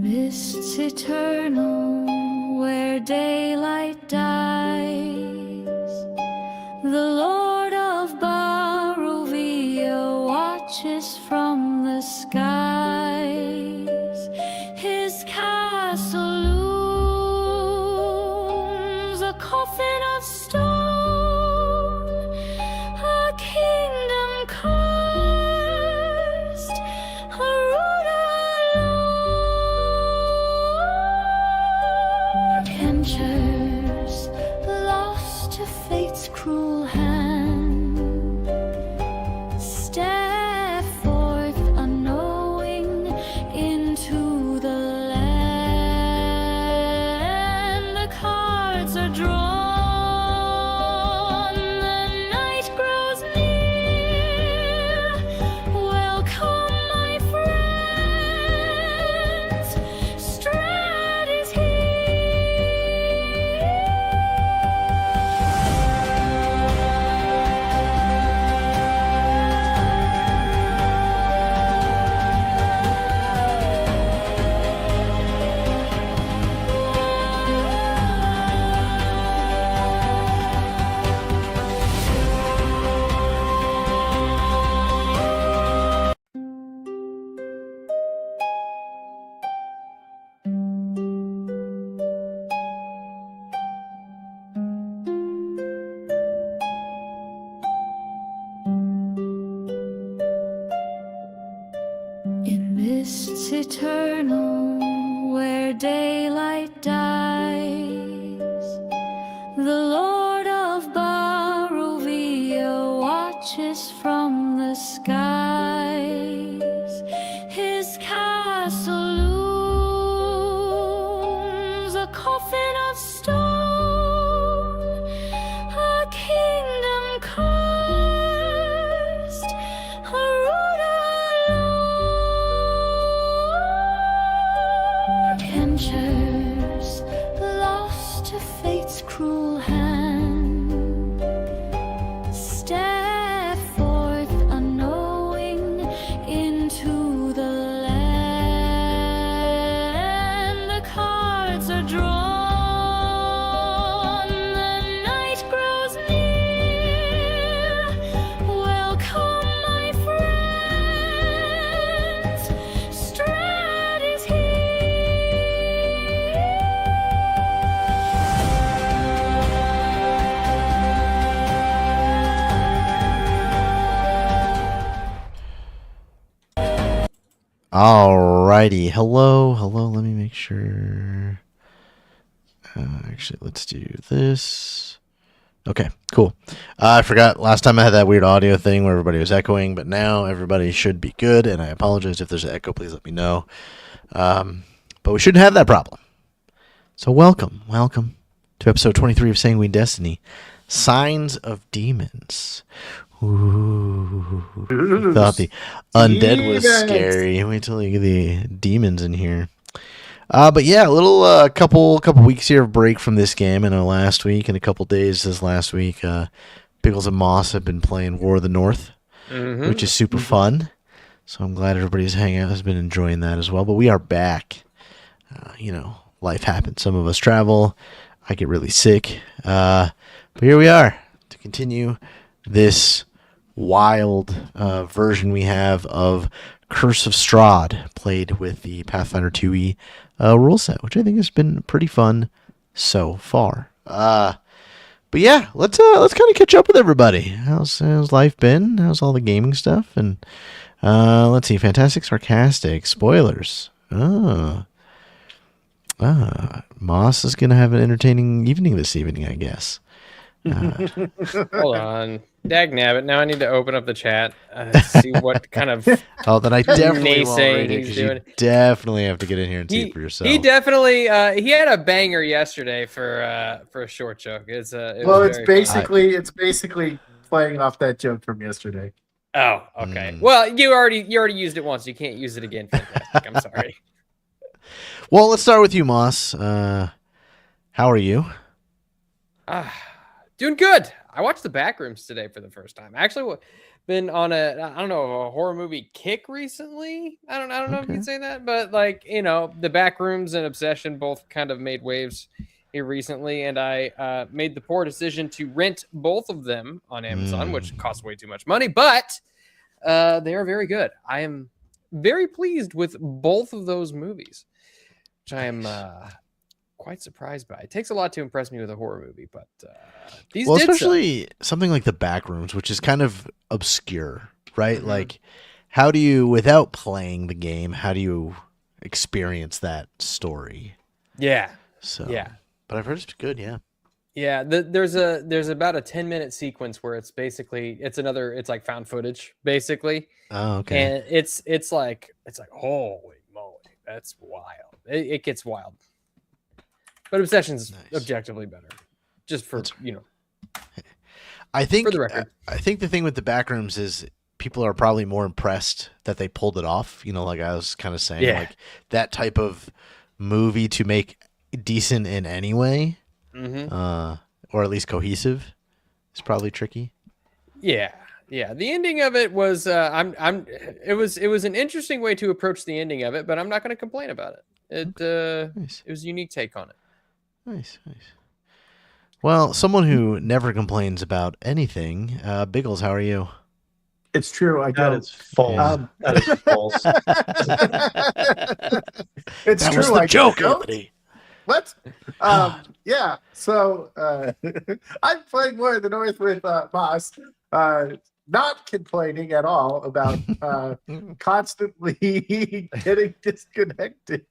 In mists eternal, where daylight dies, the Lord of Barovia watches from the skies. His castle looms, a coffin of stone, a kingdom cursed, a ruler alone. Adventures lost to fate's cruel hand, step forth unknowing into the land. The cards are drawn, the night grows near. Welcome, my friends, Strahd is in mists eternal, where daylight dies, the Lord of Barovia watches from the skies. His castle looms, a coffin of stone, a kingdom cursed, a ruler alone. Adventures lost to fate's cruel hand, step forth unknowing into the land. The cards are drawn, the night grows near. Welcome, my friends, Strahd is Alrighty, hello, let me make sure. Actually, let's do this. Okay, cool. I forgot last time I had that weird audio thing where everybody was echoing, but now everybody should be good, and I apologize if there's an echo, please let me know. But we shouldn't have that problem. So welcome to episode 23 of Sanguine Destiny, Signs of Demons. Ooh, thought the undead was scary. Wait till you get the demons in here. But yeah, a little couple weeks here of break from this game. I know last week and a couple days this last week, Pickles and Moss have been playing War of the North, which is super fun. So I'm glad everybody's hanging out, has been enjoying that as well. But we are back. Life happens. Some of us travel. I get really sick. But here we are to continue this wild version we have of Curse of Strahd, played with the Pathfinder 2e rule set, which I think has been pretty fun so far. But yeah, let's kind of catch up with everybody. How's life been? How's all the gaming stuff? And let's see, fantastic, sarcastic, spoilers. Moss is gonna have an entertaining evening this evening, I guess. Hold on. Dagnabbit, now I need to open up the chat, see what kind of then I definitely won't naysaying read it, he's 'cause you doing. definitely have to get in here and see it for yourself. He definitely he had a banger yesterday for a short joke. It's basically playing off that joke from yesterday. Oh, okay. Well, you already used it once. You can't use it again. Fantastic. I'm sorry. Well, let's start with you, Moss. How are you? Doing good. I watched the Backrooms today for the first time. Actually, been on a horror movie kick recently. I don't know if Okay. you'd say that, but like, you know, The Backrooms and Obsession both kind of made waves here recently, and I made the poor decision to rent both of them on Amazon, which costs way too much money, but they are very good. I am very pleased with both of those movies, which I am quite surprised by. It takes a lot to impress me with a horror movie, but these did especially something like The Backrooms, which is kind of obscure, right? Like, how do you, without playing the game, how do you experience that story? Yeah. So Yeah. but I've heard it's good. Yeah. Yeah, there's about a 10-minute sequence where it's basically it's like found footage basically, Oh, okay. and it's like holy moly, that's wild. It gets wild, but Obsession's Nice. objectively better, just for I think for the record. I think the thing with The Backrooms is people are probably more impressed that they pulled it off. You know, like I was kind of saying, Yeah. like that type of movie to make decent in any way, or at least cohesive, is probably tricky. Yeah. The ending of it was it was an interesting way to approach the ending of it, but I'm not going to complain about it. Nice. It was a unique take on it. Nice. Well, someone who never complains about anything, Biggles, how are you? It's true. I That don't. is false. That is false. It's That true. was the I joke, don't. Anthony. What? Yeah. So I'm playing War of the North with Moss. Not complaining at all about constantly getting disconnected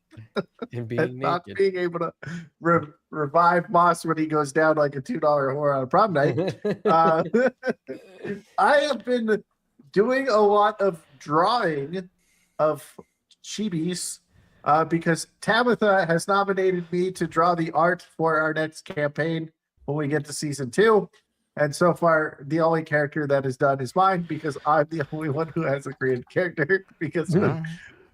And being and not naked. being able to revive Moss when he goes down like a $2 whore on a prom night. I have been doing a lot of drawing of chibis because Tabitha has nominated me to draw the art for our next campaign when we get to season 2. And so far, the only character that is done is mine because I'm the only one who has a created character. Because All right.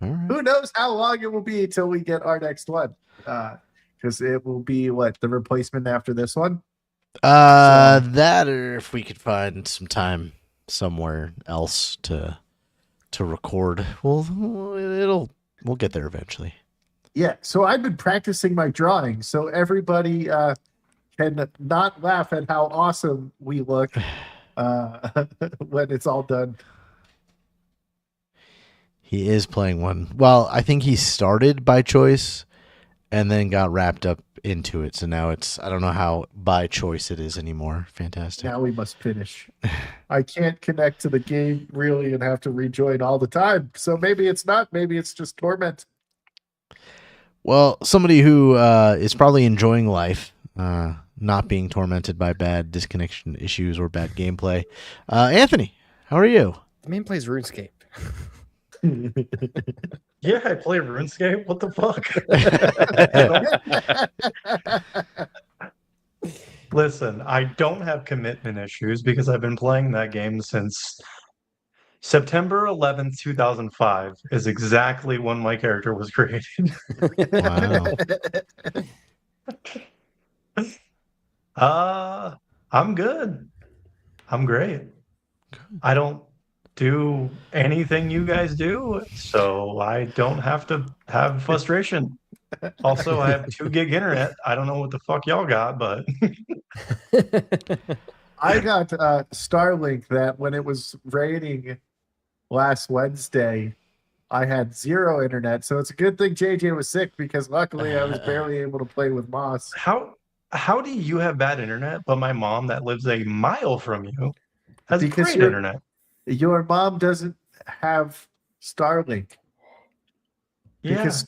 who knows how long it will be until we get our next one? Because it will be the replacement after this one. That, or if we could find some time somewhere else to record, we'll get there eventually. Yeah, so I've been practicing my drawing so everybody can not laugh at how awesome we look when it's all done. He is playing one. Well, I think he started by choice and then got wrapped up into it. So now I don't know how by choice it is anymore. Fantastic. Now we must finish. I can't connect to the game really and have to rejoin all the time. So maybe it's not. Maybe it's just torment. Well, somebody who is probably enjoying life, not being tormented by bad disconnection issues or bad gameplay. Anthony, how are you? The man plays RuneScape. Yeah, I play RuneScape. What the fuck? Listen, I don't have commitment issues because I've been playing that game since September 11th, 2005 is exactly when my character was created. Wow. I'm good. I'm great. I don't do anything you guys do, so I don't have to have frustration. Also, I have 2 gig internet. I don't know what the fuck y'all got, but I got Starlink that when it was raining last Wednesday, I had 0 internet. So it's a good thing JJ was sick because luckily I was barely able to play with Moss. how do you have bad internet, but my mom that lives a mile from you has Because great internet? Your mom doesn't have Starlink. Yeah. Because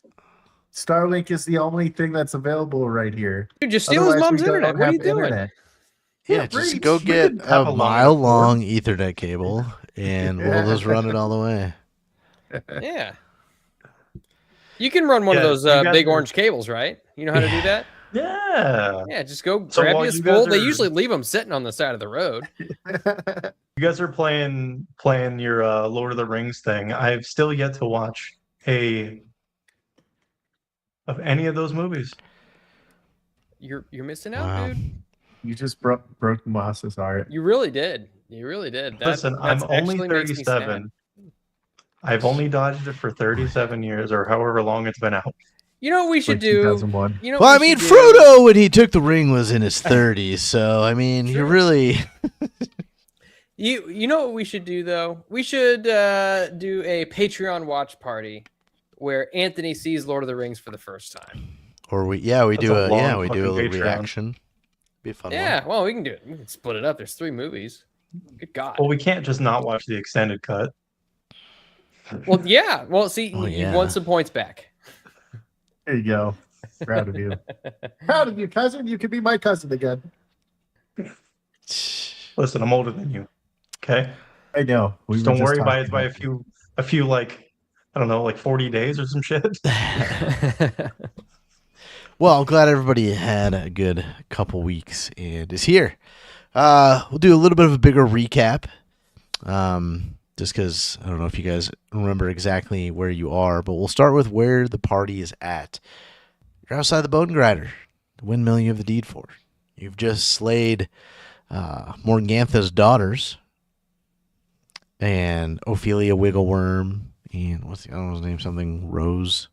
Starlink is the only thing that's available right here. Dude, just steal his Otherwise, mom's we don't internet. What are you have doing? internet. Yeah, Yeah, just right. go We get didn't have a a long mile-long Ethernet cable, and we'll just run it all the way. Yeah. You can run one of Yeah, those you guys big are- orange cables, right? You know how to do that? Yeah. Yeah, just go So grab while you a you spool. guys They are- usually leave them sitting on the side of the road. You guys are playing your Lord of the Rings thing. I've still yet to watch of any of those movies. You're missing out, Wow. dude. You just broke Moss's heart. You really did. You really did. Listen, I'm that's only actually makes me sad. 37. I've only dodged it for 37 years or however long it's been out. You know what we should Like do? 2001. You know Well, what I we mean, should do? Frodo, when he took the ring, was in his 30s. So, I mean, you're True. really. You know what we should do though? We should do a Patreon watch party where Anthony sees Lord of the Rings for the first time. Or we That's do a we do long a fucking little Patreon. reaction. Be a fun Yeah, one. well, we can do it. We can split it up. There's 3 movies. Good God. Well, we can't just not watch the extended cut. Well, yeah. Well, see, Oh, you've won yeah. some points back. There you go. Proud of you. Proud of you, cousin. You can be my cousin again. Listen, I'm older than you. Okay? I know. Just don't worry by it by a few like I don't know, like 40 days or some shit. Well, I'm glad everybody had a good couple weeks and is here. We'll do a little bit of a bigger recap. Just because I don't know if you guys remember exactly where you are, but we'll start with where the party is at. You're outside the Bone Grinder, the windmill you have the deed for. You've just slayed Morgantha's daughters and Ophelia Wiggleworm and what's the other one's name? Something Rose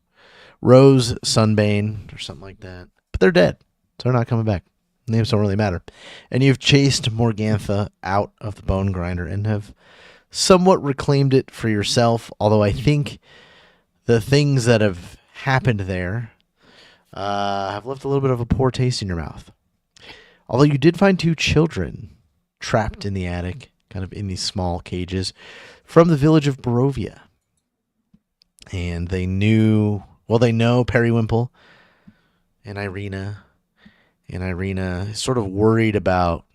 Sunbane or something like that. But they're dead, so they're not coming back. Names don't really matter. And you've chased Morgantha out of the Bone Grinder and have somewhat reclaimed it for yourself, although I think the things that have happened there have left a little bit of a poor taste in your mouth. Although you did find 2 children trapped in the attic, kind of in these small cages, from the village of Barovia. And they know Periwimple and Irina. And Irina is sort of worried about,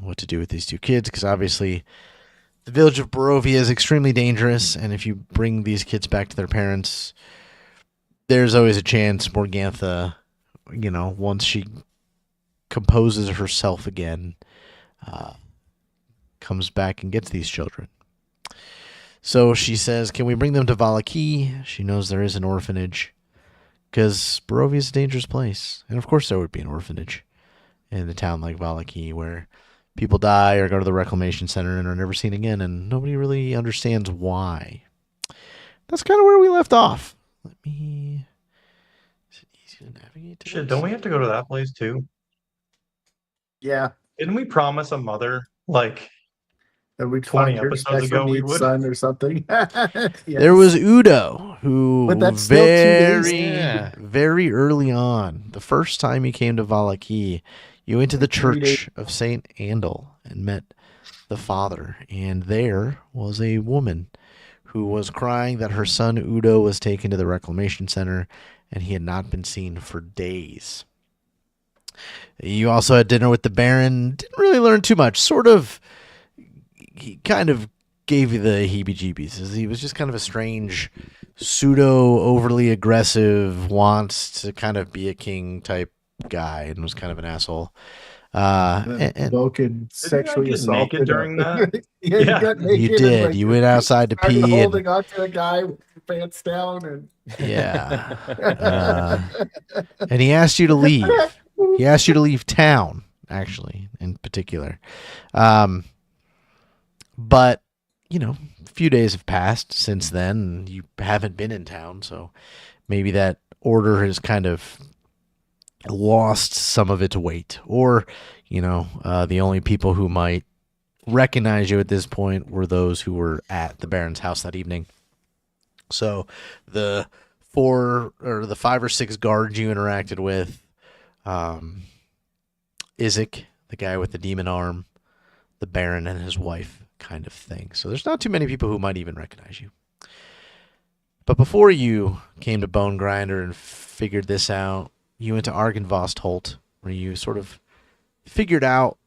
what to do with these 2 kids, because obviously the village of Barovia is extremely dangerous, and if you bring these kids back to their parents, there's always a chance Morgantha, once she composes herself again, comes back and gets these children. So she says, can we bring them to Valaki? She knows there is an orphanage, because Barovia is a dangerous place. And of course there would be an orphanage in a town like Valaki where people die or go to the reclamation center and are never seen again, and nobody really understands why. That's kind of where we left off. Is it easy to navigate to Shit, this? don't we have to go to that place too? Yeah. Didn't we promise a mother like And we 20 find her episodes special ago we needs would? son or something. Yes. There was Udo, who But that's still 2 days. Yeah. very early on, the first time you came to Valaki, you went to the 3 days. church of Saint Andal and met the father, and there was a woman who was crying that her son Udo was taken to the reclamation center and he had not been seen for days. You also had dinner with the Baron. Didn't really learn too much. He kind of gave you the heebie-jeebies. He was just kind of a strange, pseudo-overly aggressive, wants to kind of be a king type guy, and was kind of an asshole. And Vulcan sexually get assaulted naked during that? yeah, Yeah. you got naked. you and, did. like, You went outside to started pee. holding onto a guy with your pants down, and Yeah. And he asked you to leave. He asked you to leave town, actually, in particular. But, a few days have passed since then, and you haven't been in town, so maybe that order has kind of lost some of its weight. Or, the only people who might recognize you at this point were those who were at the Baron's house that evening. So the 5 or 6 guards you interacted with, Isaac, the guy with the demon arm, the Baron and his wife kind of thing. So there's not too many people who might even recognize you. But before you came to Bone Grinder and figured this out, you went to Argynvost Holt, where you sort of figured out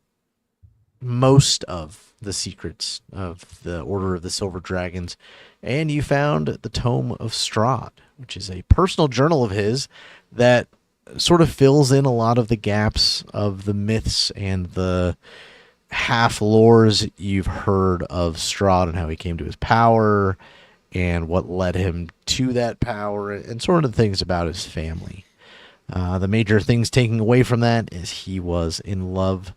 most of the secrets of the Order of the Silver Dragons, and you found the Tome of Strahd, which is a personal journal of his that sort of fills in a lot of the gaps of the myths and the half-lores you've heard of Strahd and how he came to his power and what led him to that power and sort of things about his family. The major things taking away from that is he was in love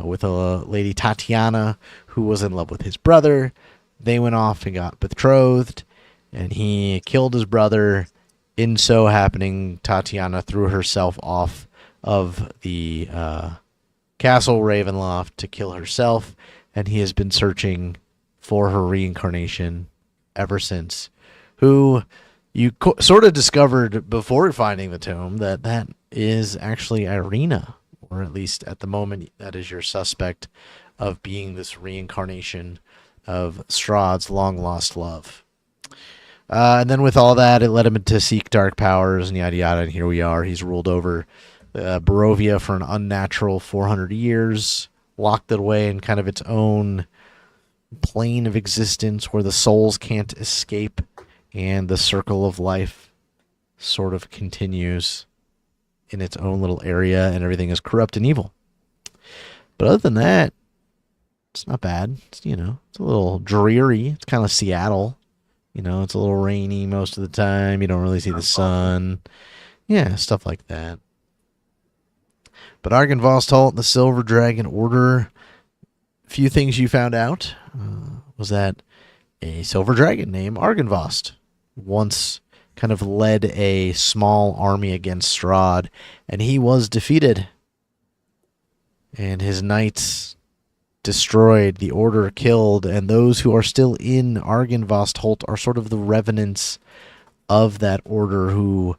with a lady Tatiana who was in love with his brother. They went off and got betrothed, and he killed his brother. In so happening, Tatiana threw herself off of the Castle Ravenloft to kill herself, and he has been searching for her reincarnation ever since. Who you sort of discovered before finding the tome that is actually Irina, or at least at the moment that is your suspect of being this reincarnation of Strahd's long-lost love. And then with all that, it led him to seek dark powers and yada yada, and here we are. He's ruled over Barovia for an unnatural 400 years, locked it away in kind of its own plane of existence where the souls can't escape, and the circle of life sort of continues in its own little area, and everything is corrupt and evil. But other than that, it's not bad. It's, it's a little dreary. It's kind of Seattle. It's a little rainy most of the time. You don't really see the sun. Yeah, stuff like that. But Argynvost Holt and the Silver Dragon Order, a few things you found out was that a silver dragon named Argynvost once kind of led a small army against Strahd, and he was defeated. And his knights destroyed, the order killed, and those who are still in Argynvost Holt are sort of the revenants of that order who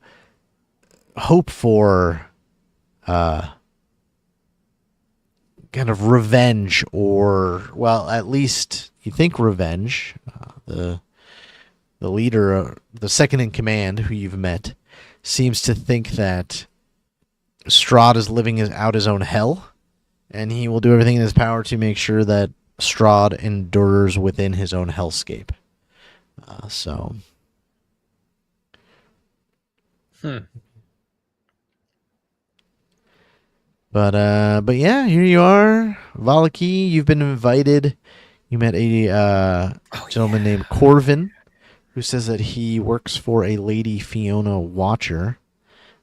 hope for kind of revenge, or, well, at least you think revenge. The leader, the second in command who you've met, seems to think that Strahd is living out his own hell, and he will do everything in his power to make sure that Strahd endures within his own hellscape. But yeah, here you are, Valaki. You've been invited. You met a gentleman named Corvin, who says that he works for a Lady Fiona Watcher,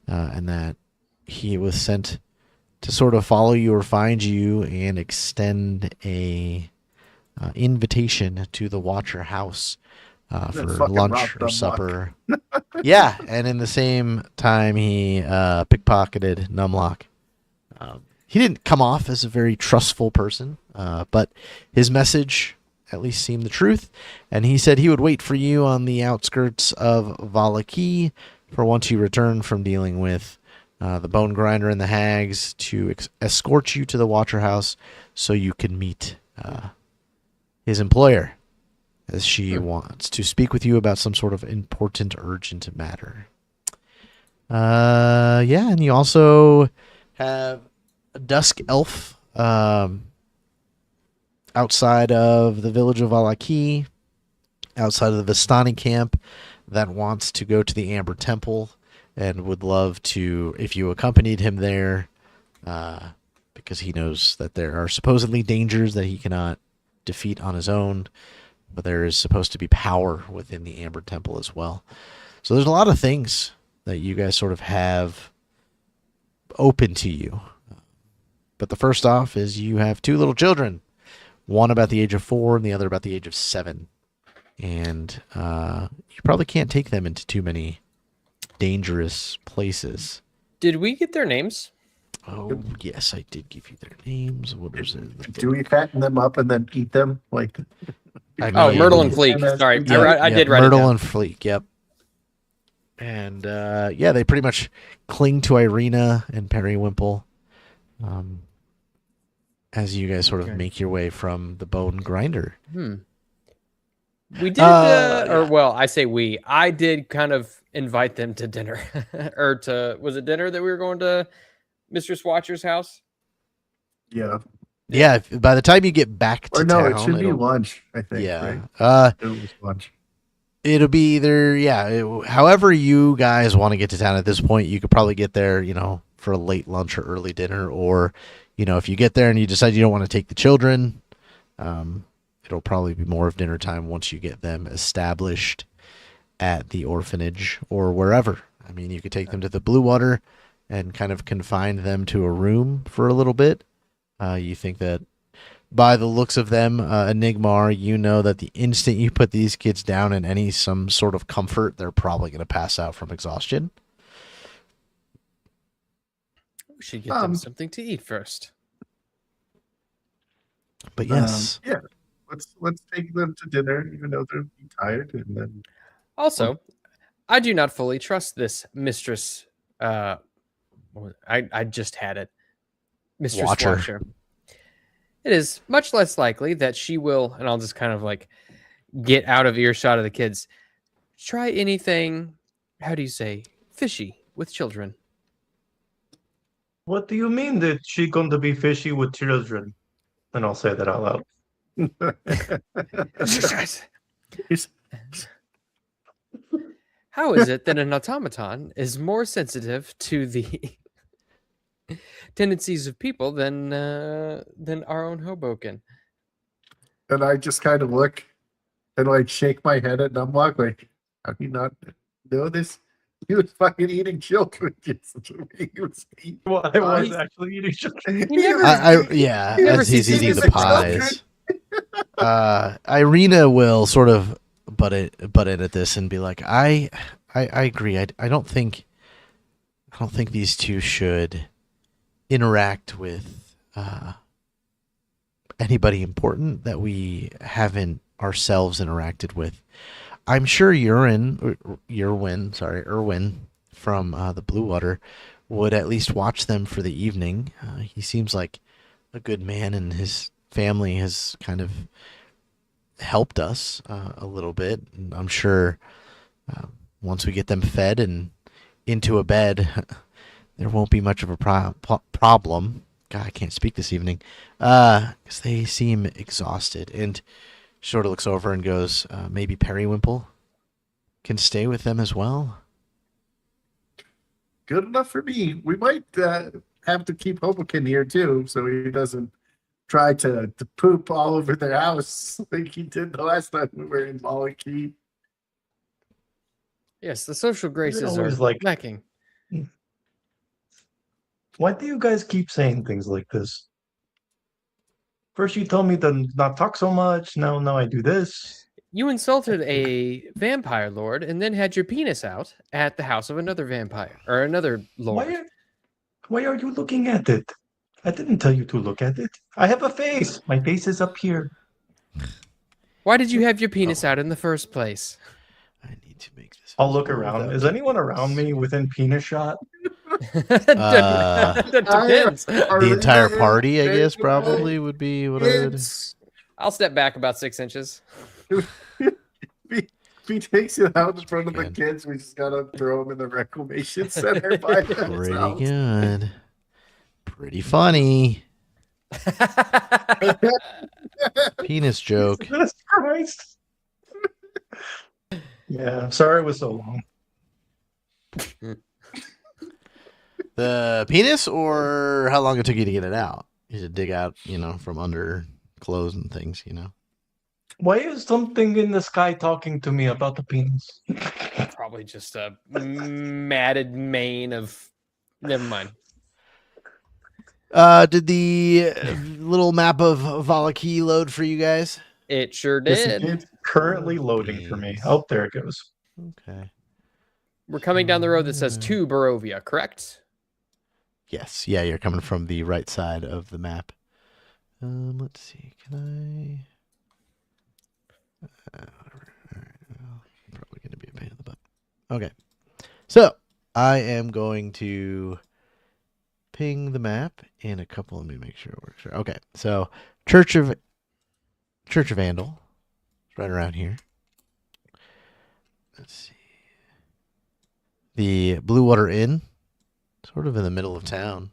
and that he was sent to sort of follow you or find you and extend a invitation to the Watcher house for lunch or supper. Yeah, and in the same time, he pickpocketed Numlock. He didn't come off as a very trustful person, but his message at least seemed the truth, and he said he would wait for you on the outskirts of Valaki for once you return from dealing with the Bone Grinder and the Hags to escort you to the Watcher House so you can meet his employer, as she wants to speak with you about some sort of important, urgent matter. Yeah, and you also have a Dusk Elf outside of the village of Valaki, outside of the Vistani camp, that wants to go to the Amber Temple and would love to, if you accompanied him there, because he knows that there are supposedly dangers that he cannot defeat on his own, but there is supposed to be power within the Amber Temple as well. So there's a lot of things that you guys sort of have open to you. But the first off is you have two little children, one about the age of 4 and the other about the age of 7. And you probably can't take them into too many dangerous places. Did we get their names? Oh, yes, I did give you their names. What was it? Do we fatten them up and then eat them? Like, Myrtle and Fleek. Sorry, I did write Myrtle it down. and Fleek, yep. And yeah, they pretty much cling to Irina and Periwimple as you guys sort of make your way from the Bone Grinder. We did, I say we. I did kind of invite them to dinner, or was it dinner that we were going to Mistress Watcher's house? yeah. Yeah, by the time you get back to Or no, town, it should be lunch, I think. yeah, Right? It was lunch. it'll be either however you guys want to get to town at this point. You could probably get there, for a late lunch or early dinner, or if you get there and you decide you don't want to take the children, it'll probably be more of dinner time once you get them established at the orphanage or wherever. I mean, you could take them to the Blue Water and kind of confine them to a room for a little bit. You think that by the looks of them, Enigmar, you know that the instant you put these kids down in some sort of comfort, they're probably going to pass out from exhaustion. We should get them something to eat first. But yes. Yeah. Let's take them to dinner, even though they're tired, and then. Also, I do not fully trust this mistress. I just had it, Mistress Watcher. It is much less likely that she will, and I'll just kind of like get out of earshot of the kids. Try anything, how do you say, fishy with children. What do you mean that she going to be fishy with children? And I'll say that out loud. How is it that an automaton is more sensitive to the tendencies of people than our own Hobokinn? And I just kind of look and like shake my head at Numlock, like, how do you not know this? He was fucking eating children. Well, I was actually eating children. As he's eating the pies. Irina will sort of butt in at this and be like, I agree. I don't think these two should interact with anybody important that we haven't ourselves interacted with. I'm sure Erwin from the Blue Water would at least watch them for the evening. He seems like a good man, and his family has kind of helped us a little bit. And I'm sure once we get them fed and into a bed, there won't be much of a problem. God, I can't speak this evening because they seem exhausted. And sort of looks over and goes, maybe Periwimple can stay with them as well. Good enough for me. We might have to keep Hobokinn here too, so he doesn't try to poop all over their house like he did the last time we were in Maliki. Yes, the social graces are lacking. Why do you guys keep saying things like this? First you told me to not talk so much, now I do this. You insulted a vampire lord and then had your penis out at the house of another vampire, or another lord. Why are you looking at it? I didn't tell you to look at it. I have a face. My face is up here. Why did you have your penis out in the first place? I need to make this. I'll look around. Is anyone around me within penis shot? That depends. The entire party, I guess, probably would be what I would. I'll step back about 6 inches. If he takes it out in front of the kids, we just gotta throw him in the reclamation center by themselves. Pretty good. Pretty funny. Penis joke. Jesus Christ. Yeah, sorry it was so long. The penis, or how long it took you to get it out? You should dig out, from under clothes and things, Why is something in the sky talking to me about the penis? Probably just a matted mane of. Never mind. Did the little map of Valaki load for you guys? It sure did. It's currently loading for me. Oh, there it goes. Okay. We're coming down the road that says to Barovia, correct? Yes. Yeah, you're coming from the right side of the map. Let's see. Can I? Probably going to be a pain in the butt. Okay. So I am going to ping the map in a couple. Let me make sure it works. Okay. So Church of Andal. It's right around here. Let's see. The Blue Water Inn. Sort of in the middle of town.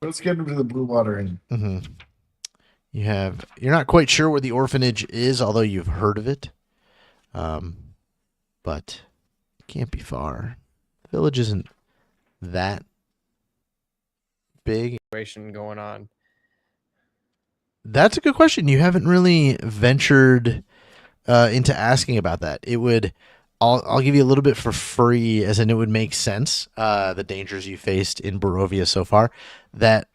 Let's get into the Blue Water Inn. Mm-hmm. You're not quite sure where the orphanage is, although you've heard of it. But it can't be far. The village isn't that big. Situation going on. That's a good question. You haven't really ventured into asking about that. It would I'll give you a little bit for free, as in it would make sense. The dangers you faced in Barovia so far, that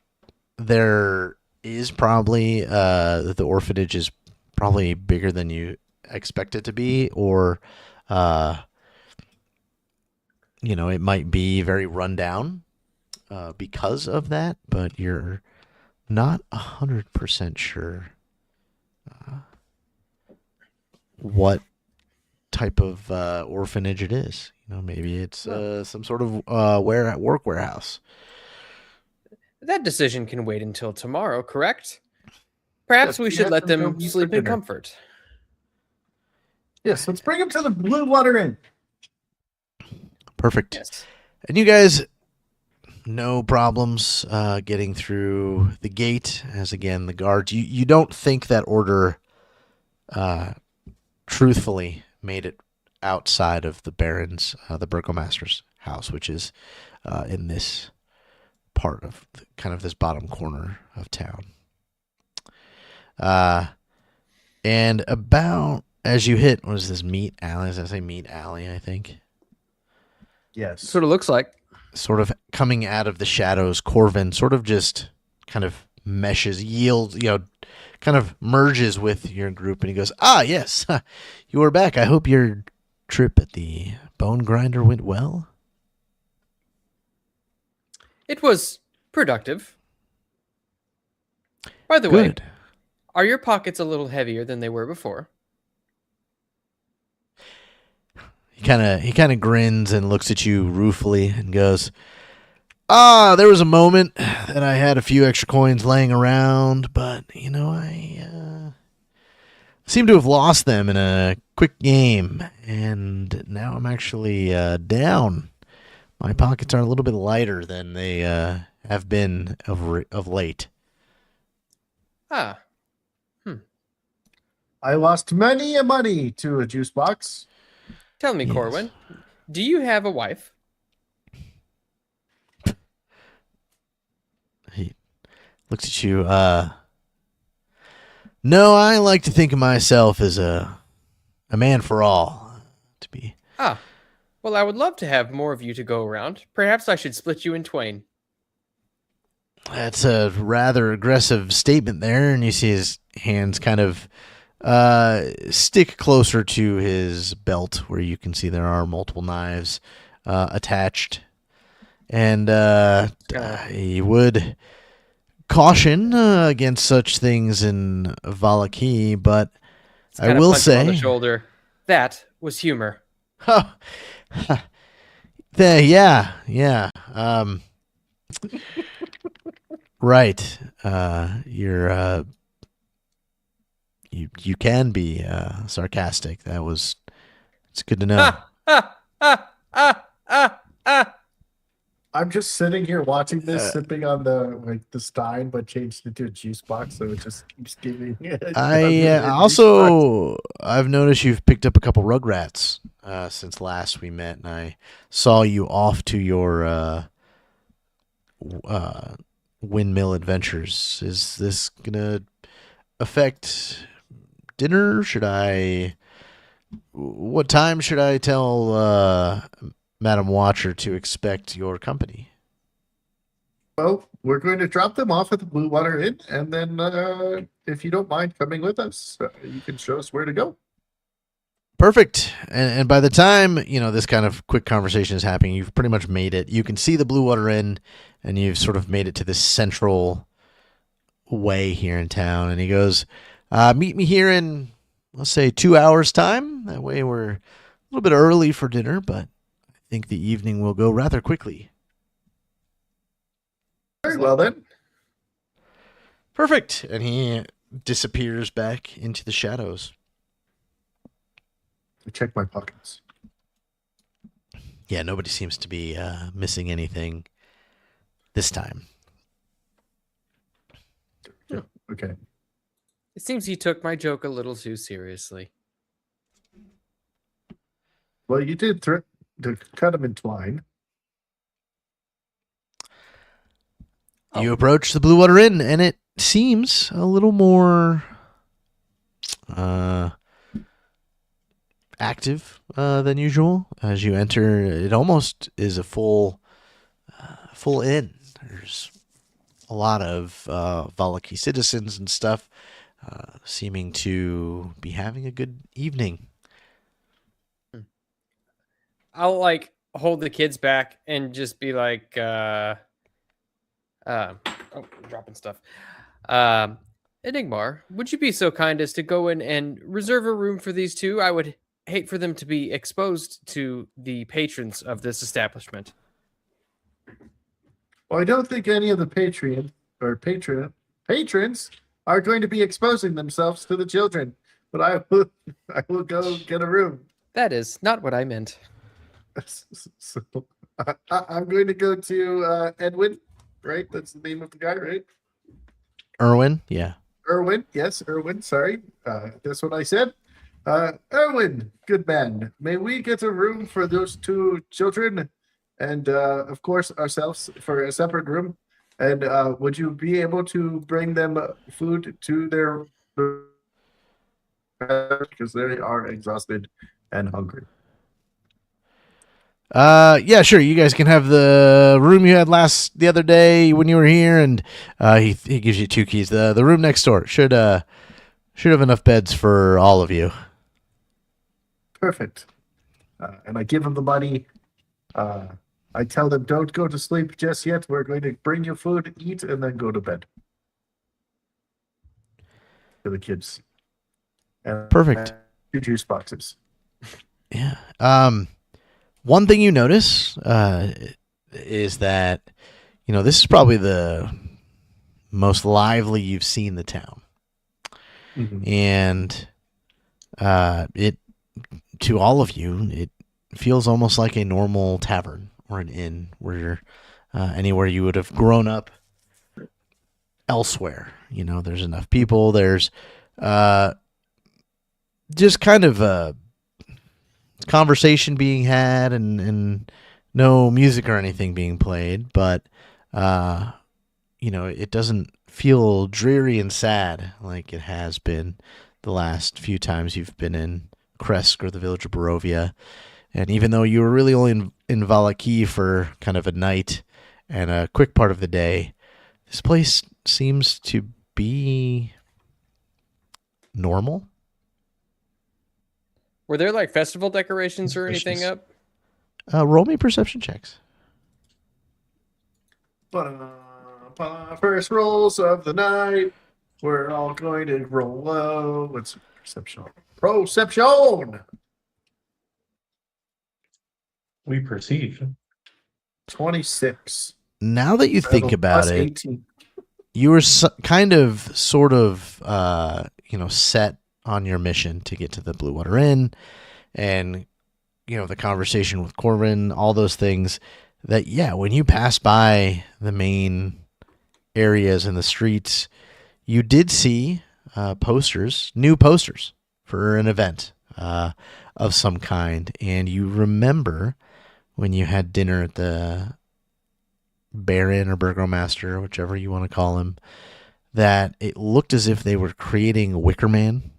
there is probably that the orphanage is probably bigger than you expect it to be, or it might be very run down because of that, but you're not 100% sure what type of orphanage it is. Maybe it's some sort of work warehouse. That decision can wait until tomorrow, correct? Perhaps Yes, we we should had let some them company for sleep in dinner. comfort. Yes, let's bring him to the Blue Water Inn. Perfect. Yes. And you guys, no problems getting through the gate, as again, the guards, you don't think that order truthfully made it outside of the Baron's, the Burgomaster's house, which is in this part of kind of this bottom corner of town. And about as you hit, what is this, Meat Alley? As I say, Meat Alley, I think. Yes. Sort of looks like. Sort of coming out of the shadows, Corvin sort of just kind of yields, kind of merges with your group, and he goes, yes, you are back. I hope your trip at the Bone Grinder went well. It was productive. By the way, Good. are your pockets a little heavier than they were before? He kind of grins and looks at you ruefully and goes, there was a moment that I had a few extra coins laying around, but, I seem to have lost them in a quick game, and now I'm actually down. My pockets are a little bit lighter than they have been of late. Ah, I lost many a money to a juice box. tell me, Yes. Corwin, do you have a wife? He looks at you. No, I like to think of myself as a man for all. To be. Ah, well, I would love to have more of you to go around. Perhaps I should split you in twain. That's a rather aggressive statement there, and you see his hands kind of stick closer to his belt, where you can see there are multiple knives attached. And he would caution against such things in Valaki, but It's I kind of will punch him on the say, shoulder. That was humor. yeah. Right. You can be sarcastic. It's good to know. Ah, ah, ah, ah, ah. I'm just sitting here watching this, sipping on the Stein, but changed into a juice box, so it just keeps giving. I've noticed you've picked up a couple Rugrats since last we met, and I saw you off to your windmill adventures. Is this gonna affect dinner? What time should I tell Madam Watcher to expect your company? Well, we're going to drop them off at the Blue Water Inn, and then if you don't mind coming with us, you can show us where to go. Perfect. And by the time, this kind of quick conversation is happening, you've pretty much made it. You can see the Blue Water Inn, and you've sort of made it to this central way here in town. And he goes, meet me here in, let's say, 2 hours' time. That way we're a little bit early for dinner, but I think the evening will go rather quickly. Very well, then. Perfect. And he disappears back into the shadows. I check my pockets. Yeah, nobody seems to be missing anything this time. Yeah, okay. It seems he took my joke a little too seriously. Well, you did to cut them in twine. You approach the Blue Water Inn, and it seems a little more active than usual. As you enter, it almost is a full inn. There's a lot of Valaki citizens and stuff seeming to be having a good evening. I'll like hold the kids back and just be like, oh, I'm dropping stuff. Enigmar, would you be so kind as to go in and reserve a room for these two? I would hate for them to be exposed to the patrons of this establishment. Well, I don't think any of the patrons are going to be exposing themselves to the children, but I will go get a room. That is not what I meant. So, I'm going to go to Edwin, right? That's the name of the guy, right? Erwin, yeah. Erwin, yes, Erwin. Sorry, that's what I said. Erwin, good man. May we get a room for those two children, and of course ourselves for a separate room? And would you be able to bring them food to their because they are exhausted and hungry? Yeah, sure. You guys can have the room you had the other day when you were here, and he gives you 2 keys. The room next door should have enough beds for all of you. Perfect. And I give them the money. I tell them, don't go to sleep just yet. We're going to bring you food, eat, and then go to bed. To the kids. And Perfect. 2 juice boxes. Yeah. One thing you notice is that, this is probably the most lively you've seen the town. Mm-hmm. And it, to all of you, it feels almost like a normal tavern or an inn where anywhere you would have grown up elsewhere. There's enough people. There's just kind of a conversation being had and no music or anything being played, but it doesn't feel dreary and sad like it has been the last few times you've been in Kresk or the village of Barovia. And even though you were really only in Valaki for kind of a night and a quick part of the day, this place seems to be normal. Were there like festival decorations or anything up? Roll me perception checks. First rolls of the night. We're all going to roll low. What's perception? Perception! We perceive. 26. Now that you think about Plus it, 18. you were kind of, sort of, set on your mission to get to the Blue Water Inn, and the conversation with Corbin, all those things that, when you pass by the main areas in the streets, you did see new posters for an event of some kind, and you remember when you had dinner at the Baron or Burgomaster, whichever you want to call him, that it looked as if they were creating a Wicker Man.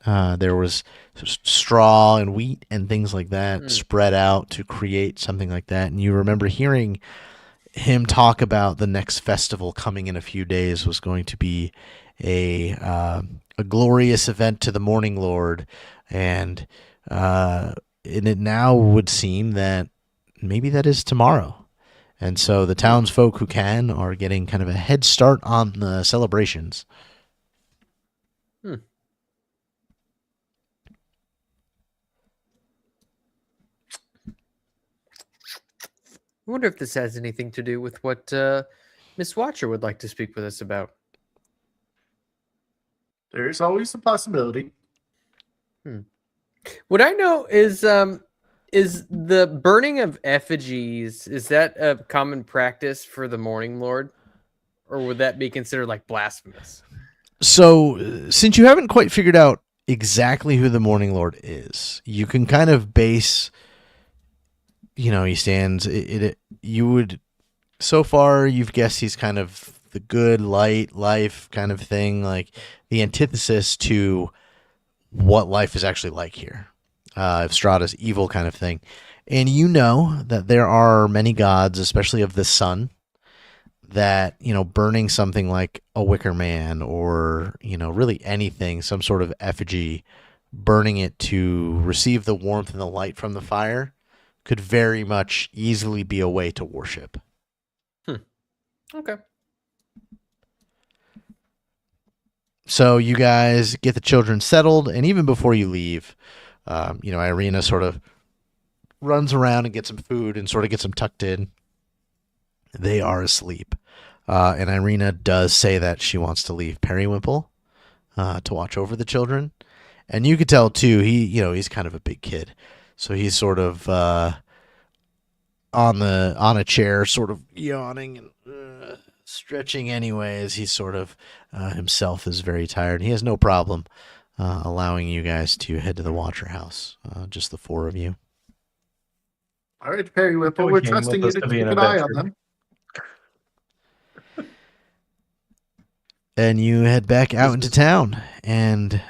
There was straw and wheat and things like that spread out to create something like that. And you remember hearing him talk about the next festival coming in a few days was going to be a glorious event to the Morning Lord. And it now would seem that maybe that is tomorrow. And so the townsfolk who can are getting kind of a head start on the celebrations. I wonder if this has anything to do with what Miss Watcher would like to speak with us about. There is always a possibility. What I know is the burning of effigies, is that a common practice for the Morning Lord? Or would that be considered like blasphemous? So, since you haven't quite figured out exactly who the Morning Lord is, you can kind of base, he stands, you would, so far you've guessed he's kind of the good, light life kind of thing, like the antithesis to what life is actually like here. Strahda's evil kind of thing. And you know that there are many gods, especially of the sun, that, burning something like a wicker man or, really anything, some sort of effigy, burning it to receive the warmth and the light from the fire could very much easily be a way to worship. Okay. So you guys get the children settled, and even before you leave, Irina sort of runs around and gets some food and sort of gets them tucked in. They are asleep. And Irina does say that she wants to leave Periwinkle to watch over the children. And you could tell, too, he's kind of a big kid. So he's sort of on a chair, sort of yawning and stretching anyways. He's sort of himself is very tired. He has no problem allowing you guys to head to the Watcher House, just the four of you. All right, Periwinkle, we're trusting you to keep an eye on them. And you head back out into town. And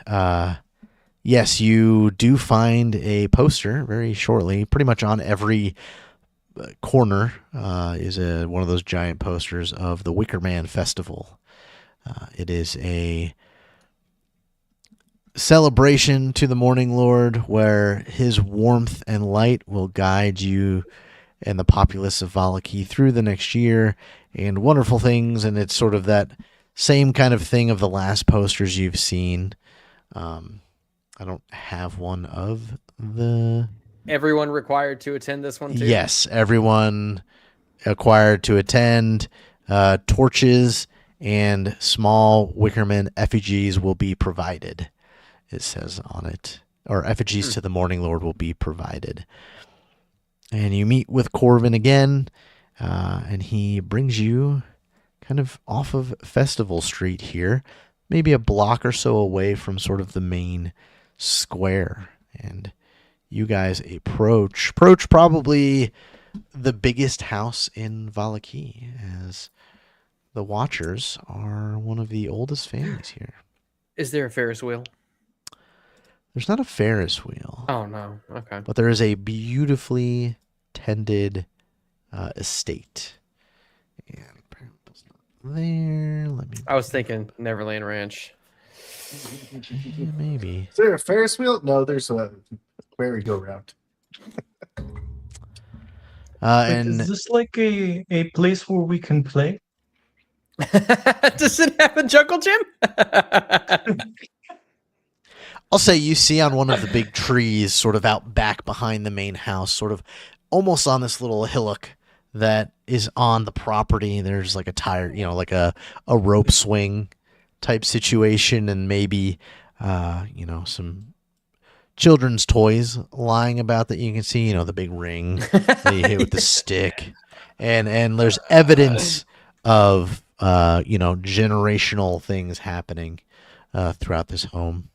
yes, you do find a poster very shortly. Pretty much on every corner is one of those giant posters of the Wicker Man Festival. It is a celebration to the Morning Lord where his warmth and light will guide you and the populace of Valaki through the next year, and wonderful things. And it's sort of that same kind of thing of the last posters you've seen. I don't have one of the... Everyone required to attend this one too? Yes, everyone required to attend. Torches and small Wickerman effigies will be provided, it says on it. Or effigies to the Morning Lord will be provided. And you meet with Corvin again, and he brings you kind of off of Festival Street here, maybe a block or so away from sort of the main square. And you guys approach probably the biggest house in Valaki, as the Watchers are one of the oldest families here. Is there a Ferris wheel? There's not a Ferris wheel. Oh, no. Okay. But there is a beautifully tended estate. And there, let me... I was thinking Neverland Ranch. Yeah, maybe. Is there a Ferris wheel? No, there's a merry-go-round. And is this like a place where we can play? Does it have a jungle gym? I'll say you see on one of the big trees sort of out back behind the main house, sort of almost on this little hillock that is on the property. There's like a tire, like a rope swing type situation, and maybe some children's toys lying about that you can see, the big ring that you hit with the stick. And there's evidence of generational things happening throughout this home.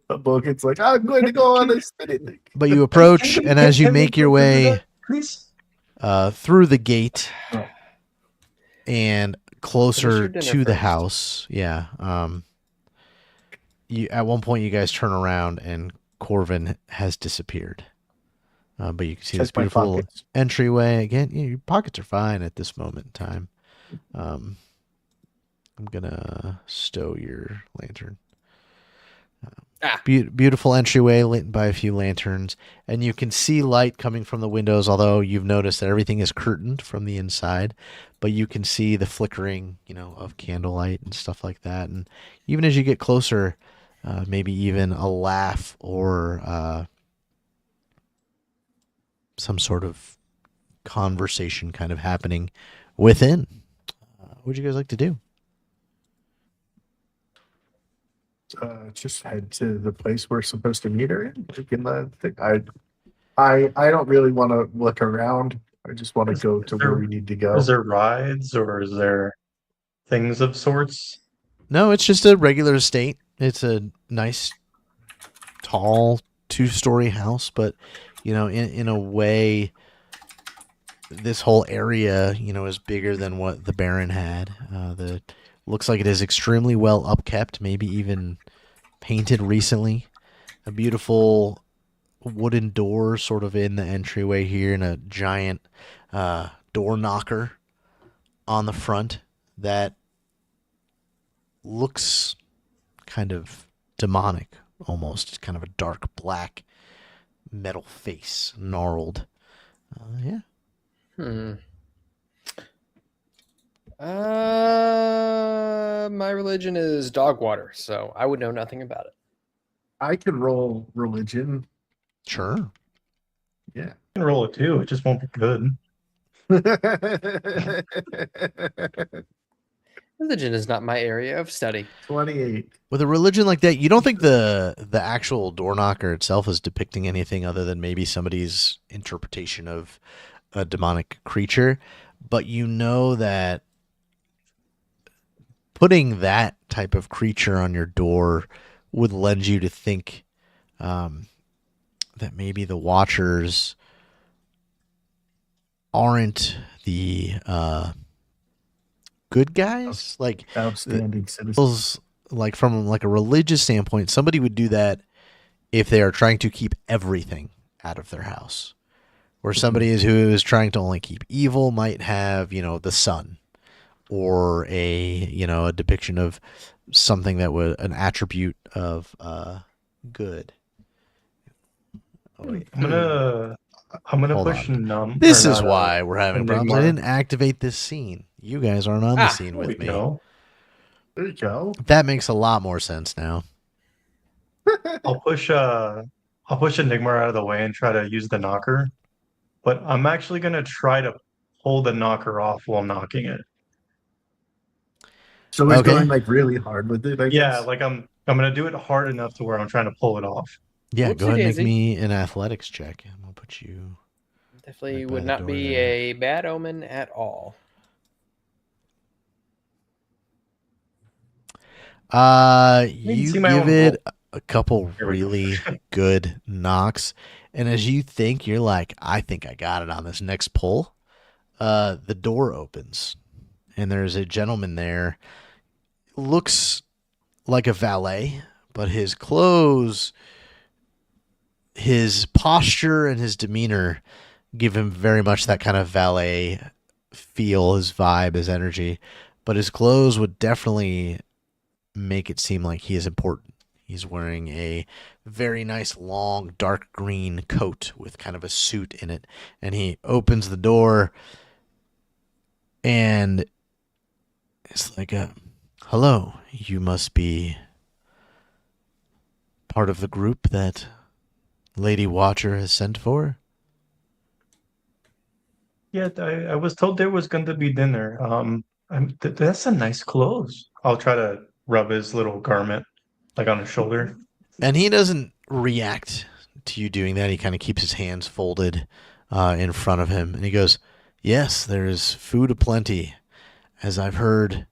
Hobokinn's like, I'm going to go on a spinning thing. But you approach, and as you make your way Please. through the gate and closer dinner to the first. house, you at one point you guys turn around and Corvin has disappeared. But you can see this Check my beautiful pockets. entryway again. Your pockets are fine at this moment in time. I'm gonna stow your lantern. Beautiful entryway lit by a few lanterns, and you can see light coming from the windows, although you've noticed that everything is curtained from the inside, but you can see the flickering of candlelight and stuff like that. And even as you get closer, maybe even a laugh or some sort of conversation kind of happening within. What would you guys like to do? Just head to the place we're supposed to meet her in. We can, I don't really want to look around. I just want to go to where we need to go. Is there rides or is there things of sorts? No, it's just a regular estate. It's a nice, tall, 2-story house, but in a way, this whole area, is bigger than what the Baron had. Looks like it is extremely well upkept, maybe even painted recently. a beautiful wooden door sort of in the entryway here, and a giant door knocker on the front that looks kind of demonic almost. It's kind of a dark black metal face, gnarled. Yeah. My religion is dog water, so I would know nothing about it. I can roll religion. Sure. Yeah. I can roll it too. It just won't be good. Religion is not my area of study. 28. With a religion like that, you don't think the actual door knocker itself is depicting anything other than maybe somebody's interpretation of a demonic creature, but you know that putting that type of creature on your door would lend you to think that maybe the Watchers aren't the good guys. Like Outstanding citizens. like from like a religious standpoint, somebody would do that if they are trying to keep everything out of their house. Or somebody who is trying to only keep evil might have, the sun, or a depiction of something that would an attribute of good. Oh, wait. I'm gonna Hold push on. numb. This or is not, why we're having problems. I Enigma. didn't activate this scene. You guys aren't on the scene There with we me. go. There you go. That makes a lot more sense now. I'll push Enigma out of the way and try to use the knocker. But I'm actually gonna try to pull the knocker off while knocking it. So he's Okay. going like really hard with it, I Yeah, guess. like I'm gonna do it hard enough to where I'm trying to pull it off. Yeah, go ahead and make Whoopsie-daisy. me an athletics check. I'm gonna put you. Definitely Right by would the not door be there. a bad omen at all. You see my give own it a couple Here we go. really good knocks, and as you think, you're like, I think I got it on this next pull. The door opens, and there's a gentleman there. Looks like a valet, but his clothes, his posture, and his demeanor give him very much that kind of valet feel, his vibe, his energy. But his clothes would definitely make it seem like he is important. He's wearing a very nice long dark green coat with kind of a suit in it, and he opens the door and it's like hello, you must be part of the group that Lady Watcher has sent for. Yeah, I was told there was going to be dinner. That's some nice clothes. I'll try to rub his little garment like on his shoulder. And he doesn't react to you doing that. He kind of keeps his hands folded in front of him. And he goes, yes, there is food aplenty, as I've heard.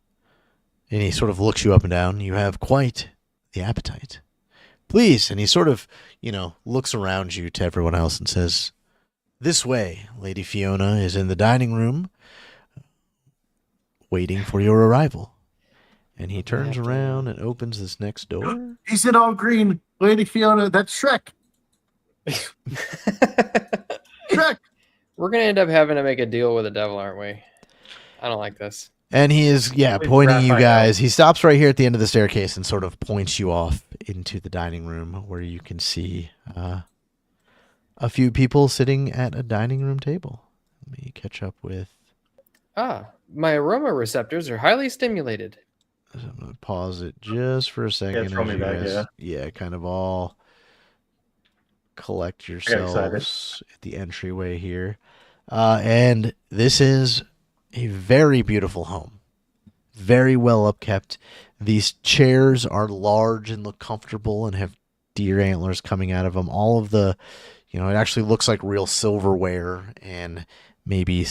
And he sort of looks you up and down. You have quite the appetite. Please. And he sort of, looks around you to everyone else and says, this way, Lady Fiona is in the dining room waiting for your arrival. And he turns around and opens this next door. He's in all green. Lady Fiona, that's Shrek. Shrek. We're gonna end up having to make a deal with the devil, aren't we? I don't like this. And he is, With pointing you Raphael. guys. He stops right here at the end of the staircase and sort of points you off into the dining room where you can see a few people sitting at a dining room table. Let me catch up with. My aroma receptors are highly stimulated. So I'm going to pause it just for a second. throw as me you back, guys, kind of all collect got excited. yourselves at the entryway here. And this is a very beautiful home. Very well upkept. These chairs are large and look comfortable and have deer antlers coming out of them. All of the, it actually looks like real silverware and maybe,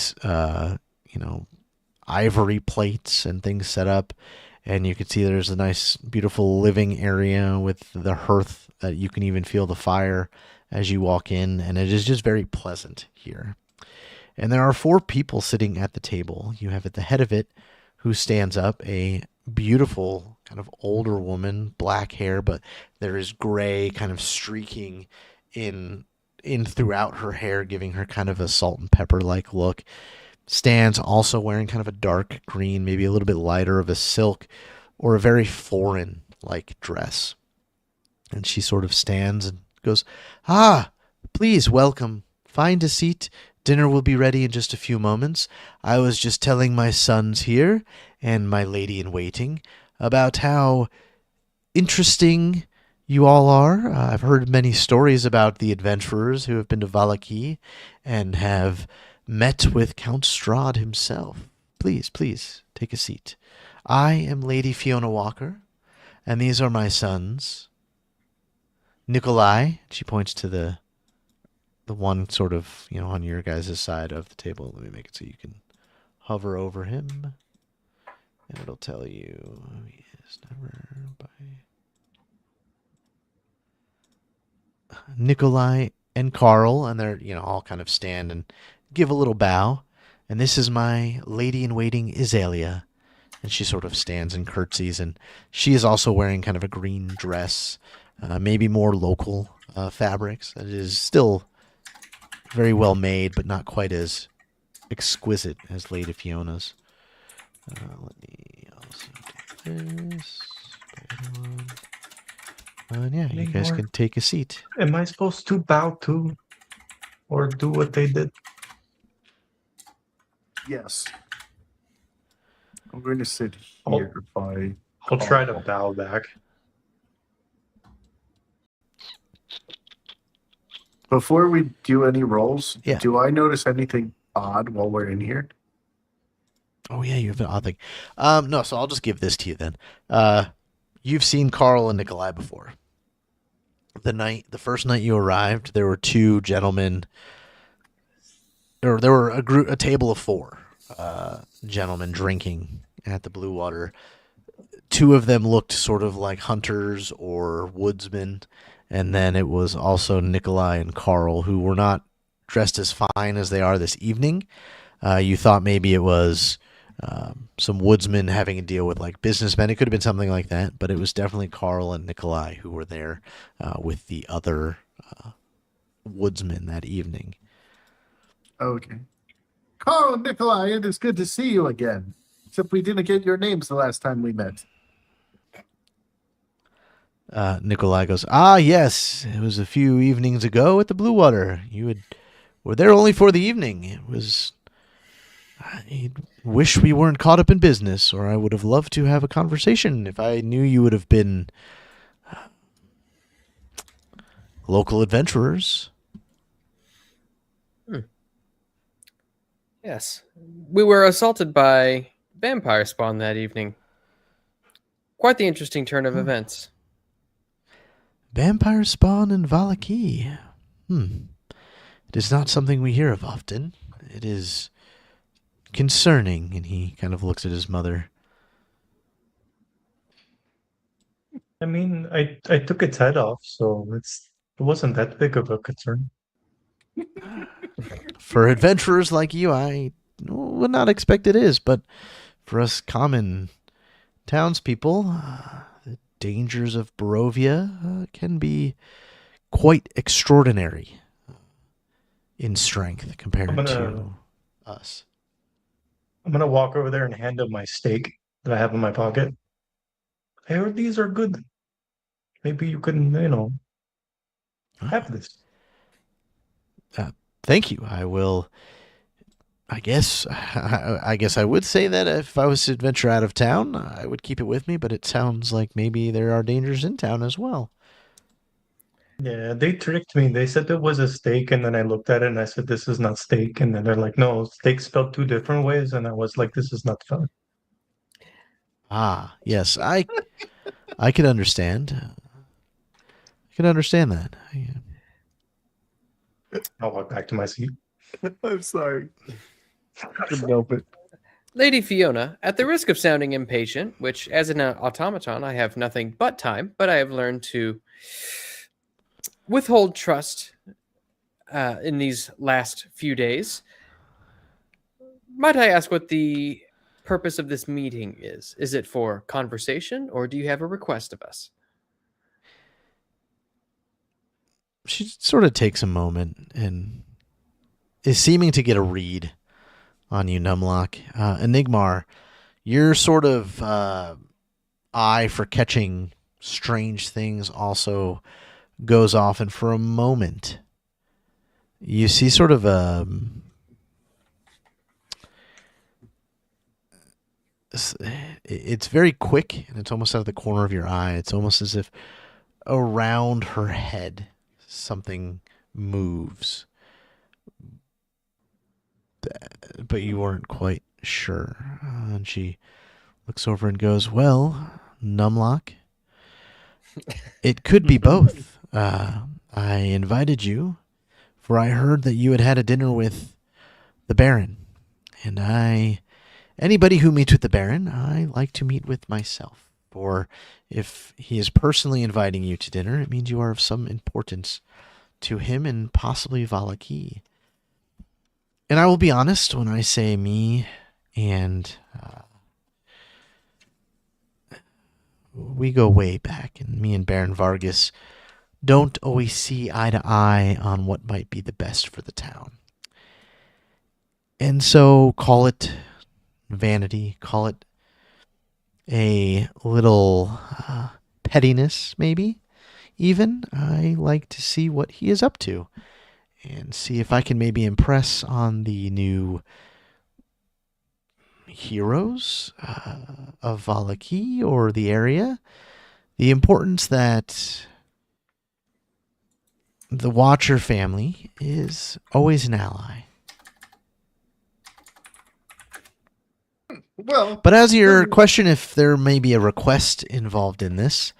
ivory plates and things set up. And you can see there's a nice, beautiful living area with the hearth that you can even feel the fire as you walk in. And it is just very pleasant here. And there are 4 people sitting at the table. You have at the head of it, who stands up, a beautiful kind of older woman, black hair, but there is gray kind of streaking in throughout her hair, giving her kind of a salt and pepper like look. Stands also wearing kind of a dark green, maybe a little bit lighter of a silk or a very foreign like dress. And she sort of stands and goes, "Ah, please welcome. Find a seat. Dinner will be ready in just a few moments. I was just telling my sons here and my lady in waiting about how interesting you all are. I've heard many stories about the adventurers who have been to Valaki and have met with Count Strahd himself. Please, please, take a seat. I am Lady Fiona Walker, and these are my sons. Nikolai," she points to the one sort of, on your guys' side of the table. Let me make it so you can hover over him, and it'll tell you he is never by Nikolai and Carl, and they're, all kind of stand and give a little bow. And this is my lady in waiting, Iselia. And she sort of stands and curtsies, and she is also wearing kind of a green dress, maybe more local fabrics. It is still very well made, but not quite as exquisite as Lady Fiona's. Let me also do this. And yeah, you guys can take a seat. Am I supposed to bow to or do what they did? Yes. I'm going to sit here by. I'll try to bow back. Before we do any rolls, Yeah. do I notice anything odd while we're in here? Oh yeah, you have an odd thing. No, so I'll just give this to you then. You've seen Carl and Nikolai before. The first night you arrived, there were two gentlemen, or there were a table of four gentlemen drinking at the Blue Water. Two of them looked sort of like hunters or woodsmen, and then it was also Nikolai and Carl, who were not dressed as fine as they are this evening. You thought maybe it was some woodsmen having a deal with like businessmen. It could have been something like that, but it was definitely Carl and Nikolai who were there with the other woodsmen that evening. Okay. Carl and Nikolai, it is good to see you again. Except we didn't get your names the last time we met. Nikolai goes, "Ah, yes, it was a few evenings ago at the Blue Water. You were there only for the evening. It was... I wish we weren't caught up in business, or I would have loved to have a conversation if I knew you would have been local adventurers." Yes. We were assaulted by vampire spawn that evening. Quite the interesting turn of events. Vampire spawn in Valaki. It is not something we hear of often. It is concerning, and he kind of looks at his mother. I mean, I took its head off, so it wasn't that big of a concern. For adventurers like you, I would not expect it is, but for us common townspeople, the dangers of Barovia can be quite extraordinary in strength compared to us. I'm gonna walk over there and hand him my steak that I have in my pocket. I heard these are good. Maybe you can, have this. Thank you. I will. I guess I would say that if I was to venture out of town, I would keep it with me, but it sounds like maybe there are dangers in town as well. Yeah, they tricked me. They said it was a steak, and then I looked at it and I said, "This is not steak." And then they're like, "No, steak spelled two different ways." And I was like, "This is not fun." Ah, yes, I can understand. I can understand that. I'll walk back to my seat. I'm sorry. Couldn't help it. Lady Fiona, at the risk of sounding impatient, which as an automaton I have nothing but time, but I have learned to withhold trust in these last few days. Might I ask what the purpose of this meeting is. Is it for conversation, or do you have a request of us? She sort of takes a moment and is seeming to get a read on you, Numlock. Enigmar, your sort of eye for catching strange things also goes off, and for a moment, you see sort of a... It's very quick, and it's almost out of the corner of your eye. It's almost as if around her head something moves, but you weren't quite sure. And she looks over and goes, "Well, Numlock, it could be both. I invited you, for I heard that you had had a dinner with the Baron, and anybody who meets with the Baron, I like to meet with myself. For if he is personally inviting you to dinner, it means you are of some importance to him and possibly Valaki. And I will be honest when I say me and we go way back, and me and Baron Vargas don't always see eye to eye on what might be the best for the town. And so call it vanity, call it a little pettiness, maybe even. I like to see what he is up to and see if I can maybe impress on the new heroes of Valaki or the area the importance that the Watcher family is always an ally. Well, But as your question, if there may be a request involved in this,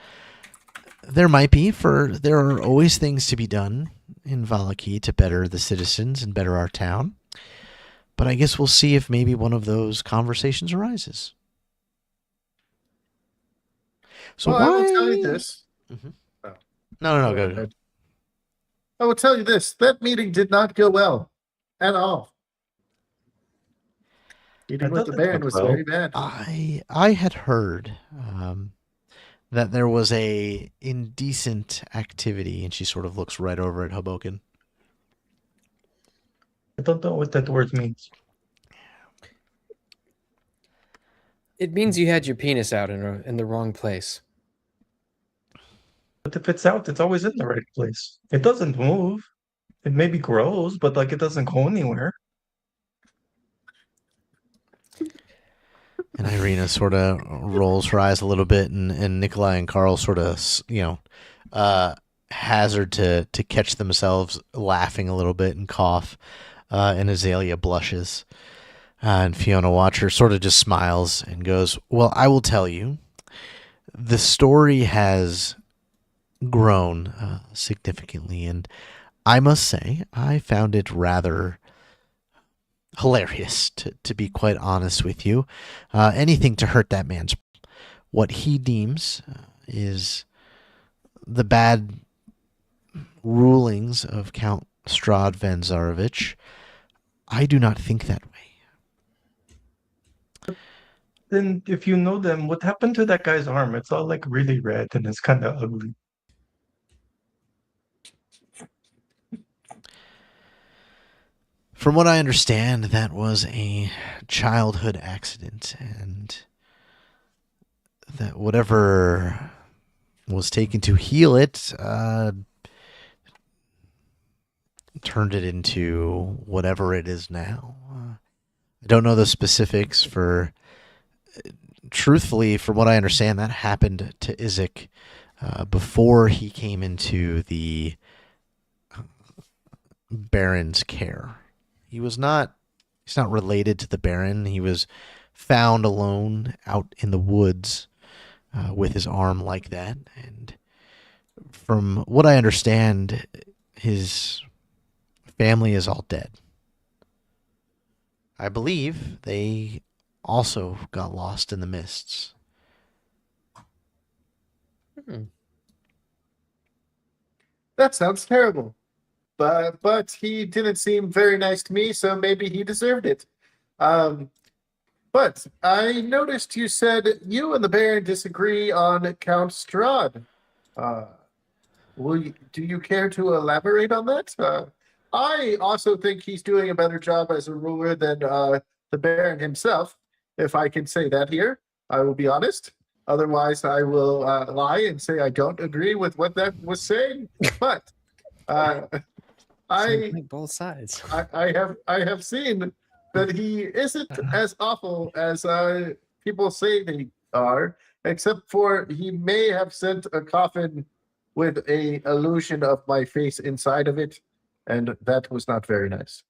there might be, for there are always things to be done in Valaki to better the citizens and better our town. But I guess we'll see if maybe one of those conversations arises. So well, why... I will tell you this. Mhm. Oh. No, go. I will tell you this. That meeting did not go well at all. Meeting with thought the that Baron went was well. very bad. I had heard that there was a indecent activity, and she sort of looks right over at Hobokinn. I don't know what that word means. It means you had your penis out in the wrong place. But if it's out, it's always in the right place. It doesn't move. It maybe grows, but like it doesn't go anywhere. And Irina sort of rolls her eyes a little bit, and Nikolai and Carl sort of, hazard to catch themselves laughing a little bit and cough. And Azalea blushes. And Fiona Watcher sort of just smiles and goes, "Well, I will tell you, the story has grown significantly, and I must say I found it rather hilarious, to be quite honest with you. Anything to hurt that man's... what he deems is the bad rulings of Count Strahd Vanzarovich. I do not think that way." Then if you know them, what happened to that guy's arm? It's all like really red and it's kind of ugly. From what I understand, that was a childhood accident, and that whatever was taken to heal it turned it into whatever it is now. I don't know the specifics. Truthfully, from what I understand, that happened to Izek before he came into the Baron's care. He's not related to the Baron. He was found alone out in the woods with his arm like that. And from what I understand, his family is all dead. I believe they also got lost in the mists. That sounds terrible. But he didn't seem very nice to me, so maybe he deserved it. But I noticed you said you and the Baron disagree on Count Strahd. Uh, do you care to elaborate on that? I also think he's doing a better job as a ruler than the Baron himself, if I can say that here. I will be honest. Otherwise, I will lie and say I don't agree with what that was saying. But Like both sides. I have seen that he isn't as awful as people say they are, except for he may have sent a coffin with a illusion of my face inside of it, and that was not very nice.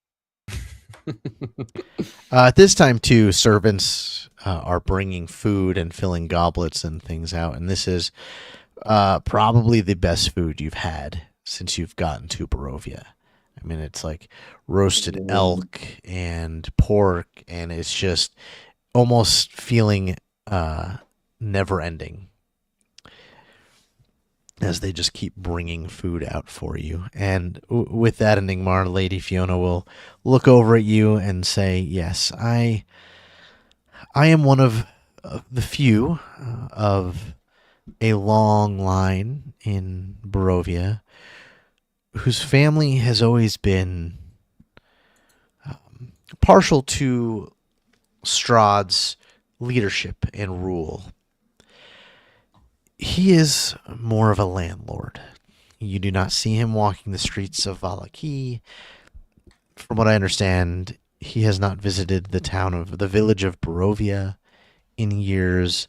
At this time, too, servants are bringing food and filling goblets and things out, and this is probably the best food you've had since you've gotten to Barovia. I mean, it's like roasted elk and pork, and it's just almost feeling never-ending as they just keep bringing food out for you. And with that, Enigmar, Lady Fiona will look over at you and say, yes, I am one of the few of a long line in Barovia whose family has always been partial to Strahd's leadership and rule. He is more of a landlord. You do not see him walking the streets of Valaki. From what I understand, he has not visited the village of Barovia in years.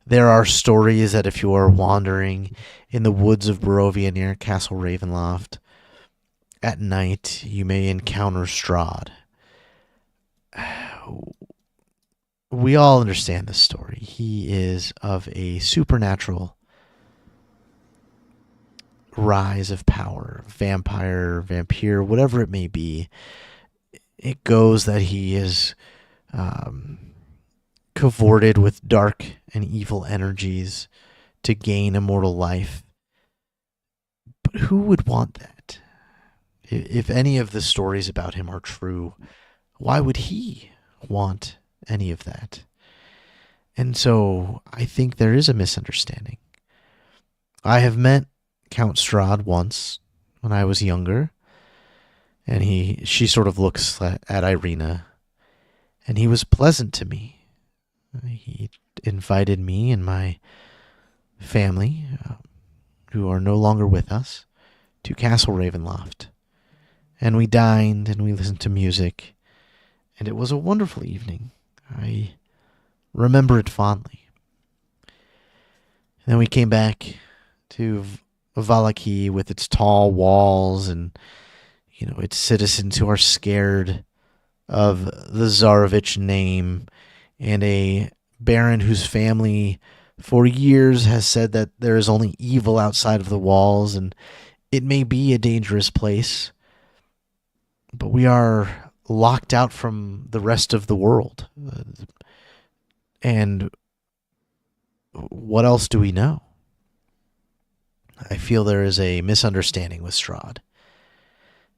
There are stories that if you are wandering in the woods of Barovia near Castle Ravenloft at night, you may encounter Strahd. We all understand this story. He is of a supernatural rise of power, vampire, whatever it may be. It goes that he is cavorted with dark and evil energies to gain immortal life. But who would want that? If any of the stories about him are true, why would he want any of that? And so I think there is a misunderstanding. I have met Count Strahd once when I was younger, and she sort of looks at Irina, and he was pleasant to me. He invited me and my family, who are no longer with us, to Castle Ravenloft, and we dined and we listened to music, and it was a wonderful evening. I remember it fondly. And then we came back to Valaki with its tall walls and, its citizens who are scared of the Tsarevich name, and a baron whose family for years has said that there is only evil outside of the walls, and it may be a dangerous place, but we are locked out from the rest of the world. And what else do we know? I feel there is a misunderstanding with Strahd.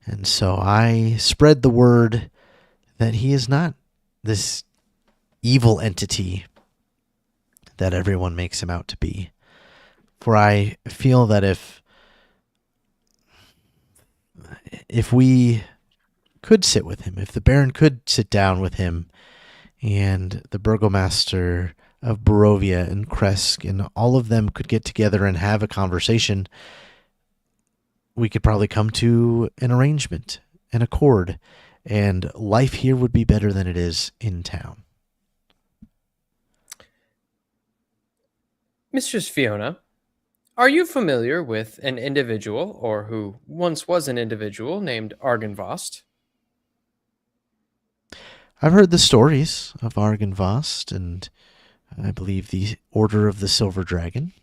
And so I spread the word that he is not this evil entity that everyone makes him out to be. For I feel that if we could sit with him, if the Baron could sit down with him and the Burgomaster of Barovia and Kresk and all of them could get together and have a conversation, we could probably come to an arrangement, an accord, and life here would be better than it is in town. Mistress Fiona, are you familiar with an individual, or who once was an individual, named Argynvost? I've heard the stories of Argynvost, and I believe the Order of the Silver Dragon.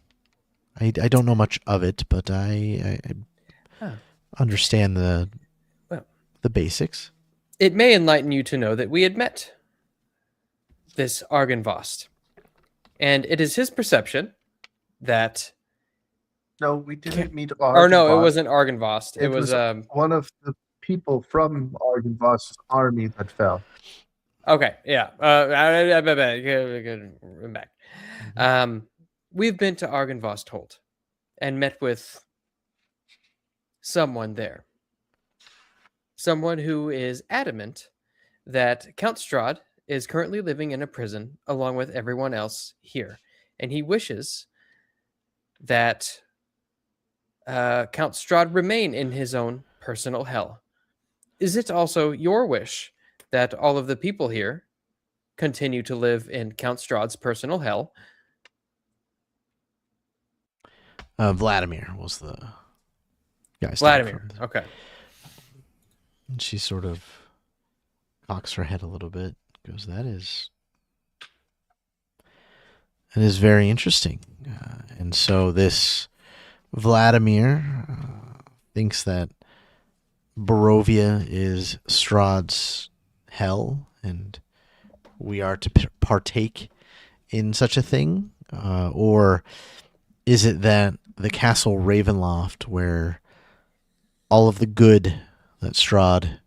I don't know much of it, but I understand the basics. It may enlighten you to know that we had met this Argynvost, and it is his perception that... No, we didn't meet Or no, it Argynvost. wasn't Argynvost. It was one of the people from Argynvost's army that fell. Okay, yeah. I'm back. We've been to Argynvost and met with someone there. Someone who is adamant that Count Strahd is currently living in a prison along with everyone else here. And he wishes that Count Strahd remain in his own personal hell. Is it also your wish that all of the people here continue to live in Count Strahd's personal hell? Vladimir was the guy. Vladimir, okay. And she sort of cocks her head a little bit. Goes, that is very interesting. And so this Vladimir thinks that Barovia is Strahd's hell, and we are to partake in such a thing? Or is it that the Castle Ravenloft, where all of the good that Strahd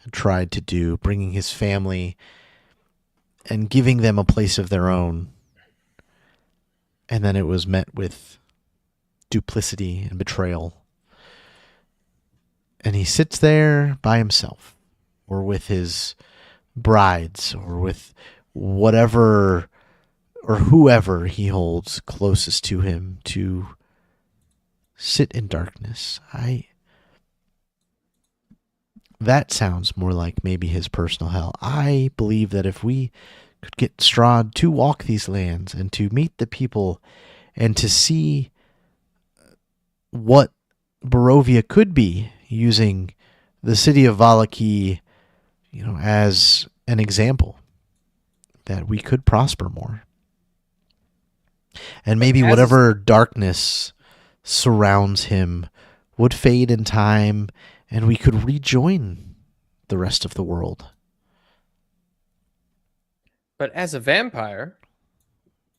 had tried to do, bringing his family and giving them a place of their own, and then it was met with duplicity and betrayal, and he sits there by himself, or with his brides, or with whatever or whoever he holds closest to him, to sit in darkness. That sounds more like maybe his personal hell. I believe that if we could get Strahd to walk these lands and to meet the people and to see what Barovia could be, using the city of Valaki, as an example, that we could prosper more. And maybe whatever darkness surrounds him would fade in time, and we could rejoin the rest of the world. But as a vampire,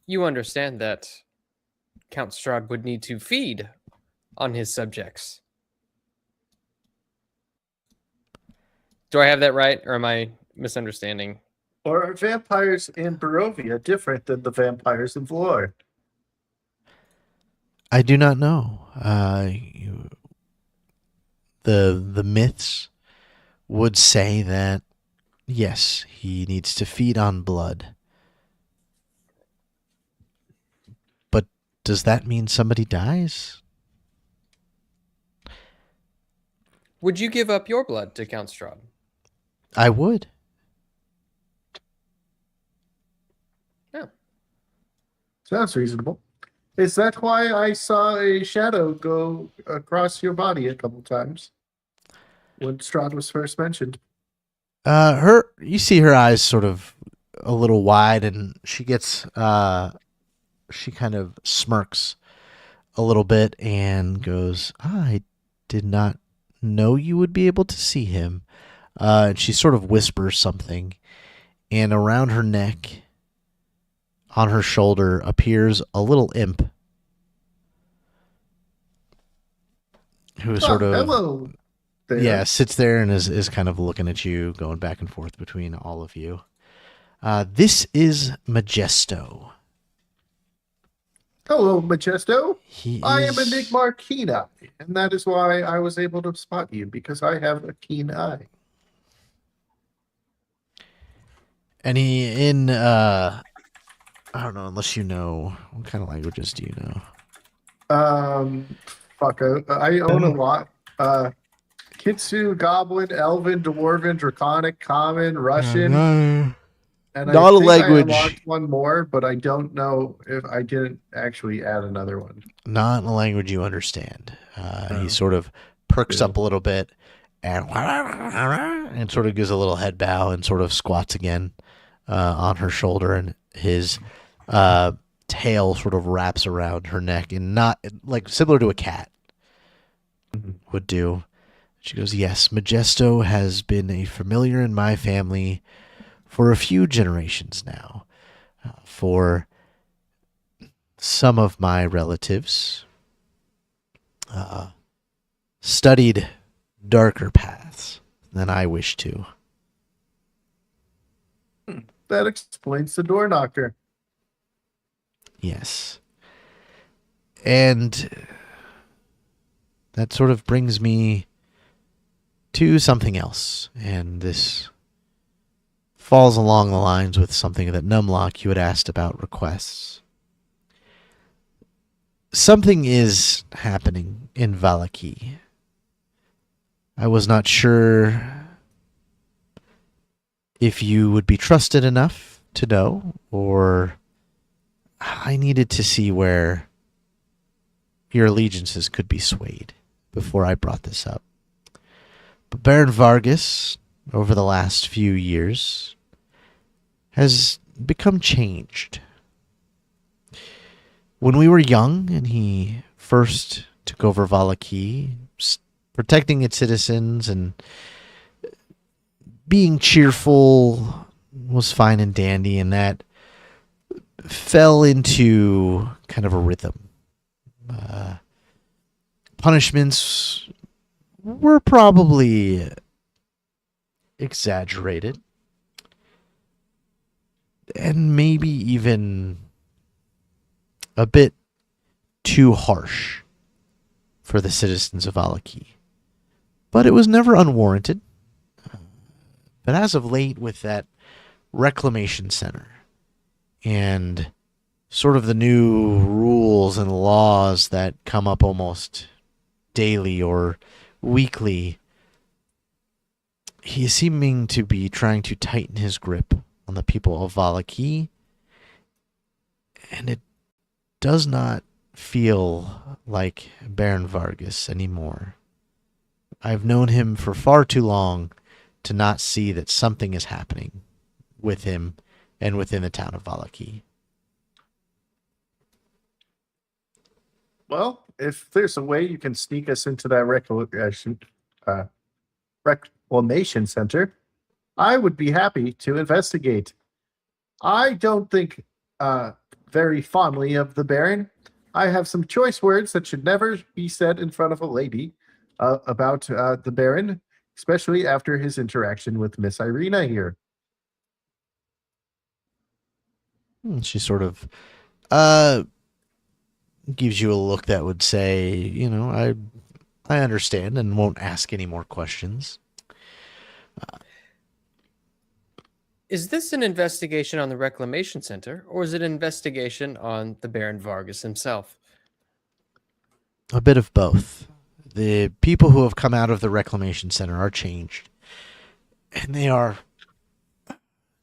you understand that Count Strahd would need to feed on his subjects. Do I have that right, or am I misunderstanding? Or are vampires in Barovia different than the vampires in Vlor? I do not know. The myths would say that, yes, he needs to feed on blood. But does that mean somebody dies? Would you give up your blood to Count Strahd? I would. Yeah. Sounds reasonable. Is that why I saw a shadow go across your body a couple times when Strahd was first mentioned? You see her eyes sort of a little wide, and she gets she kind of smirks a little bit and goes, I did not know you would be able to see him. And she sort of whispers something, and around her neck, on her shoulder, appears a little imp who sort of hello there. Yeah, sits there and is kind of looking at you, going back and forth between all of you. This is Majesto. Hello, Majesto. I am is- Enigmar Keen Eye, and that is why I was able to spot you, because I have a keen eye. And he I don't know, unless you know, what kind of languages do you know? I own a lot. Kitsu, Goblin, Elven, Dwarven, Draconic, Common, Russian, and Not I a think language. I unlocked one more, but I don't know if I didn't actually add another one. Not in a language you understand. Oh. He sort of perks Yeah. up a little bit and sort of gives a little head bow and sort of squats again on her shoulder, and his tail sort of wraps around her neck, and not like similar to a cat would do. She goes, yes, Majesto has been a familiar in my family for a few generations now. For some of my relatives studied darker paths than I wish to. That explains the door knocker. Yes. And that sort of brings me to something else. And this falls along the lines with something that Numlock you had asked about requests. Something is happening in Valaki. I was not sure if you would be trusted enough to know, or I needed to see where your allegiances could be swayed before I brought this up. But Baron Vargas, over the last few years, has become changed. When we were young and he first took over Valaki, protecting its citizens and being cheerful was fine and dandy, and that fell into kind of a rhythm. Punishments were probably exaggerated and maybe even a bit too harsh for the citizens of Valaki. But it was never unwarranted. But as of late, with that reclamation center and sort of the new rules and laws that come up almost daily or weekly, he is seeming to be trying to tighten his grip on the people of Valaki, and it does not feel like Baron Vargas anymore. I've known him for far too long to not see that something is happening with him and within the town of Valaki. Well, if there's a way you can sneak us into that reclamation center, I would be happy to investigate. I don't think very fondly of the Baron. I have some choice words that should never be said in front of a lady about the Baron, especially after his interaction with Miss Irina here. She sort of gives you a look that would say, you know, I understand and won't ask any more questions. Is this an investigation on the Reclamation Center, or is it an investigation on the Baron Vargas himself? A bit of both. The people who have come out of the Reclamation Center are changed. And they are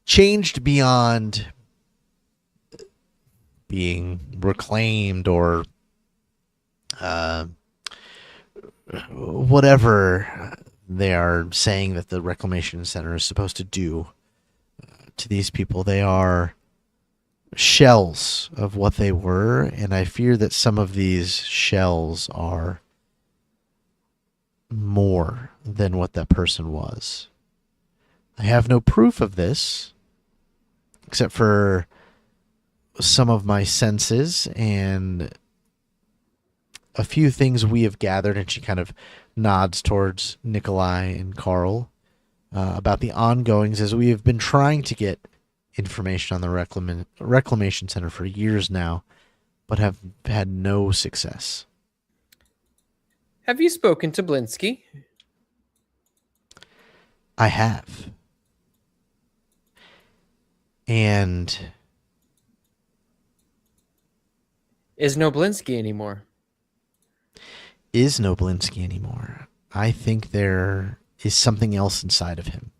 changed beyond being reclaimed or whatever they are saying that the Reclamation Center is supposed to do to these people. They are shells of what they were, and I fear that some of these shells are more than what that person was. I have no proof of this, except for some of my senses and a few things we have gathered, and she kind of nods towards Nikolai and Carl about the ongoings, as we have been trying to get information on the Reclamation Center for years now, but have had no success. Have you spoken to Blinsky? I have. And Is no Blinsky anymore? is no Blinsky anymore. I think there is something else inside of him.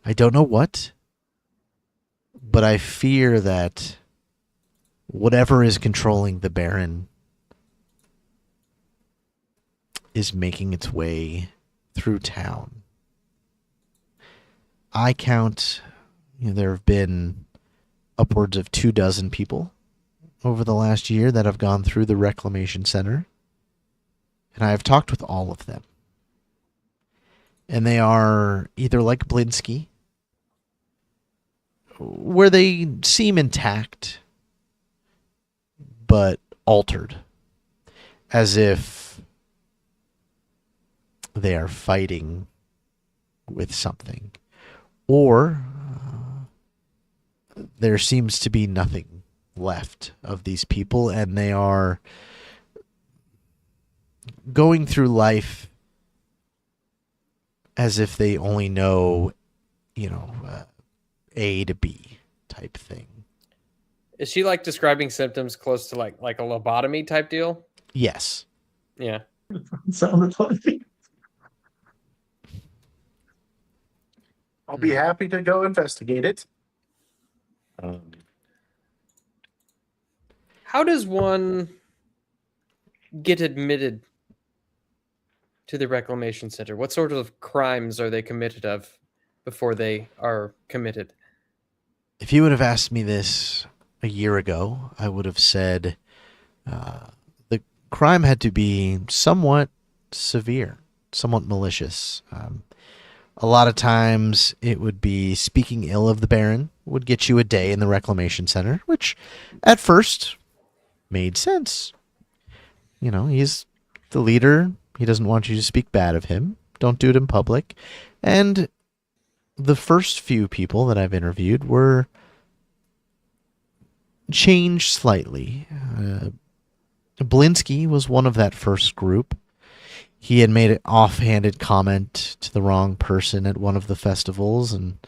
I don't know what, but I fear that whatever is controlling the Baron is making its way through town. I count, there have been upwards of 24 people over the last year that have gone through the Reclamation Center, and I have talked with all of them. And they are either like Blinsky, where they seem intact, but altered, as if they are fighting with something. Or there seems to be nothing left of these people, and they are going through life as if they only know, A to B type thing. Is she like describing symptoms close to like a lobotomy type deal? Yes. Yeah. Sounded funny. I'll be happy to go investigate it. How does one get admitted to the reclamation center? What sort of crimes are they committed of before they are committed? If you would have asked me this a year ago, I would have said the crime had to be somewhat severe, somewhat malicious. A lot of times it would be speaking ill of the Baron would get you a day in the reclamation center, which at first made sense. He's the leader. He doesn't want you to speak bad of him. Don't do it in public. And the first few people that I've interviewed were changed slightly. Blinsky was one of that first group. He had made an offhanded comment to the wrong person at one of the festivals, and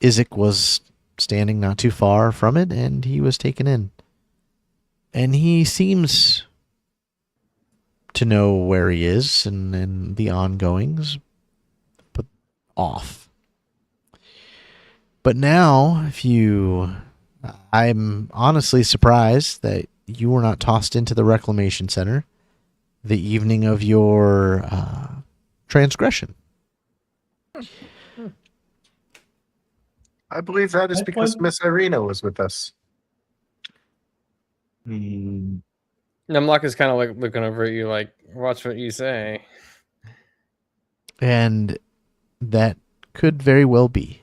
Isaac was standing not too far from it, and he was taken in. And he seems to know where he is and the ongoings, but off. But now, I'm honestly surprised that you were not tossed into the reclamation center the evening of your transgression. I believe that is because Miss Irina was with us. Numlock is kind of like looking over at you like, watch what you say. And that could very well be.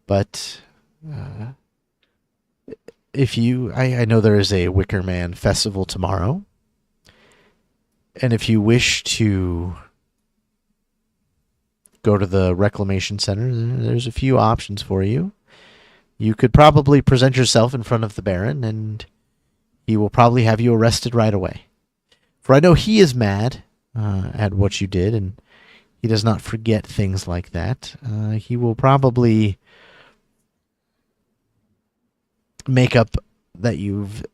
But I know there is a Wicker Man festival tomorrow. And if you wish to go to the reclamation center, there's a few options for you. You could probably present yourself in front of the Baron, and he will probably have you arrested right away. For I know he is mad at what you did, and he does not forget things like that. He will probably make up that you've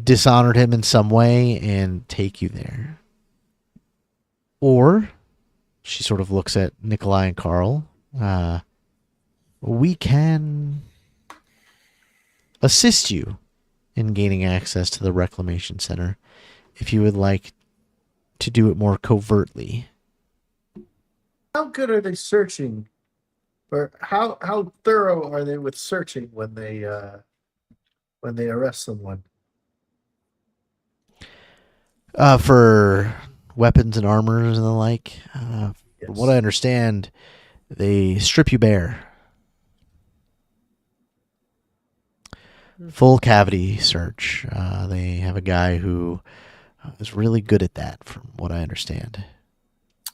dishonored him in some way and take you there. Or, she sort of looks at Nikolai and Carl, we can assist you in gaining access to the reclamation center if you would like to do it more covertly. How good are they searching? Or how thorough are they with searching when they arrest someone? For weapons and armors and the like, Yes. from what I understand, they strip you bare. Full cavity search. They have a guy who is really good at that, from what I understand.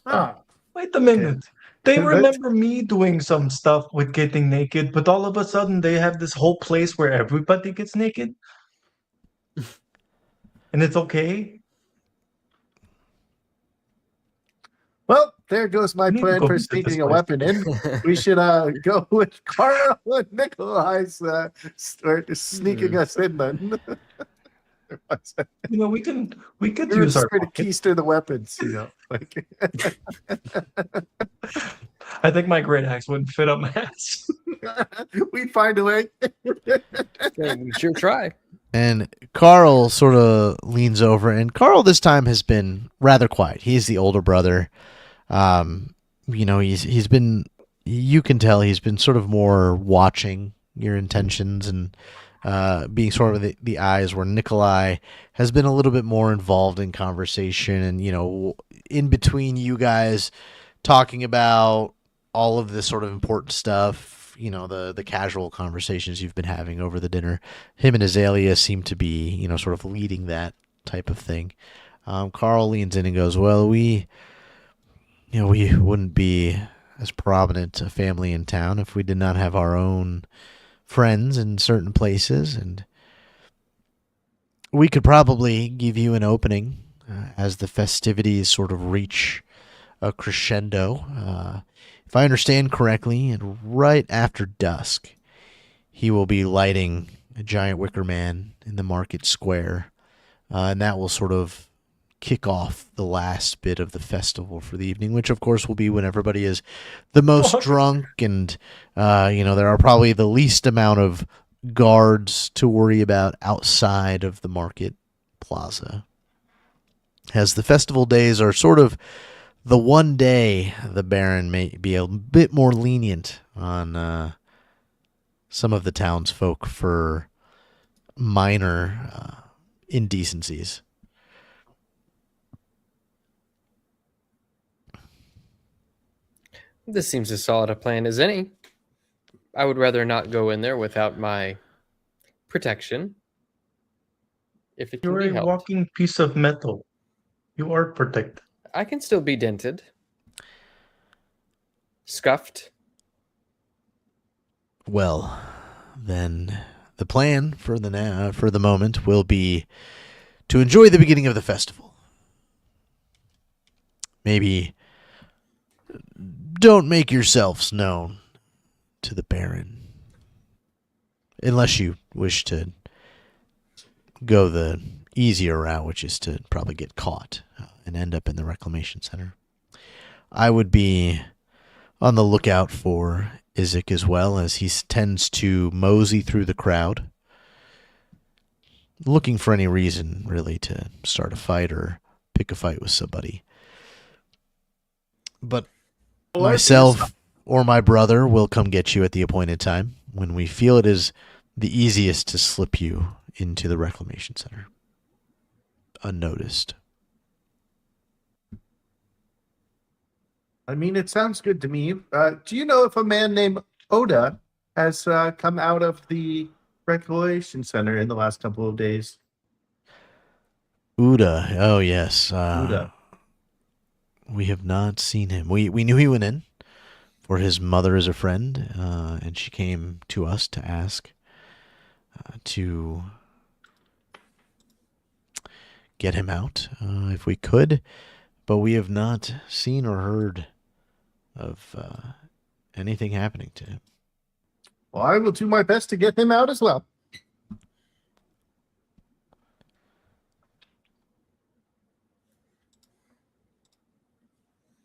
Ah, Wait a minute. They That's- remember me doing some stuff with getting naked, but all of a sudden they have this whole place where everybody gets naked? And it's okay? well, there goes my We need to plan go for visit this sneaking a place. weapon in. We should go with Carl and Nikolai's sneaking us in then. We could We use our the pockets. keys to the weapons, like I think my great axe wouldn't fit up my ass. we'd find a way. Yeah, we sure try. And Carl sort of leans over, and Carl this time has been rather quiet. He's the older brother. He's been, you can tell he's been sort of more watching your intentions and being sort of the eyes, where Nikolai has been a little bit more involved in conversation and, in between you guys talking about all of this sort of important stuff, the casual conversations you've been having over the dinner. Him and Azalea seem to be, sort of leading that type of thing. Carl leans in and goes, well, we wouldn't be as prominent a family in town if we did not have our own friends in certain places, and we could probably give you an opening as the festivities sort of reach a crescendo. If I understand correctly, and right after dusk, he will be lighting a giant wicker man in the market square, and that will sort of kick off the last bit of the festival for the evening, which of course will be when everybody is the most drunk, and there are probably the least amount of guards to worry about outside of the market plaza, as the festival days are sort of the one day the Baron may be a bit more lenient on some of the townsfolk for minor indecencies. This seems as solid a plan as any. I would rather not go in there without my protection. If it can You're be a helped. walking piece of metal. You are protected. I can still be dented. Scuffed. Well, then the plan for the moment will be to enjoy the beginning of the festival. Maybe don't make yourselves known to the Baron, unless you wish to go the easier route, which is to probably get caught and end up in the reclamation center. I would be on the lookout for Isaac as well, as he tends to mosey through the crowd, looking for any reason really to start a fight or pick a fight with somebody. But myself or my brother will come get you at the appointed time when we feel it is the easiest to slip you into the reclamation center unnoticed. I mean, it sounds good to me. Do you know if a man named Oda has come out of the recreation center in the last couple of days? Uda, oh yes. Uda. We have not seen him. We knew he went in, for his mother is a friend, and she came to us to ask to get him out if we could, but we have not seen or heard of anything happening to him. Well, I will do my best to get him out as well.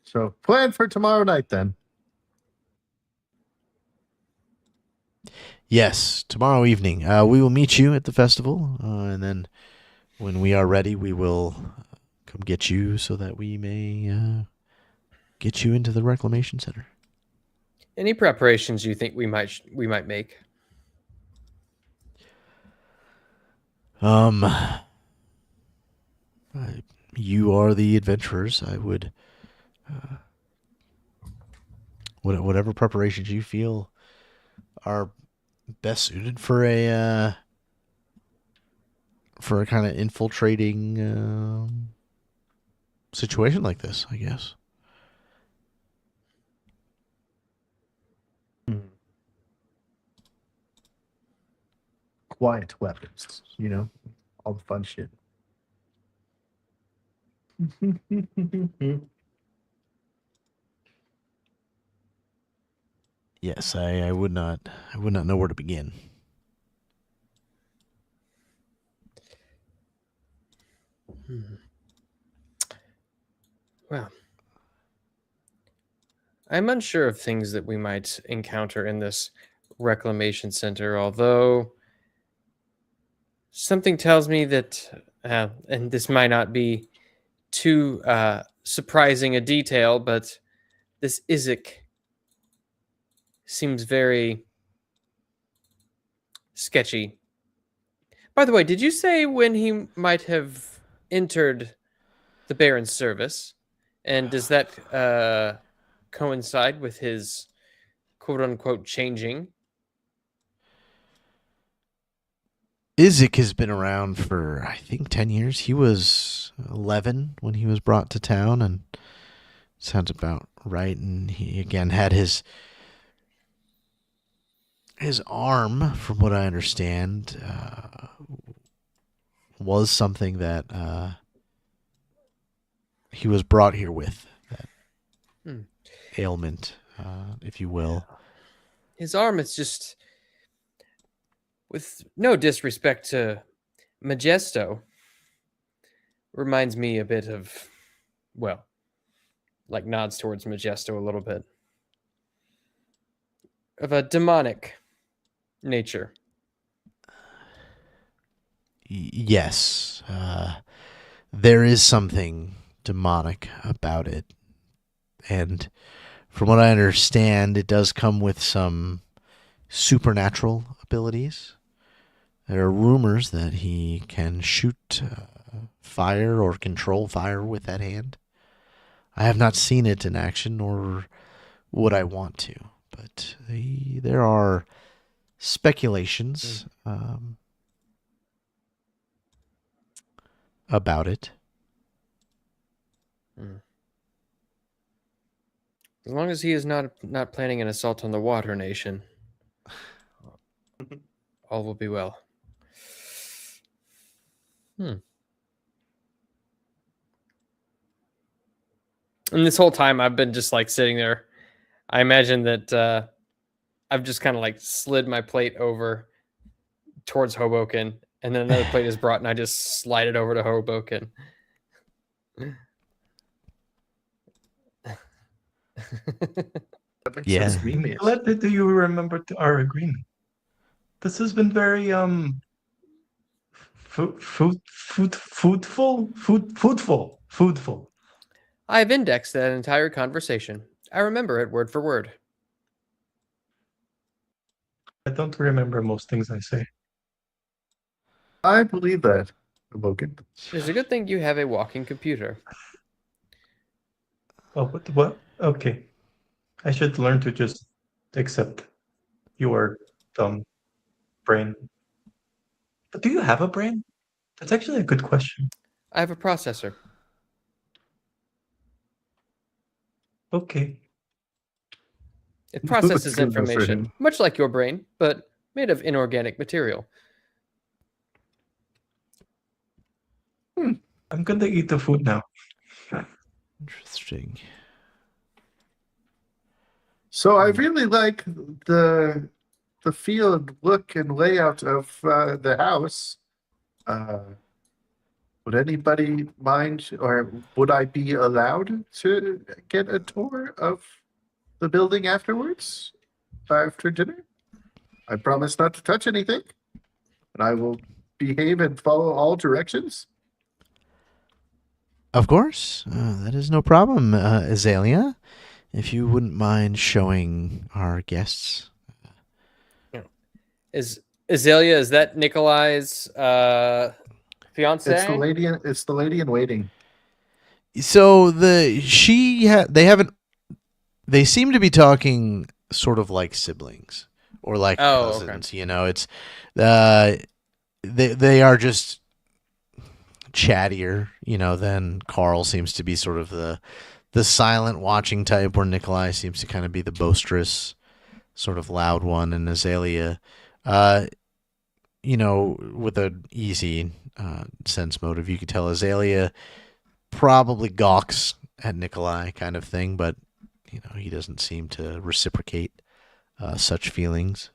So, plan for tomorrow night then. Yes, tomorrow evening. We will meet you at the festival, and then when we are ready, we will come get you so that we may get you into the reclamation center. Any preparations you think we might make? You are the adventurers. I would, whatever preparations you feel are best suited for a kind of infiltrating situation like this, I guess. Quiet weapons, all the fun shit. Yes, I would not know where to begin. Well, I'm unsure of things that we might encounter in this reclamation center, although something tells me that, and this might not be too surprising a detail, but this Isaac seems very sketchy. By the way, did you say when he might have entered the Baron's service? And does that coincide with his quote-unquote changing? Isaac has been around for, I think, 10 years. He was 11 when he was brought to town, and sounds about right. And he again had his arm, from what I understand, was something that he was brought here with. That ailment, if you will. His arm is just, with no disrespect to Majesto, reminds me a bit of, well, like nods towards Majesto a little bit, of a demonic nature. Yes, there is something demonic about it, and from what I understand, it does come with some supernatural abilities. There are rumors that he can shoot fire or control fire with that hand. I have not seen it in action, nor would I want to, but there are speculations about it. As long as he is not planning an assault on the Water Nation, all will be well. And this whole time, I've been just like sitting there. I imagine that I've just kind of like slid my plate over towards Hobokinn, and then another plate is brought, and I just slide it over to Hobokinn. That makes Yeah. sense to me. Glad that you remembered our agreement. This has been very foodful. I've indexed that entire conversation. I remember it word for word. I don't remember most things I say. I believe that, Hobokinn. It's a good thing you have a walking computer. Oh, what? Okay. I should learn to just accept your dumb brain. But do you have a brain? That's actually a good question. I have a processor. Okay. It processes That's good enough for information, him. much like your brain, but made of inorganic material. I'm gonna eat the food now. Interesting. So I really like the feel and look and layout of the house. Would anybody mind, or would I be allowed to get a tour of the building afterwards, after dinner? I promise not to touch anything, and I will behave and follow all directions. Of course, that is no problem, Azalea. If you wouldn't mind showing our guests. Is Azalea, is that Nikolai's fiance? It's the lady in waiting. So they seem to be talking sort of like siblings or like cousins. Okay. You know, it's they are just chattier, you know, than Carl seems to be sort of the silent watching type, where Nikolai seems to kind of be the boisterous, sort of loud one, and Azalea, you know, with an easy sense motive, you could tell Azalea probably gawks at Nikolai kind of thing, but you know, he doesn't seem to reciprocate such feelings.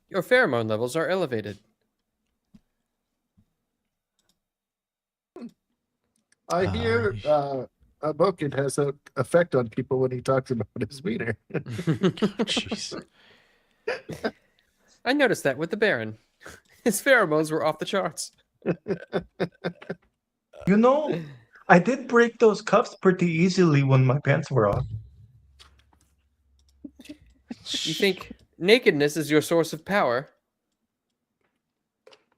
Your pheromone levels are elevated. I hear Hobokinn has an effect on people when he talks about his wiener. Jeez. I noticed that with the Baron. His pheromones were off the charts. You know, I did break those cuffs pretty easily when my pants were off. You think nakedness is your source of power?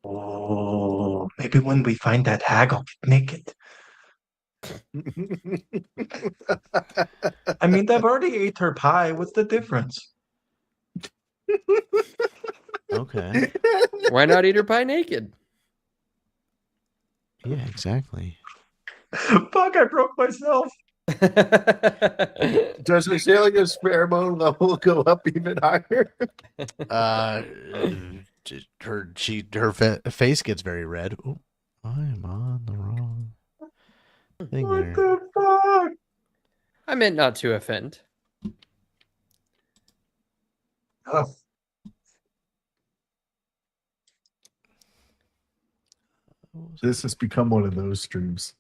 Oh, maybe when we find that hag, I'll get naked. I mean, I've already ate her pie. What's the difference? Okay. Why not eat her pie naked? Yeah, exactly. Fuck, I broke myself. Does Azalea's pheromone level go up even higher? Uh, her face gets very red. Ooh, I'm on the wrong thing What there. the fuck? I meant not to offend. Oh, This has become one of those streams.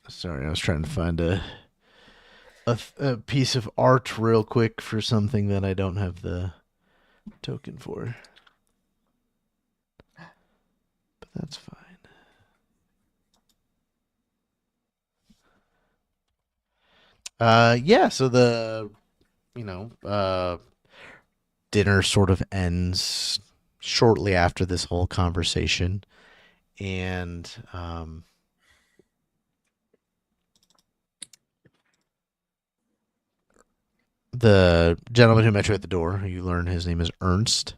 Sorry, I was trying to find a piece of art real quick for something that I don't have the token for. But that's fine. Yeah, so the dinner sort of ends shortly after this whole conversation, and the gentleman who met you at the door, you learn his name is Ernst,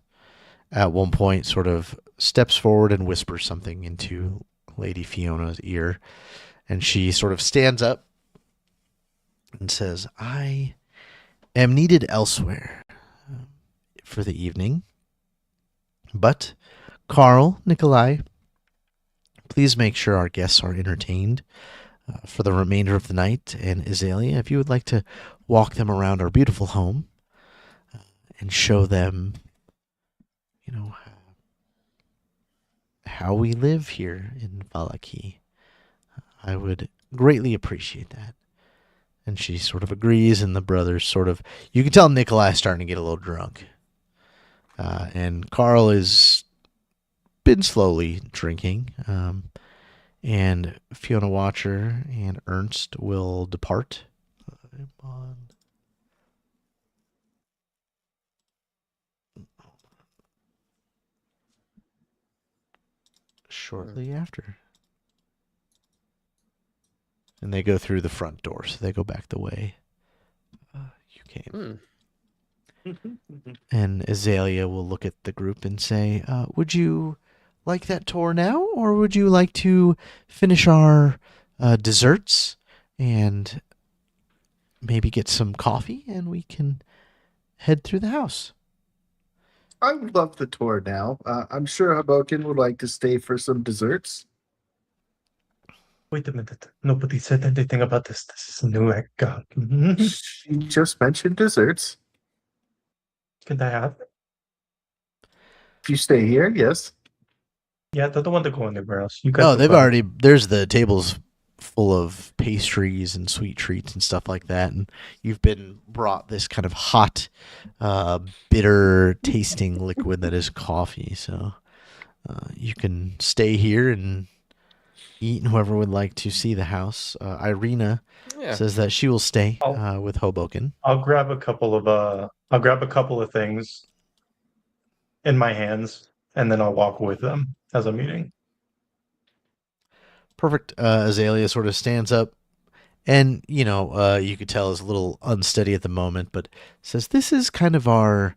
at one point sort of steps forward and whispers something into Lady Fiona's ear, and she sort of stands up and says, I am needed elsewhere for the evening, but Carl, Nikolai, please make sure our guests are entertained for the remainder of the night. And Azalea, if you would like to walk them around our beautiful home and show them, how we live here in Valaki, I would greatly appreciate that. And she sort of agrees, and the brothers sort of, you can tell Nikolai's starting to get a little drunk. And Carl has been slowly drinking. And Fiona Watcher and Ernst will depart shortly after. And they go through the front door, so they go back the way you came. And Azalea will look at the group and say, would you like that tour now, or would you like to finish our desserts and maybe get some coffee and we can head through the house? I would love the tour now. I'm sure Hobokinn would like to stay for some desserts. wait a minute. Nobody said anything about this. This is new. She just mentioned desserts. Can I have it? If you stay here, yes. Yeah, I don't want to go anywhere else. You guys. Oh, are they've fine. already, there's the tables full of pastries and sweet treats and stuff like that. And you've been brought this kind of hot, bitter tasting liquid that is coffee. So you can stay here and eat, and whoever would like to see the house. Irina says that she will stay with Hobokinn. I'll grab a couple of things in my hands, and then I'll walk with them as I'm eating. Perfect. Azalea sort of stands up, and you could tell is a little unsteady at the moment, but says, "This is kind of our."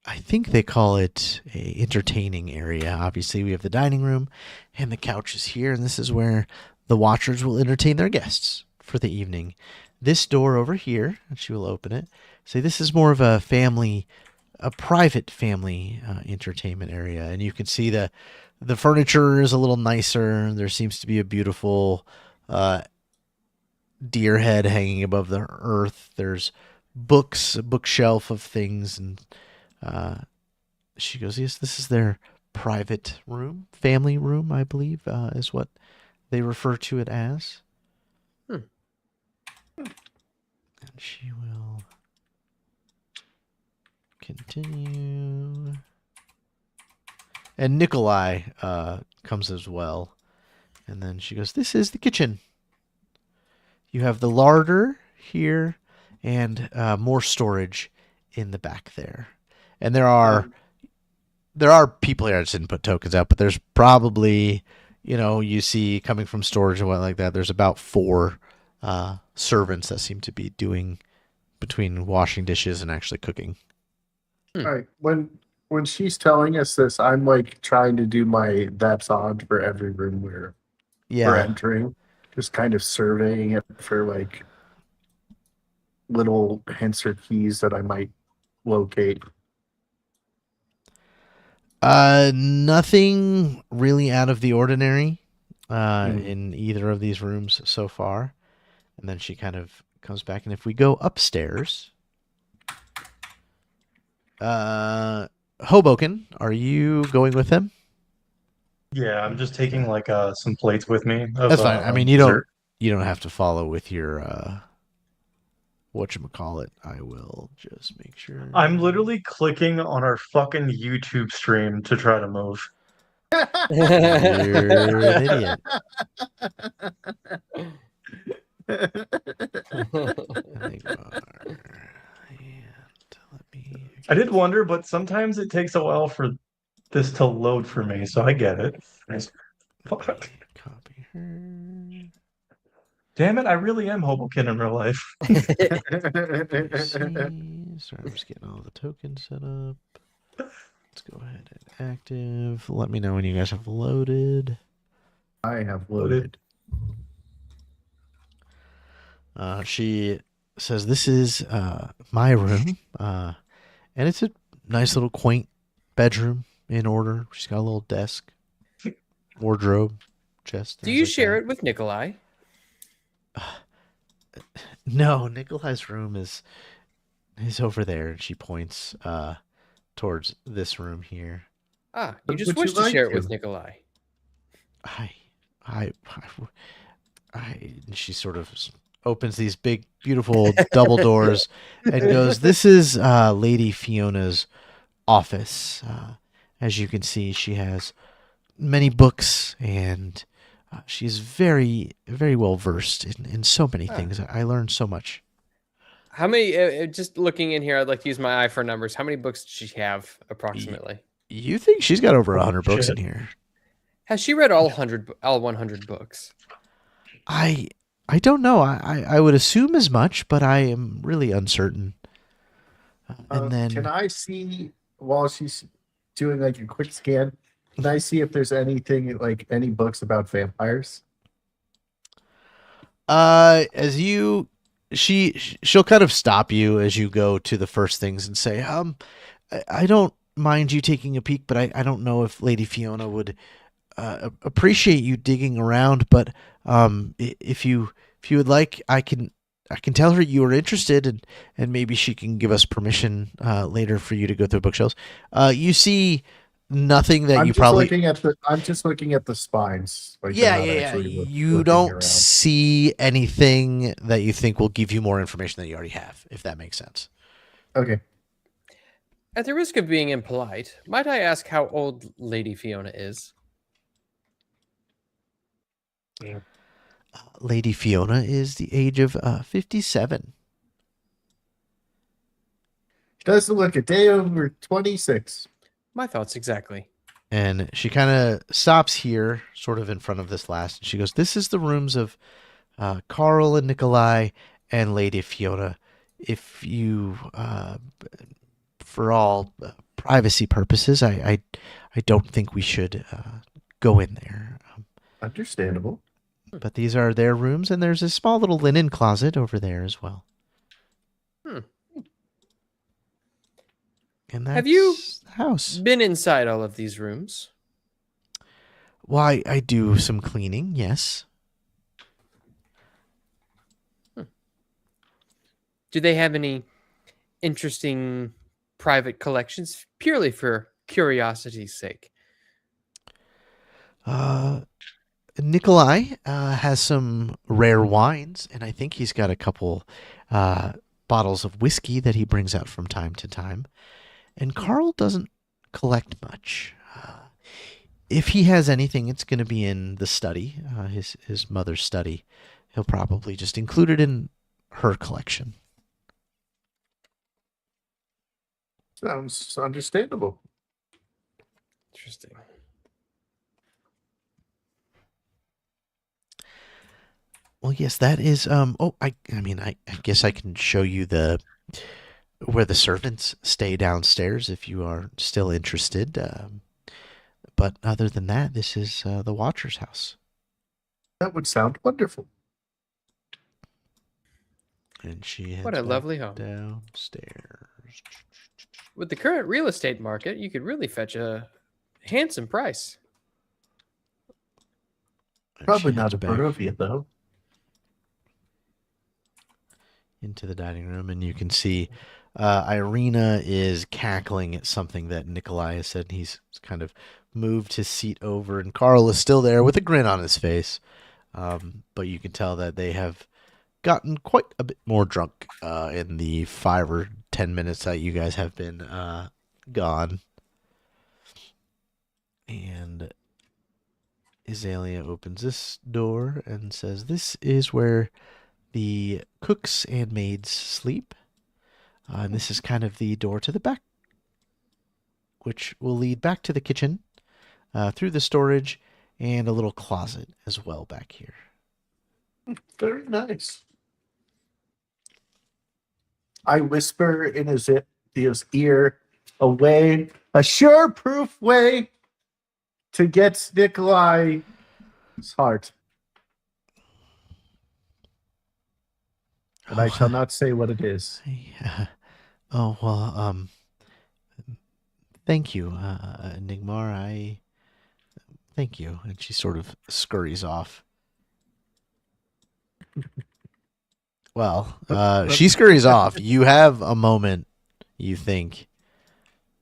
I think they call it a entertaining area. Obviously, we have the dining room and the couches here, and this is where the Watchers will entertain their guests for the evening. This door over here, and she will open it. Say, this is more of a private family entertainment area, and you can see the furniture is a little nicer. There seems to be a beautiful deer head hanging above the earth. There's books, a bookshelf of things, and she goes, yes, this is their private room, family room, I believe, is what they refer to it as. And she will continue. And Nikolai comes as well. And then she goes, this is the kitchen. You have the larder here and more storage in the back there. And there are people here. I just didn't put tokens out, but there's probably, you see coming from storage and what like that. There's about 4 servants that seem to be doing between washing dishes and actually cooking. All right. When when she's telling us this, I'm like trying to do my that's odd for every room we're Yeah. entering, just kind of surveying it for like little hints or keys that I might locate. Nothing really out of the ordinary Hmm. in either of these rooms so far. And then she kind of comes back, and if we go upstairs, Hobokinn, are you going with him? Yeah, I'm just taking like some plates with me of That's fine. I mean, you dessert. don't have to follow with your whatchamacallit. I will just make sure. I'm literally clicking on our fucking YouTube stream to try to move. You're an idiot. I think and let me I did wonder, but sometimes it takes a while for this to load for me, so I get it. Fuck. copy her. Damn it, I really am Hobokinn in real life. See. Sorry, I'm just getting all the tokens set up. Let's go ahead and active. Let me know when you guys have loaded. I have loaded. She says this is my room, and it's a nice little quaint bedroom in order. She's got a little desk, wardrobe, chest. Do you share it with Nikolai? No, Nikolai's room is over there, and she points towards this room here. Ah, you But just would you wish to like share it to? with Nikolai. And she sort of opens these big, beautiful double doors and goes, "This is Lady Fiona's office. As you can see, she has many books, and she's very, very well versed in so many things. I learned so much." How many? Just looking in here, I'd like to use my eye for numbers. How many books does she have approximately? You think she's got over 100 books Shit. in here? Has she read all 100 books? I don't know. I would assume as much, but I am really uncertain. And then Can I see while she's doing like a quick scan? Can I see if there's anything like any books about vampires? as you she'll kind of stop you as you go to the first things and say, I don't mind you taking a peek, but I don't know if Lady Fiona would appreciate you digging around, but if you would like, I can tell her you are interested, and maybe she can give us permission later for you to go through bookshelves. You see nothing that I'm you just probably looking at the spines. Like, yeah, they're not yeah, yeah. actually You looking don't around. see anything that you think will give you more information than you already have, if that makes sense. Okay. At the risk of being impolite, might I ask how old Lady Fiona is? Lady Fiona is the age of 57. She doesn't look a day over 26. My thoughts exactly. And she kind of stops here, sort of in front of this last, and she goes, "This is the rooms of Carl and Nikolai and Lady Fiona. If you, for all privacy purposes, I don't think we should go in there. Understandable. But these are their rooms, and there's a small little linen closet over there as well." And that's Have you the house? been inside all of these rooms? Why, I do some cleaning, yes. Do they have any interesting private collections, purely for curiosity's sake? Nikolai has some rare wines, and I think he's got a couple bottles of whiskey that he brings out from time to time. And Carl doesn't collect much. If he has anything, it's going to be in the study, his mother's study. He'll probably just include it in her collection. Sounds understandable. Interesting. Well, yes, that is. I guess I can show you the where the servants stay downstairs if you are still interested. But other than that, this is the Watcher's house. That would sound wonderful. And she heads What a back lovely home. downstairs. With the current real estate market, you could really fetch a handsome price. And Probably she not heads a back Barovia, though. into the dining room, and you can see Irina is cackling at something that Nikolai has said. He's kind of moved his seat over, and Carl is still there with a grin on his face. But you can tell that they have gotten quite a bit more drunk in the 5 or 10 minutes that you guys have been gone. And Azalea opens this door and says, "This is where the cooks and maids sleep. And this is kind of the door to the back, which will lead back to the kitchen, through the storage, and a little closet as well back here." Very nice. I whisper in his ear a sure-proof way to get Nikolai's heart. And I shall not say what it is. Yeah. Oh, well, thank you, Nigmar. Thank you. And she sort of scurries off. Well, she scurries off. You have a moment, you think,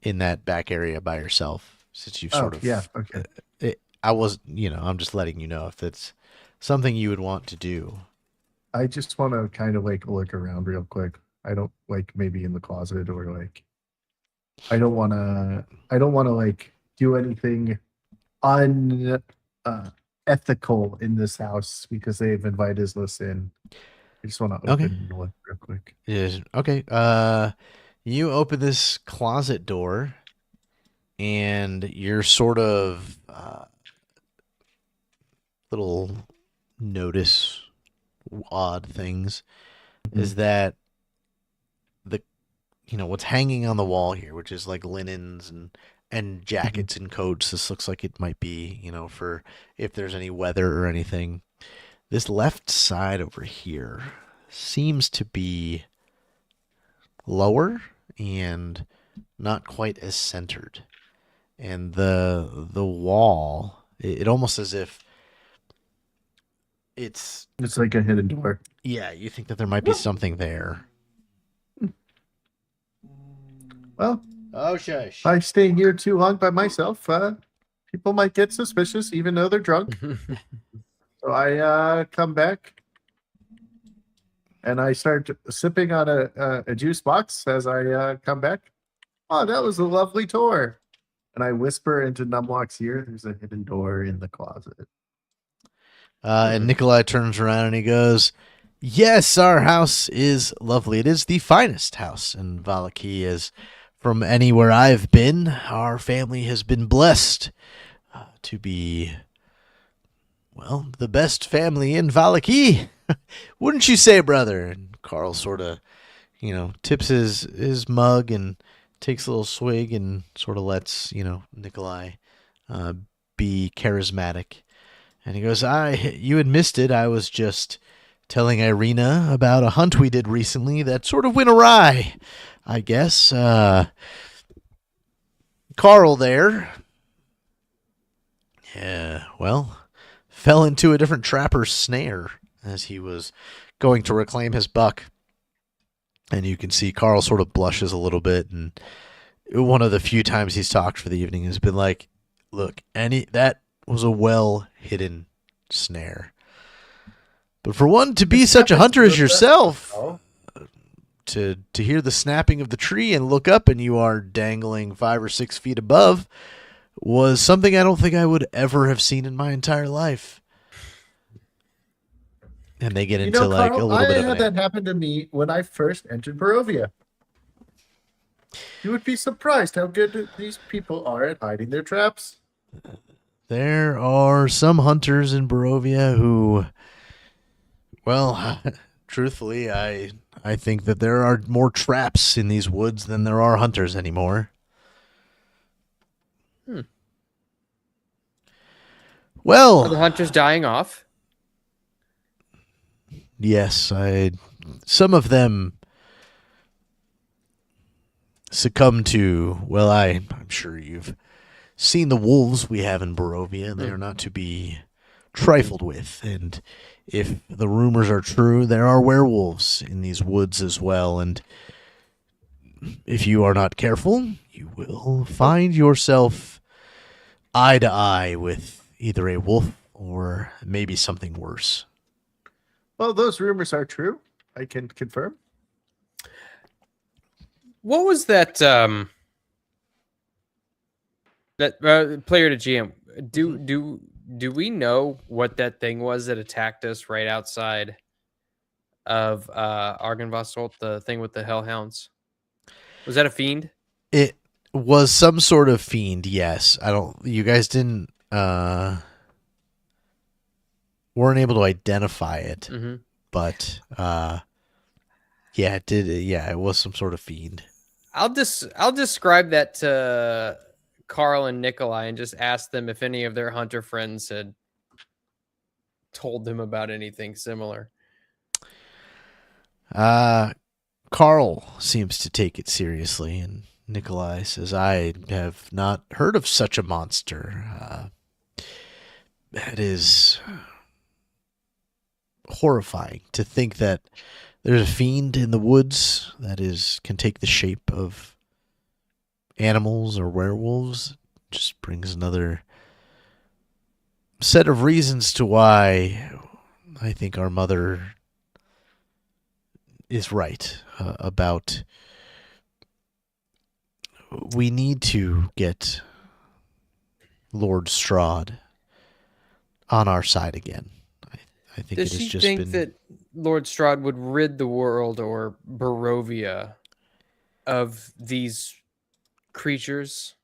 in that back area by yourself, since you've sort of... Yeah, okay. I'm just letting you know if it's something you would want to do. I just want to kind of like look around real quick. I don't like maybe in the closet or like I don't want to like do anything ethical in this house because they've invited us in. I just want to open and look real quick. Yes. Okay. You open this closet door, and you're sort of little notice odd things is that what's hanging on the wall here, which is like linens and jackets and coats. This looks like it might be, for if there's any weather or anything. This left side over here seems to be lower and not quite as centered. And the wall, it almost as if it's like a hidden door. Yeah, you think that there might be something there. Well, Oh, shush. if I stay here too long by myself, people might get suspicious even though they're drunk. So I come back and I start sipping on a juice box as I come back. Oh, that was a lovely tour. And I whisper into Numlock's ear, "There's a hidden door in the closet." And Nikolai turns around and he goes, "Yes, our house is lovely. It is the finest house in Valaki. As from anywhere I've been, our family has been blessed to be, well, the best family in Valaki. Wouldn't you say, brother?" And Carl sort of, tips his mug and takes a little swig and sort of lets, Nikolai be charismatic. And he goes, you had missed it. I was just telling Irina about a hunt we did recently that sort of went awry, I guess. Carl there, fell into a different trapper's snare as he was going to reclaim his buck. And you can see Carl sort of blushes a little bit. And one of the few times he's talked for the evening has been like, "Look, that was a well-hidden snare. But for one to be such a hunter as yourself, to hear the snapping of the tree and look up and you are dangling 5 or 6 feet above was something I don't think I would ever have seen in my entire life." And they get into Carl, like a little bit of had that happen to me when I first entered Barovia. You would be surprised how good these people are at hiding their traps. There are some hunters in Barovia who, truthfully, I think that there are more traps in these woods than there are hunters anymore. Hmm. Well, Are the hunters dying off? yes, some of them succumb to, well, I'm sure you've seen the wolves we have in Barovia. They are not to be trifled with, and if the rumors are true, there are werewolves in these woods as well, and if you are not careful, you will find yourself eye to eye with either a wolf or maybe something worse. Well, those rumors are true. I can confirm. What was that? That player to GM. Do we know what that thing was that attacked us right outside of Argynvostholt, the thing with the hellhounds? Was that a fiend? It was some sort of fiend, yes. You guys didn't weren't able to identify it, Mm-hmm. but yeah, it did. Yeah, it was some sort of fiend. I'll describe that to Carl and Nikolai and just ask them if any of their hunter friends had told them about anything similar. Carl seems to take it seriously, and Nikolai says, I have not heard of such a monster. That is horrifying to think that there's a fiend in the woods that can take the shape of animals or werewolves. Just brings another set of reasons to why I think our mother is right about we need to get Lord Strahd on our side again. I think Does it has she just think been that Lord Strahd would rid the world or Barovia of these creatures?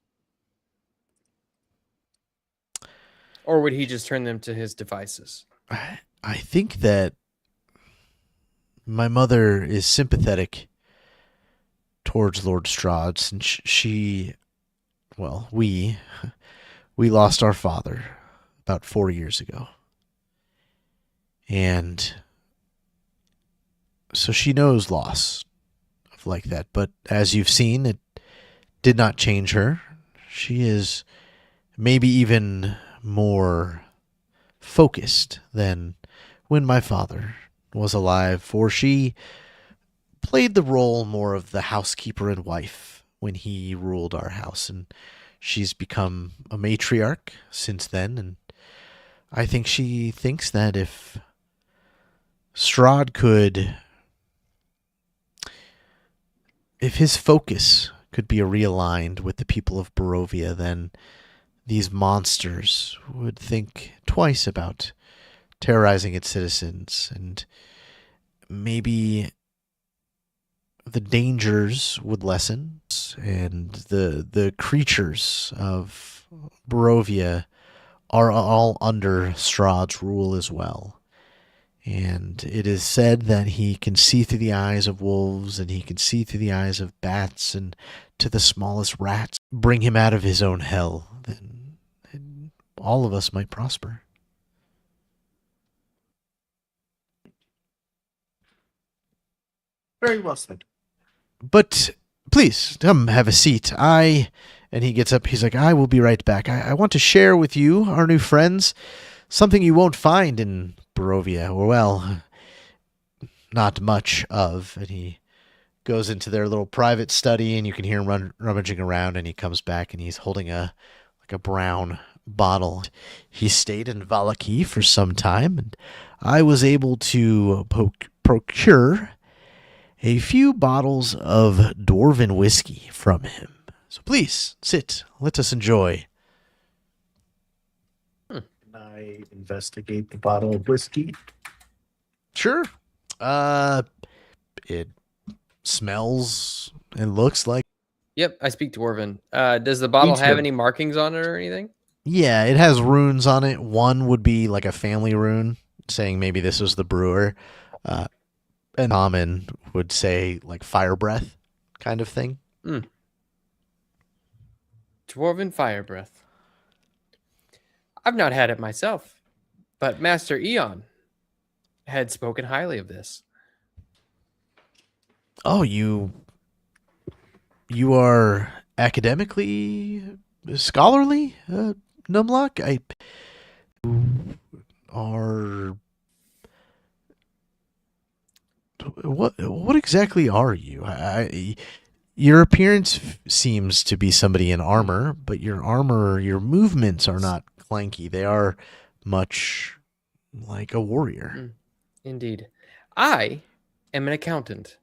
Or would he just turn them to his devices? I think that my mother is sympathetic towards Lord Strahd since we lost our father about 4 years ago. And so she knows loss of like that. But as you've seen, it did not change her. She is maybe even more focused than when my father was alive, for she played the role more of the housekeeper and wife when he ruled our house, and she's become a matriarch since then, and I think she thinks that if Strahd if his focus could be realigned with the people of Barovia, then these monsters would think twice about terrorizing its citizens, and maybe the dangers would lessen, and the creatures of Barovia are all under Strahd's rule as well. And it is said that he can see through the eyes of wolves, and he can see through the eyes of bats, and to the smallest rats. Bring him out of his own hell, then all of us might prosper. Very well said. But please, come have a seat. And he gets up, he's like, I will be right back. I want to share with you, our new friends, something you won't find in Barovia, or well, not much of. And he goes into their little private study, and you can hear him rummaging around, and he comes back, and he's holding a brown bottle. He stayed in Valaki for some time, and I was able to procure a few bottles of dwarven whiskey from him. So please, sit. Let us enjoy. Can I investigate the bottle of whiskey? Sure. It smells and looks like... Yep, I speak Dwarven. Does the bottle Me have too. any markings on it or anything? Yeah, it has runes on it. One would be like a family rune, saying maybe this was the brewer. an common would say like fire breath kind of thing. Dwarven fire breath. I've not had it myself, but Master Eon had spoken highly of this. Oh, you are academically scholarly, Numlock? Are what exactly are you? Your appearance seems to be somebody in armor, but your movements are not clanky. They are much like a warrior. Indeed. I am an accountant,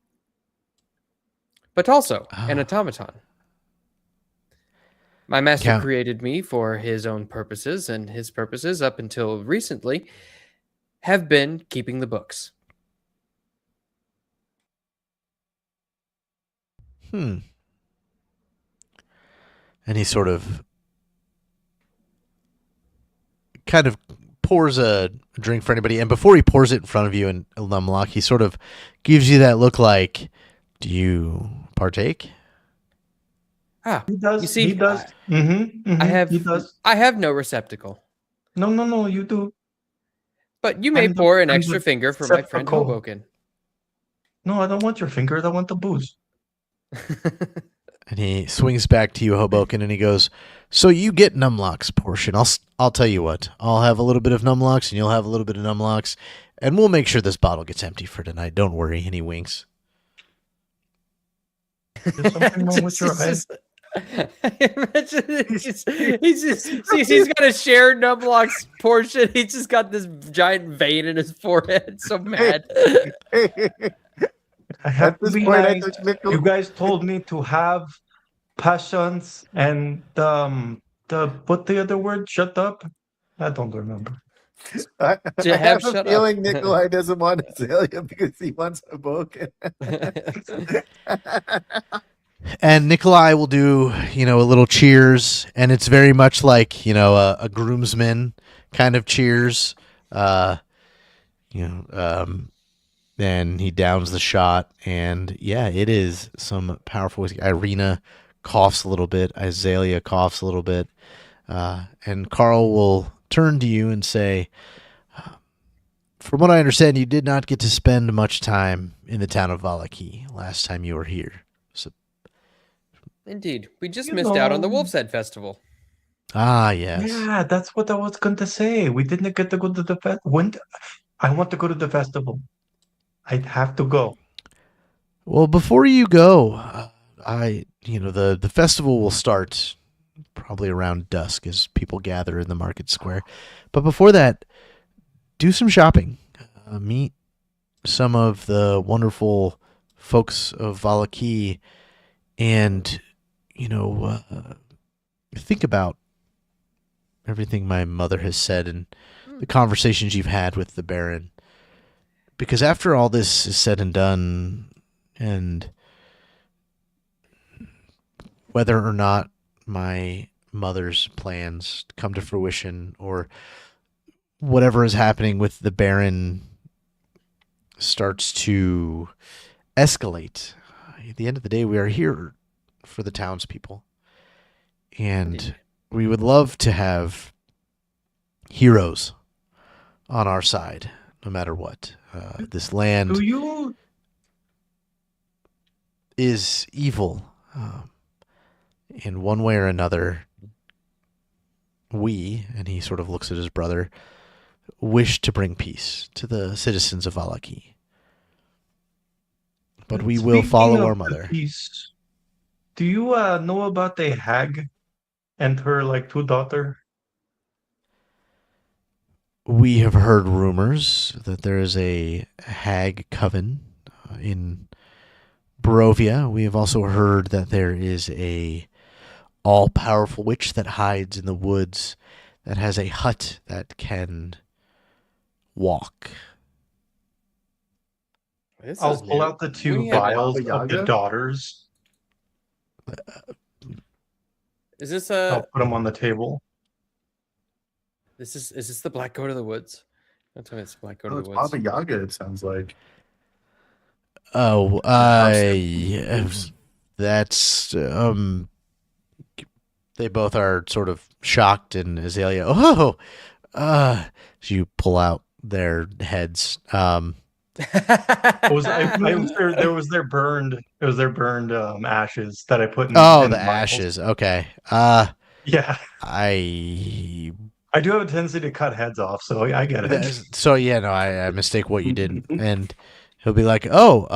but also an automaton. My master created me for his own purposes, and his purposes, up until recently, have been keeping the books. And he sort of kind of pours a drink for anybody, and before he pours it in front of you and Lumlock, he sort of gives you that look like, do you partake? He does. You see, he does. He does. I have no receptacle. No, you do. But you may I'm pour an I'm extra finger for my friend receptacle. Hobokinn. No, I don't want your fingers. I want the booze. And he swings back to you, Hobokinn, and he goes, so you get Numlock's portion. I'll tell you what. I'll have a little bit of Numlock's, and you'll have a little bit of Numlock's, and we'll make sure this bottle gets empty for tonight. Don't worry. And he winks. There's something wrong with your eyes. Imagine he's got a shared Numlock's portion. He's just got this giant vein in his forehead. So mad. I have At to this be point, I nice. think Nickel. You guys told me to have passions and the what the other word? Shut up. I don't remember. I To have have a shut feeling up. Nikolai doesn't want Azalea because he wants a book. And Nikolai will do, a little cheers, and it's very much like, a groomsman kind of cheers. Then he downs the shot, and yeah, it is some powerful whiskey. Irina coughs a little bit. Azalea coughs a little bit. And Carl will turn to you and say, from what I understand, you did not get to spend much time in the town of Valaki last time you were here. So, Indeed. We just missed out on the Wolf's Head Festival. yes. Yeah, that's what I was going to say. We didn't get to go to the festival. I want to go to the festival. I'd have to go. Well, before you go, the festival will start probably around dusk as people gather in the market square. But before that, do some shopping. Meet some of the wonderful folks of Valaki, and think about everything my mother has said and the conversations you've had with the Baron. Because after all this is said and done, and whether or not my mother's plans come to fruition, or whatever is happening with the Baron starts to escalate, at the end of the day, we are here for the townspeople. And we would love to have heroes on our side, no matter what. This land is evil in one way or another. We, and he sort of looks at his brother, wish to bring peace to the citizens of Valaki. But we will follow our mother. Peace, do you know about a hag and her two daughters? We have heard rumors that there is a hag coven in Barovia. We have also heard that there is a all-powerful witch that hides in the woods that has a hut that can walk. I'll pull out the two vials of the daughters. Is this I'll put them on the table. Is this the Black Goat of the Woods? Don't tell me it's Black Goat of the It's Woods. Baba Yaga, it sounds like. Oh, Costume. that's they both are sort of shocked, and Azalea, oh, so you pull out their heads. There was their burned ashes that I put Oh, in the vials. ashes. Okay. Yeah, I I do have a tendency to cut heads off, so I get it. so yeah, no, I mistake what you did, and he'll be like, oh,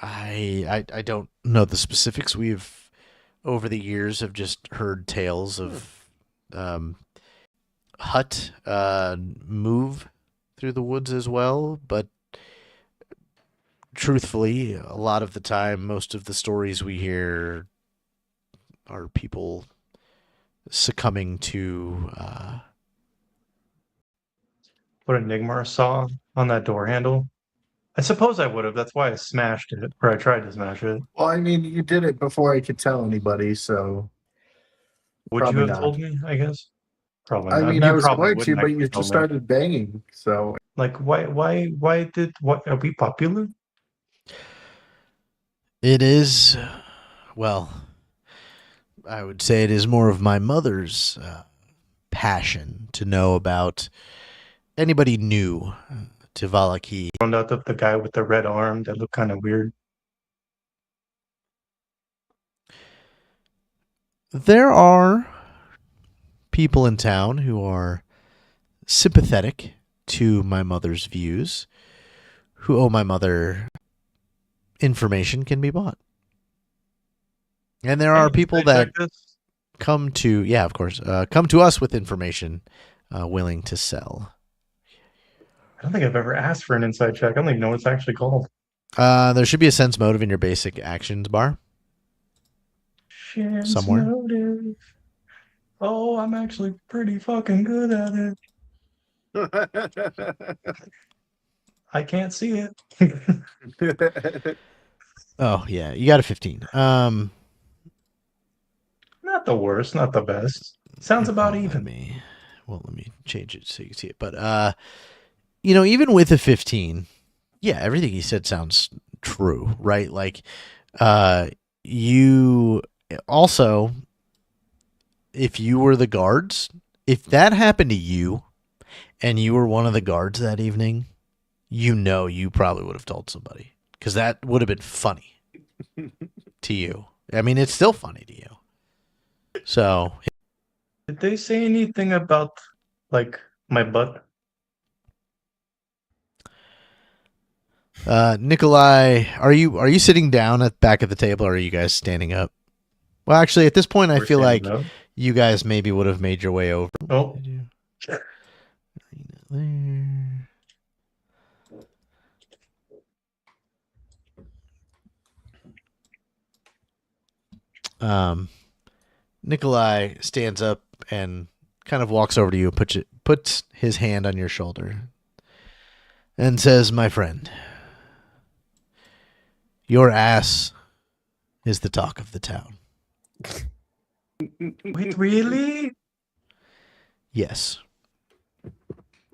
I don't know the specifics. We've over the years have just heard tales of hut move through the woods as well, but truthfully, a lot of the time, most of the stories we hear are people succumbing to. Put a Nigmar saw on that door handle. I suppose I would have. That's why I smashed it, or I tried to smash it. Well, I mean, you did it before I could tell anybody, so Would you probably have not. told me? I guess probably I not. mean, I You was probably going to, wouldn't but you actually tell just me. started banging, so Like, why are we popular? It is, well, I would say it is more of my mother's passion to know about anybody new to Valaki. Found out that the guy with the red arm that looked kind of weird. There are people in town who are sympathetic to my mother's views, who owe my mother information can be bought. And there are Hey, people did I that check this? come to, yeah, of course, come to us with information willing to sell. I don't think I've ever asked for an inside check. I don't even know what it's actually called. There should be a sense motive in your basic actions bar. Chance Somewhere. motive. Oh, I'm actually pretty fucking good at it. I can't see it. Oh, yeah, you got a 15. Not the worst, not the best. Sounds about even. Let me change it so you can see it. But even with a 15, yeah, everything he said sounds true, right? Like, you also, if you were the guards, if that happened to you and you were one of the guards that evening, you probably would have told somebody because that would have been funny to you. I mean, it's still funny to you. So, Did they say anything about like my butt? Nikolai, are you sitting down at back of the table, or are you guys standing up? Well, actually, at this point, I We're feel like standing up. you guys maybe would have made your way over. Oh, Did you? There. Nikolai stands up and kind of walks over to you, puts his hand on your shoulder, and says, "My friend, your ass is the talk of the town." wait, really? Yes.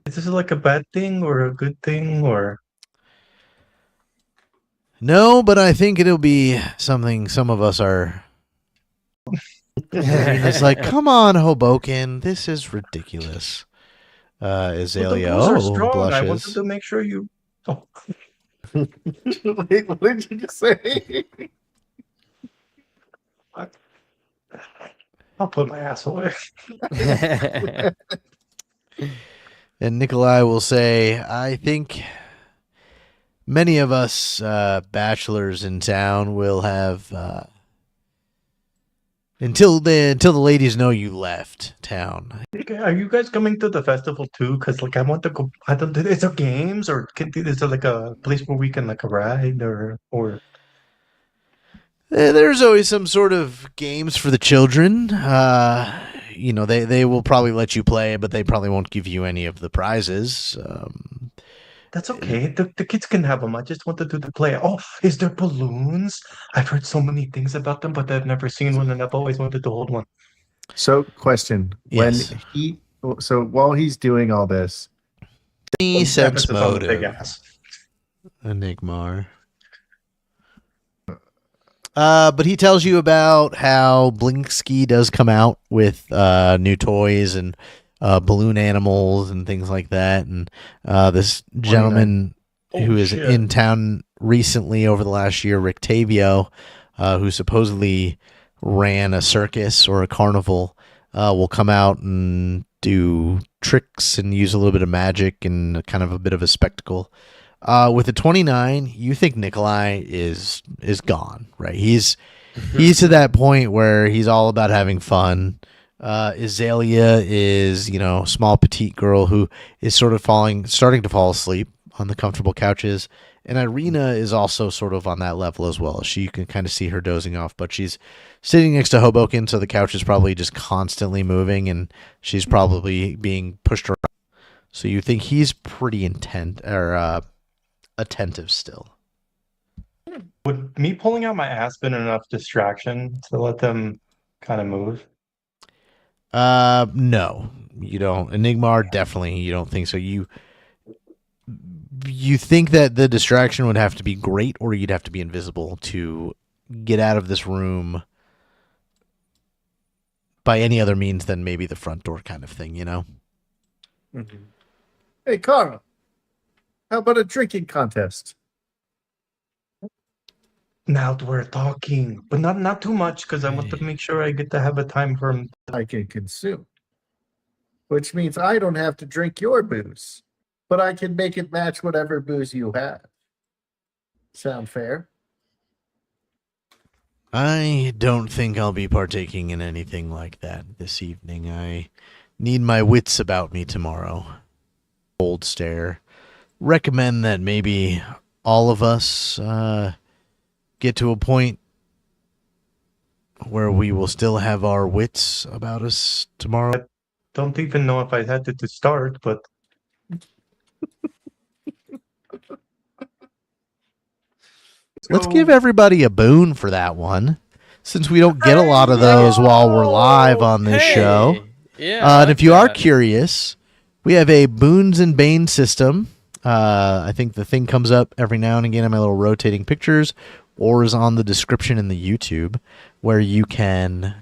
Is this like a bad thing or a good thing or? No, but I think it'll be something some of us are. It's like, come on, Hobokinn, this is ridiculous. Azalea, Well, the booze are strong. I wanted blushes. to make sure you. Oh, wait, what did you just say? I'll put my ass away. And Nikolai will say, I think many of us bachelors in town will have until the ladies know you left town. Okay, are you guys coming to the festival too? Because like I want to go. I don't. Is there games or is there like a place where we can like a ride or? There's always some sort of games for the children. They will probably let you play, but they probably won't give you any of the prizes. That's okay. The kids can have them. I just wanted to play. Oh, is there balloons? I've heard so many things about them, but I've never seen one, and I've always wanted to hold one. So, question: Yes. so while he's doing all this, Sense Emphasis on the big motive. ass. Enigmar. But he tells you about how Blinksky does come out with new toys and balloon animals and things like that. And this gentleman who is in town recently over the last year, Rick Tavio, who supposedly ran a circus or a carnival, will come out and do tricks and use a little bit of magic and kind of a bit of a spectacle. With the 29, you think Nikolai is gone, right? He's to that point where he's all about having fun. Azalea is, small petite girl who is sort of starting to fall asleep on the comfortable couches. And Irina is also sort of on that level as well. You can kind of see her dozing off, but she's sitting next to Hobokinn, so the couch is probably just constantly moving, and she's probably being pushed around. So you think he's pretty attentive still. Would me pulling out my ass been enough distraction to let them kind of move? No, you don't. Enigmar, definitely you don't think so. You think that the distraction would have to be great, or you'd have to be invisible to get out of this room by any other means than maybe the front door kind of thing, Mm-hmm. Hey, Carl. How about a drinking contest? Now we're talking, but not too much, because I want to make sure I get to have a time for him. I can consume. Which means I don't have to drink your booze, but I can make it match whatever booze you have. Sound fair? I don't think I'll be partaking in anything like that this evening. I need my wits about me tomorrow. Cold stare. Recommend that maybe all of us get to a point where we will still have our wits about us tomorrow. Don't even know if I had to start, but Let's give everybody a boon for that one, since we don't get a lot of those while we're live on this show. Yeah. And if you are curious, we have a Boons and Banes system. I think the thing comes up every now and again in my little rotating pictures, or is on the description in the YouTube, where you can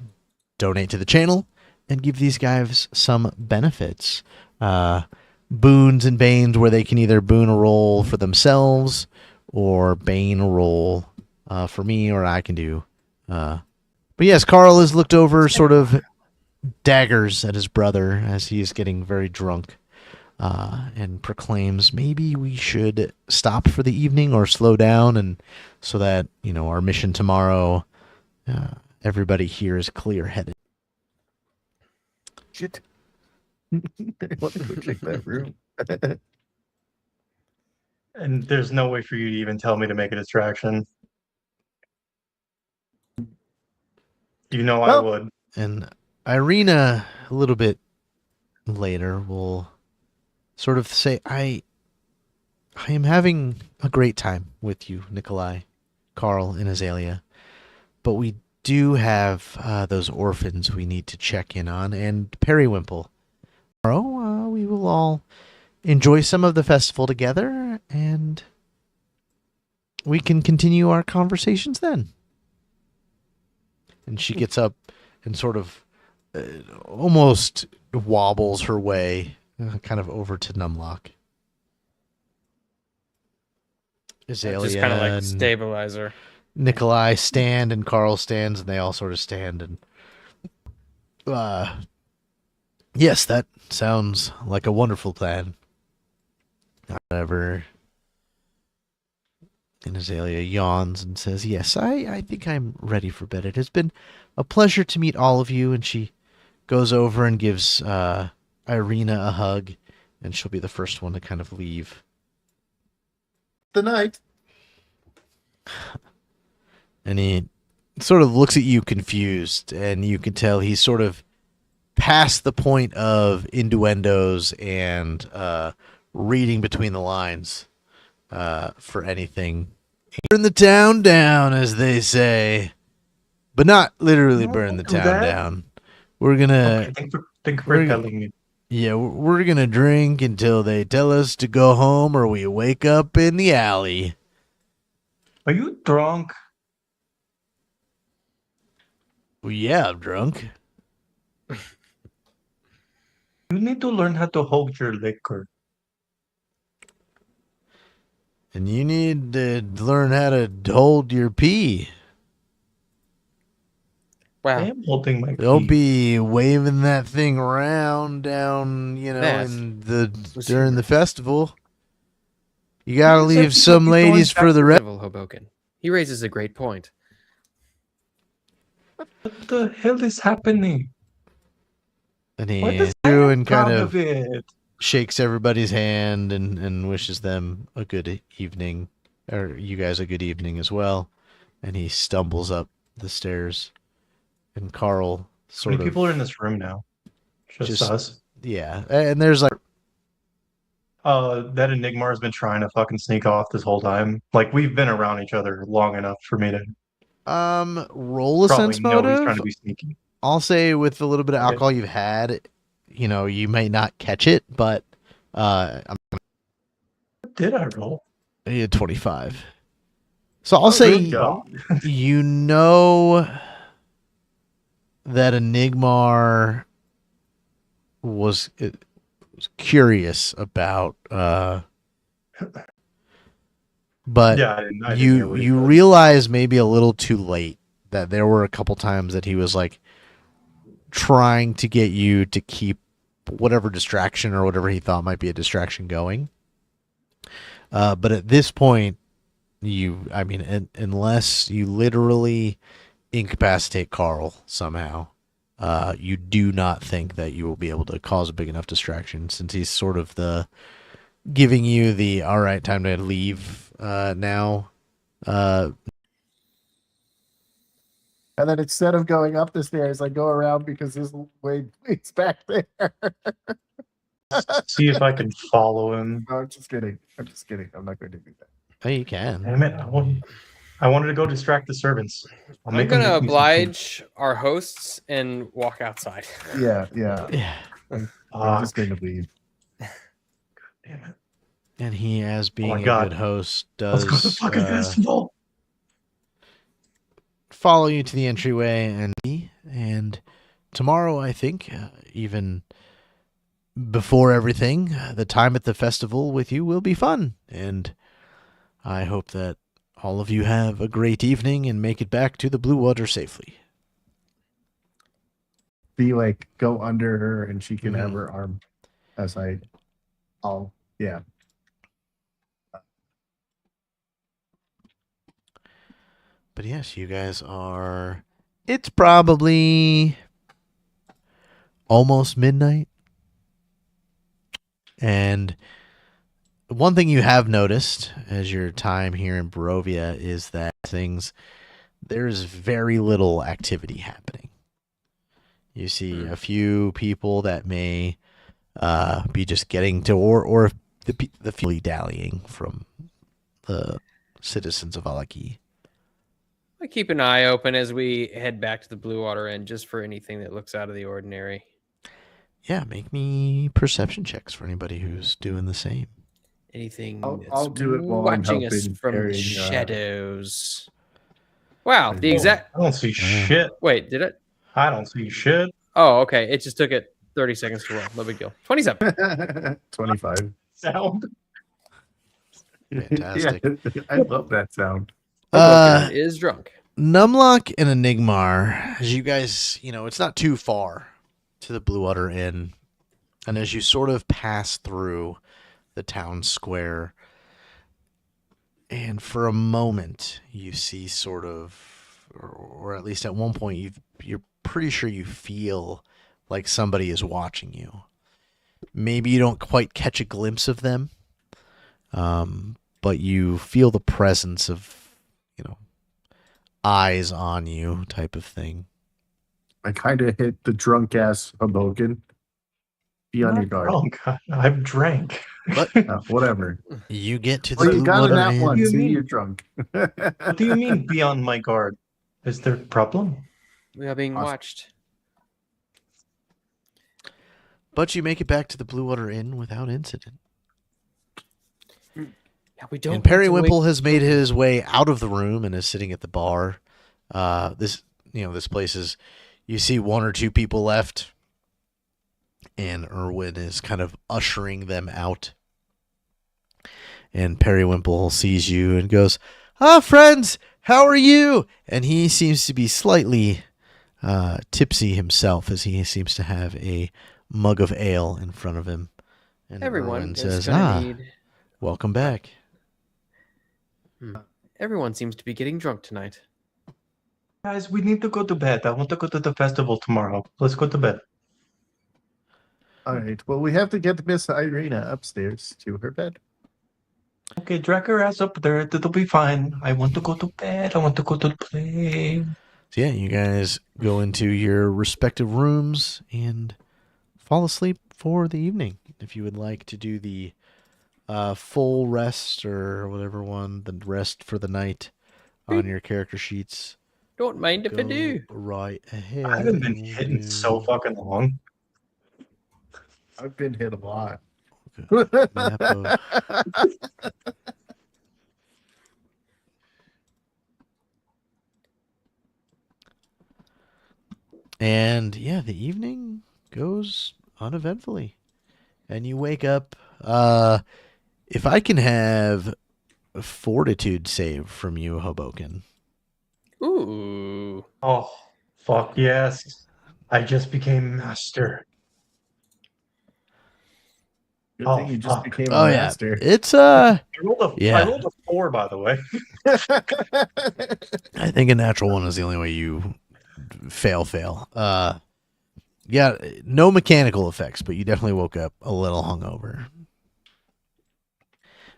donate to the channel and give these guys some benefits. Boons and Banes, where they can either boon a roll for themselves or bane a roll for me, or I can do. But yes, Carl has looked over sort of daggers at his brother as he is getting very drunk, and proclaims maybe we should stop for the evening or slow down, and so that our mission tomorrow, everybody here is clear-headed. Shit. I want to go check that room. and there's no way for you to even tell me to make a distraction. I would. And Irina, a little bit later, will sort of say, I am having a great time with you, Nikolai, Carl, and Azalea. But we do have those orphans we need to check in on, and Periwimple. Tomorrow, we will all enjoy some of the festival together, and we can continue our conversations then. And she gets up and sort of almost wobbles her way kind of over to Numlock. Azalea Just kind of like and stabilizer. Nikolai stand, and Carl stands, and they all sort of stand. And yes, that sounds like a wonderful plan. However, and Azalea yawns and says, yes, I think I'm ready for bed. It has been a pleasure to meet all of you. And she goes over and gives Irina a hug, and she'll be the first one to kind of leave. The night. And he sort of looks at you confused, and you can tell he's sort of past the point of innuendos and reading between the lines for anything. Burn the town down, as they say, but not literally burn the town down. We're gonna. Okay, thanks for telling me. Yeah, we're gonna drink until they tell us to go home or we wake up in the alley. Are you drunk? Well, yeah, I'm drunk. You need to learn how to hold your liquor. And you need to learn how to hold your pee. I Wow. am holding my Don't pee. be waving that thing around down, That in was during the humorous. festival. You gotta You said leave you some would be going ladies for the rest. Festival Hoboken. He raises a great point. What the hell is happening? And Why he does through I'm and kind proud of of it? shakes everybody's hand and wishes them a good evening, or you guys a good evening as well. And he stumbles up the stairs, and Carl How sort many of people are in this room now? Just us. yeah, and there's like That Enigma has been trying to fucking sneak off this whole time. Like we've been around each other long enough for me to roll a probably sense know he's trying motive. to be sneaky. I'll say with a little bit of Okay. alcohol you've had, you may not catch it, but I'm What did I roll? 25. So I'll Good say God. you know that Enigmar was curious about but Yeah, I didn't hear you what he you said. realize maybe a little too late that there were a couple times that he was like trying to get you to keep whatever distraction or whatever he thought might be a distraction going. But at this point, unless you literally incapacitate Carl somehow, you do not think that you will be able to cause a big enough distraction since he's sort of the giving you the all right time to leave now. And then instead of going up the stairs, I go around because there's way it's back there. See if I can follow him. No, I'm just kidding. I'm just kidding. I'm not going to do that. Oh, you can. Damn it. I wanted to go distract the servants. I'll I'm make them gonna make me some food. oblige our hosts and walk outside. Yeah, yeah. Yeah. I'm Fuck. just going to leave. Damn it. And he, as being a God. good host, Let's go to the does fucking festival. follow you to the entryway, and tomorrow, I think, even before everything, the time at the festival with you will be fun, and I hope that all of you have a great evening and make it back to the Blue Water safely. Be like, go under her and she can have Mhm. her arm as yeah. But yes, you guys are. It's probably almost midnight. And one thing you have noticed as your time here in Barovia is that there's very little activity happening. You see a few people that may be just getting to, or the few dallying from the citizens of Alaki. I keep an eye open as we head back to the Blue Water Inn just for anything that looks out of the ordinary. Yeah, make me perception checks for anybody who's doing the same. Anything I'll that's do it while I'm watching us helping from the carrying, shadows. Wow, the Oh. exact. I don't see shit. Wait, did it? I don't see shit. Oh, okay. It just took it 30 seconds to roll. No big deal. 27. 25. Sound. Fantastic. Yeah, I love that sound. Hoboken is drunk. Numlock and Enigmar, as you guys, it's not too far to the Blue Water Inn. And as you sort of pass through the town square, and for a moment you see sort of, or at least at one point, you're pretty sure you feel like somebody is watching you. Maybe you don't quite catch a glimpse of them, but you feel the presence of, eyes on you type of thing. I kind of hit the drunk ass Hobokinn. Be on your guard. Oh God, I've drank. But Whatever. you get to the Well, you Blue got Water in that Inn. one. You See, mean- you're drunk. What do you mean be on my guard? Is there a problem? We are being Awesome. watched. But you make it back to the Blue Water Inn without incident. Yeah, we don't. And need to Periwinkle wait- has made his way out of the room and is sitting at the bar. This place is, you see one or two people left, and Erwin is kind of ushering them out. And Periwinkle sees you and goes, "Ah, friends, how are you?" And he seems to be slightly tipsy himself, as he seems to have a mug of ale in front of him. And Everyone Erwin is says, gonna need. "Welcome back." Everyone seems to be getting drunk tonight. Guys, we need to go to bed. I want to go to the festival tomorrow. Let's go to bed. All right. Well, we have to get Miss Irina upstairs to her bed. Okay, drag her ass up there. It'll be fine. I want to go to bed. I want to go to play. So yeah, you guys go into your respective rooms and fall asleep for the evening. If you would like to do the full rest or whatever one, the rest for the night on your character sheets, Don't mind if I go do. right ahead. I haven't been and we'll hitting so do fucking long. I've been hit a lot. map of- And yeah, the evening goes uneventfully. And you wake up. If I can have a fortitude save from you, Hobokinn. Ooh. Oh, fuck yes. I just became master. Good Oh, thing you just fuck. became a Oh yeah, master. it's I rolled Yeah. a 4, by the way. I think a natural one is the only way you fail. Yeah, no mechanical effects, but you definitely woke up a little hungover.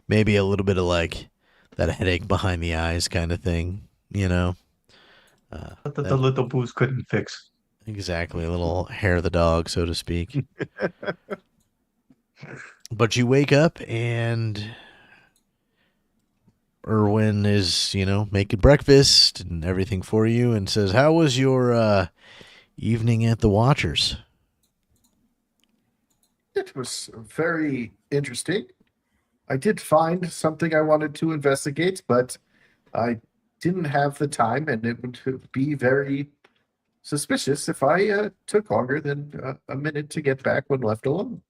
Maybe a little bit of like that headache behind the eyes kind of thing, you know? That the little booze couldn't fix. Exactly, a little hair of the dog, so to speak. But you wake up and Erwin is, making breakfast and everything for you and says, "How was your evening at the Watchers?" It was very interesting. I did find something I wanted to investigate, but I didn't have the time, and it would be very suspicious if I took longer than a minute to get back when left alone.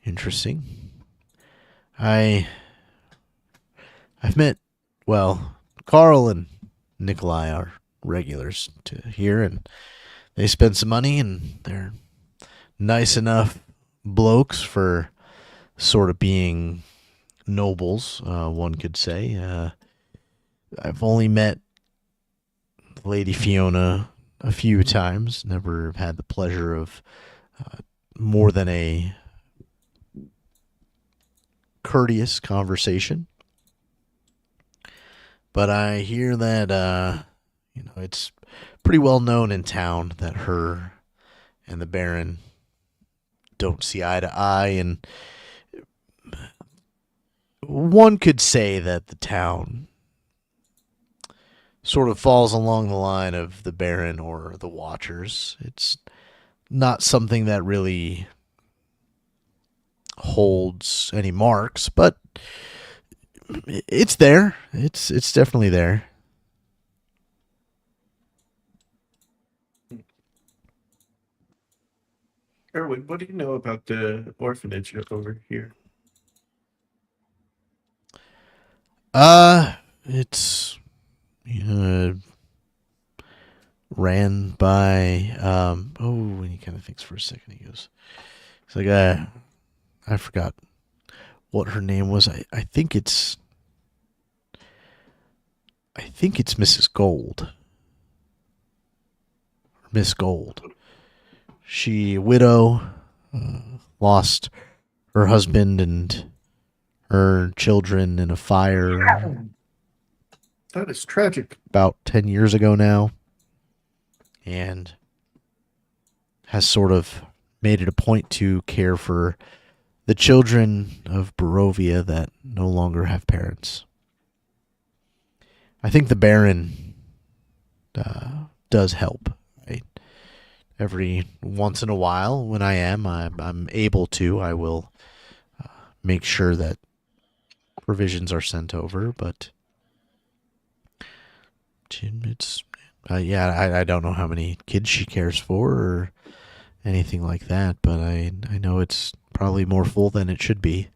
Interesting. I've met, Carl and Nikolai are regulars to here, and they spend some money, and they're nice enough blokes for sort of being nobles, one could say. I've only met Lady Fiona a few times, never had the pleasure of more than a courteous conversation. But I hear that, it's pretty well known in town that her and the Baron don't see eye to eye, and one could say that the town sort of falls along the line of the Baron or the Watchers. It's not something that really holds any marks, but it's there. It's definitely there. Erwin, what do you know about the orphanage over here? It's ran by and he kind of thinks for a second. He goes, it's like I forgot what her name was. I think it's Mrs. Gold. Miss Gold. She widow, lost her husband and her children in a fire That is tragic. about 10 years ago now, and has sort of made it a point to care for the children of Barovia that no longer have parents. I think the Baron does help, right? every once in a while, when I'm able to, I will make sure that provisions are sent over. But it's I don't know how many kids she cares for or anything like that, but I know it's probably more full than it should be.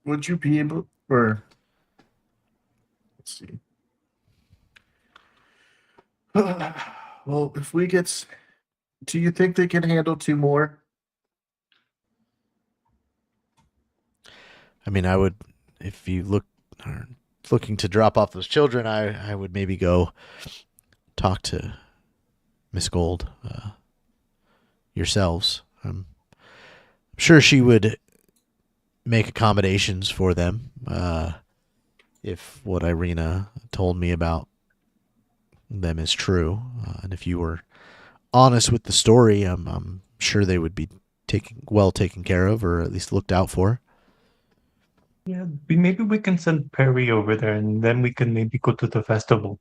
Would you be able, or let's see. Well, if we get, do you think they can handle 2 more? I mean, I would, if you are looking to drop off those children, I would maybe go talk to Miss Gold yourselves. I'm sure she would make accommodations for them if what Irina told me about them is true, and if you were honest with the story, I'm sure they would be taken care of, or at least looked out for. Yeah, maybe we can send Perry over there, and then we can maybe go to the festival.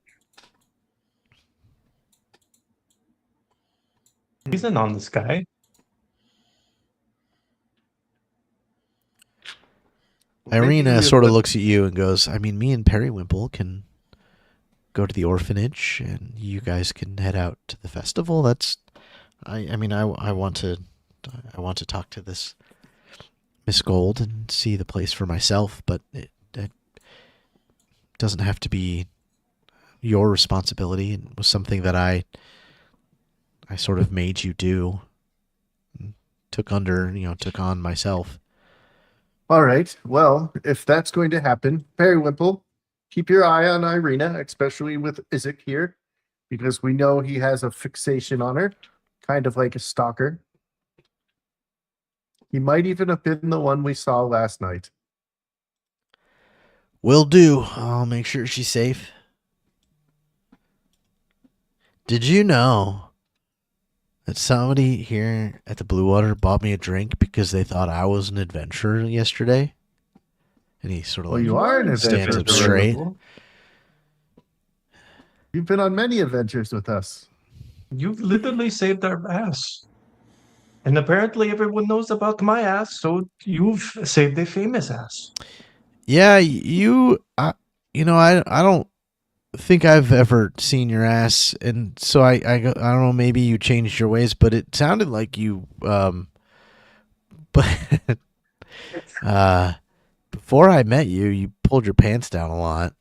He's an honest guy. Irina sort of looks at you and goes, I mean, me and Periwimple can go to the orphanage and you guys can head out to the festival. I want to talk to this Miss Gold and see the place for myself, but it doesn't have to be your responsibility. It was something that I sort of made you do, took on myself. All right. Well, if that's going to happen, Periwimple, keep your eye on Irina, especially with Isaac here, because we know he has a fixation on her, kind of like a stalker. He might even have been the one we saw last night. Will do. I'll make sure she's safe. Did you know that somebody here at the Blue Water bought me a drink because they thought I was an adventurer yesterday? And he sort of Well, you are an stands adventurer. up straight. You've been on many adventures with us. You've literally saved our ass. And apparently everyone knows about my ass, so you've saved a famous ass. Yeah, I don't think I've ever seen your ass, and so I don't know, maybe you changed your ways, but it sounded like you but before I met you, you pulled your pants down a lot.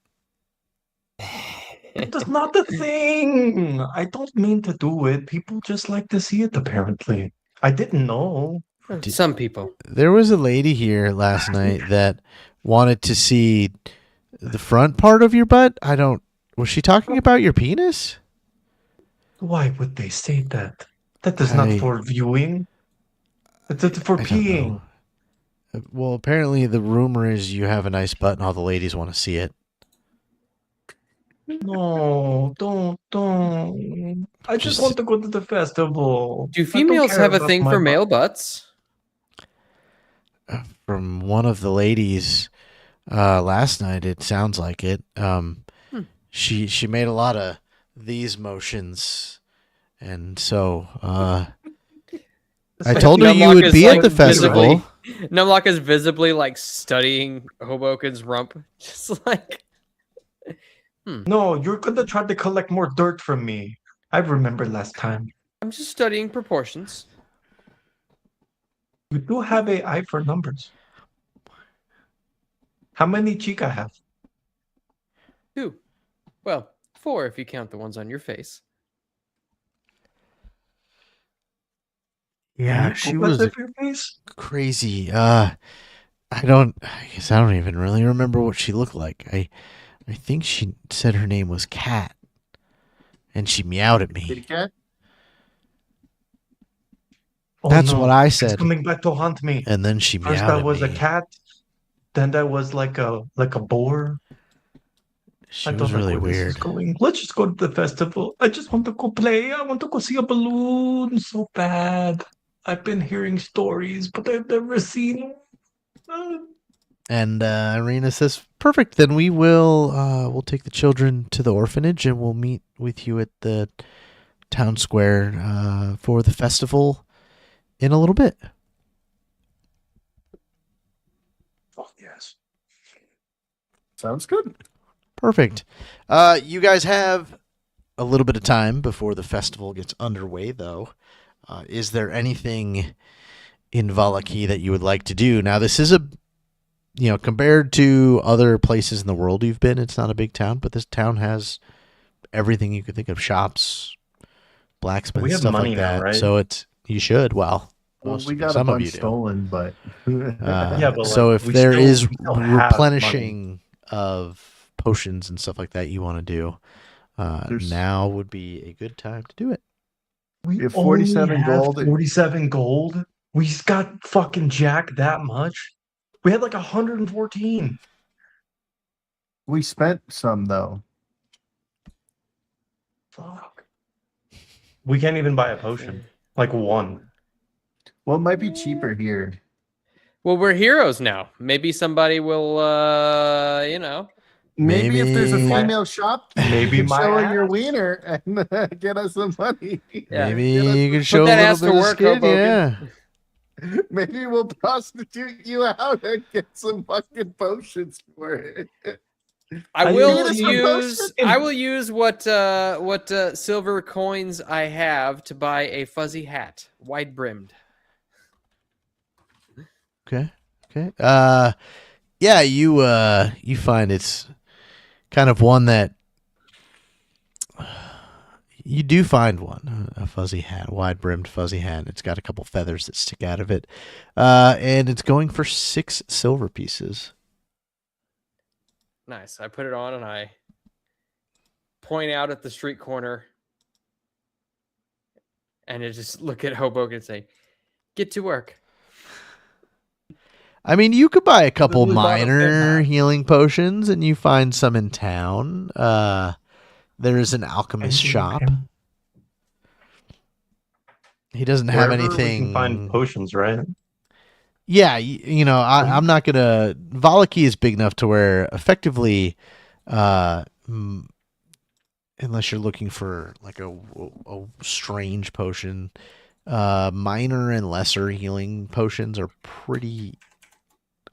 That's not the thing. I don't mean to do it. People just like to see it, apparently. I didn't know. Some people. There was a lady here last night that wanted to see the front part of your butt. Was she talking about your penis? Why would they say that? That is not for viewing. It's for peeing. Well, apparently the rumor is you have a nice butt and all the ladies want to see it. No, don't. I just want to go to the festival. Do females have a thing for male butts? From one of the ladies last night, it sounds like it. She made a lot of these motions, and so I told her you would be at the festival. Numlock is visibly like studying Hobokinn's rump, just like. No, you're gonna try to collect more dirt from me. I remember last time. I'm just studying proportions. You do have an eye for numbers. How many cheek I have? 2. Well, 4 if you count the ones on your face. Yeah, she was crazy. I guess I don't even really remember what she looked like. I think she said her name was Cat, and she meowed at me. Kitty cat? Oh, That's no. what I said. It's coming back to haunt me. And then she meowed First at that was me. a cat, then that was like a boar. She was really weird. Let's just go to the festival. I just want to go play. I want to go see a balloon so bad. I've been hearing stories, but I've never seen. And Irina says, "Perfect. Then we will we'll take the children to the orphanage, and we'll meet with you at the town square for the festival in a little bit." Oh, yes. Sounds good. Perfect. You guys have a little bit of time before the festival gets underway, though. Is there anything in Valaki that you would like to do? Now, this is compared to other places in the world you've been, it's not a big town, but this town has everything you could think of: shops, blacksmiths, We have stuff money like now, that. right? So you should. Well, Most we of you- got a some of bunch you do. stolen, but Yeah, but, So like, if we there still- is we still have replenishing of potions and stuff like that you want to do, There's- now would be a good time to do it. we have only 47 have gold. 47 gold. We got fucking jacked that much. We had like 114. we spent some though. Fuck. We can't even buy a potion. Like one. Well, it might be cheaper here. Well, we're heroes now. Maybe somebody will, Maybe if there's a Maybe- female shop, Maybe you can my show her your ass. wiener and get us some money. Yeah. Maybe Get us you some- can show a that little ass to bit of work, skin. Hobokinn. Yeah. Maybe we'll prostitute you out and get some fucking potions for it. I I will need some use. potion. I will use what silver coins I have to buy a fuzzy hat, wide brimmed. Okay. Yeah, you find it's kind of one that you do find one, a fuzzy hat, wide brimmed fuzzy hat. It's got a couple feathers that stick out of it. And it's going for 6 silver pieces. Nice. I put it on and I point out at the street corner, and I just look at Hobokinn and say, "Get to work." I mean, you could buy a couple We bought a minor pen. healing potions, and you find some in town. There is an alchemist shop. He doesn't have Wherever anything. We can find potions, right? Yeah, I'm not gonna. Valaki is big enough to where effectively, unless you're looking for like a strange potion, minor and lesser healing potions are pretty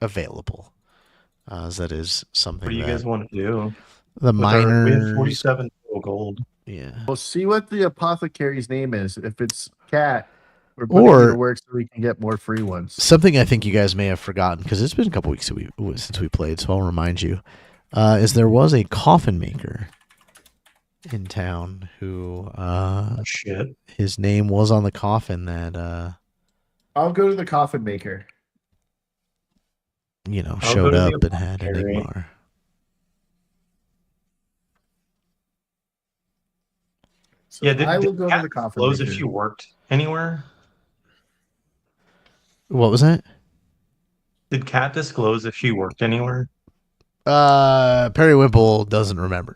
available. As that is something What do you that guys want to do? the We have minor. 47 gold. Yeah. We'll see what the apothecary's name is. If it's Cat, we're putting Or- it to work so we can get more free ones. Something I think you guys may have forgotten because it's been a couple weeks since we played, so I'll remind you. Is there was a coffin maker in town who Oh, shit. his name was on the coffin that I'll go to the coffin maker. I'll go showed to the up and had apothecary. Enigmar. So I will go to Cat the coffin disclose maker. if you worked anywhere? What was that? Did Cat disclose if she worked anywhere? Periwinkle doesn't remember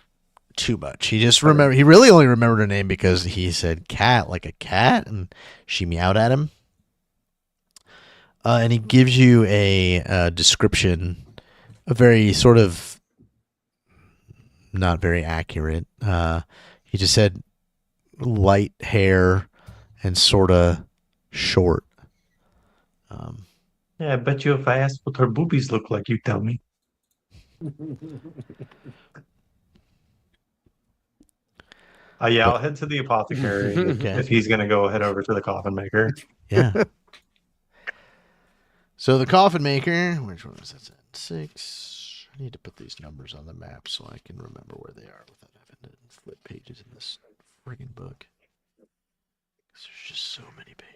too much. He just remember. He really only remembered her name because he said "cat" like a cat, and she meowed at him. And he gives you a description, a very sort of not very accurate. He just said light hair and sort of short. Yeah, I bet you if I asked what her boobies look like, you'd tell me. Yeah, I'll head to the apothecary Okay. if he's going to go head over to the coffin maker. Yeah. So the coffin maker, which one is that? 6. I need to put these numbers on the map so I can remember where they are without having to flip pages in this friggin' book. 'Cause there's just so many pages.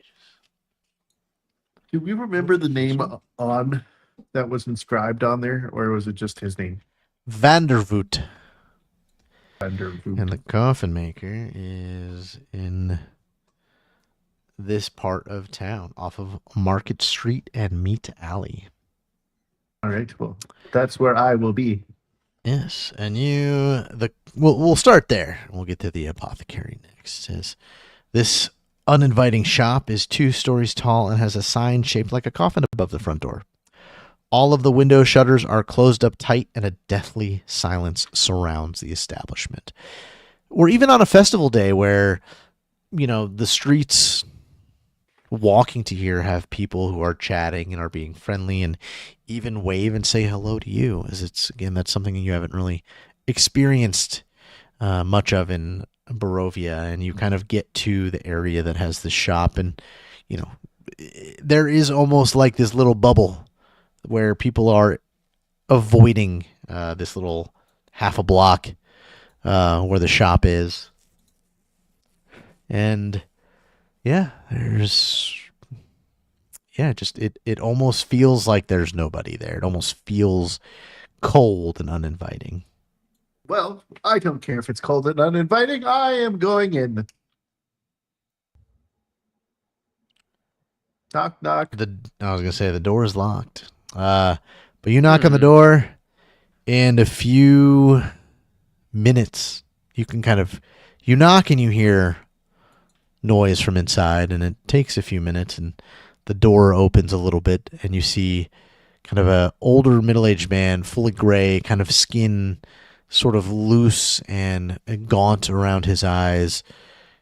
Do we remember the name on that was inscribed on there, or was it just his name? Vandervoot. Vandervoot. And the coffin maker is in this part of town, off of Market Street and Meat Alley. All right, well, that's where I will be. Yes, and we'll start there. We'll get to the apothecary next. It says this uninviting shop is 2 stories tall and has a sign shaped like a coffin above the front door. All of the window shutters are closed up tight, and a deathly silence surrounds the establishment. Or even on a festival day where, the streets walking to here have people who are chatting and are being friendly and even wave and say hello to you, as that's something you haven't really experienced much of in Barovia, and you kind of get to the area that has the shop, and there is almost like this little bubble where people are avoiding this little half a block where the shop is. And it almost feels like there's nobody there. It almost feels cold and uninviting. Well, I don't care if it's cold and uninviting. I am going in. Knock, knock. I was gonna say the door is locked. But you knock on the door, and a few minutes you knock and you hear noise from inside, and it takes a few minutes, and the door opens a little bit, and you see kind of a older middle-aged man, fully gray, kind of skin sort of loose and gaunt around his eyes.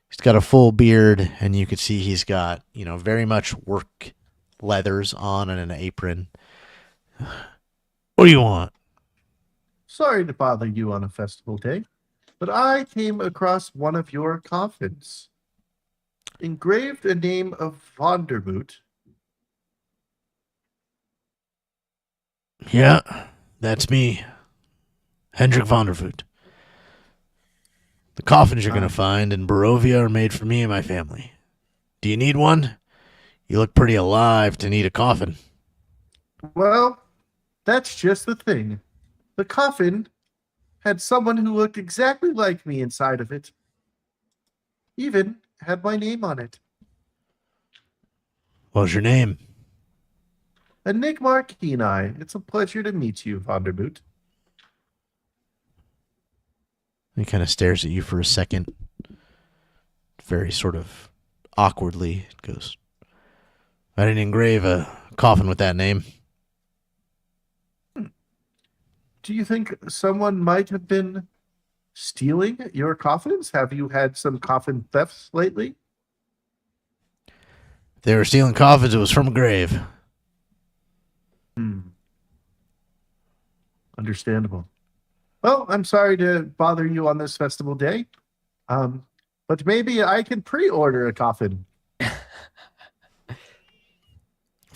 He's got a full beard, and you can see he's got, very much work leathers on and an apron. What do you want? Sorry to bother you on a festival day, but I came across one of your coffins. Engraved a name of Vondermoot. Yeah, that's me. Hendrik Vondervoot. The coffins you're going to find in Barovia are made for me and my family. Do you need one? You look pretty alive to need a coffin. Well, that's just the thing. The coffin had someone who looked exactly like me inside of it. Even had my name on it. What's your name? Enigmar Kenai. It's a pleasure to meet you, Vondermoot. He kind of stares at you for a second, very sort of awkwardly. Goes, I didn't engrave a coffin with that name. Do you think someone might have been stealing your coffins? Have you had some coffin thefts lately? If they were stealing coffins, it was from a grave. Understandable. Well, I'm sorry to bother you on this festival day. But maybe I can pre-order a coffin. Of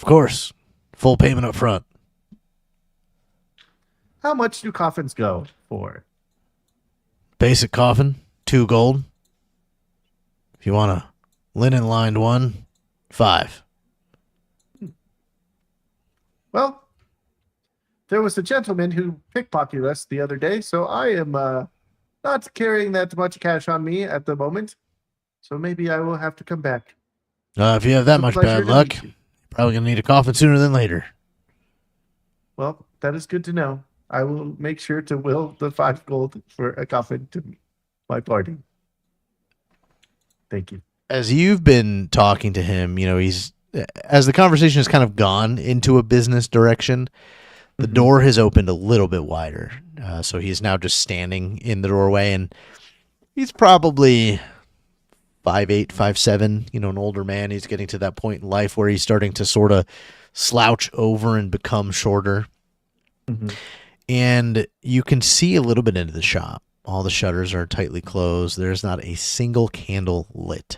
course. Full payment up front. How much do coffins go for? Basic coffin, 2 gold. If you want a linen-lined one, 5. Well, there was a gentleman who pickpocketed us the other day, so I am not carrying that much cash on me at the moment. So maybe I will have to come back. If you have that much Pleasure bad to luck, meet you. you're probably going to need a coffin sooner than later. Well, that is good to know. I will make sure to will the 5 gold for a coffin to my party. Thank you. As you've been talking to him, as the conversation has kind of gone into a business direction, the door has opened a little bit wider. So he's now just standing in the doorway, and he's probably 5'8", 5'7", an older man. He's getting to that point in life where he's starting to sort of slouch over and become shorter. Mm-hmm. And you can see a little bit into the shop. All the shutters are tightly closed. There's not a single candle lit.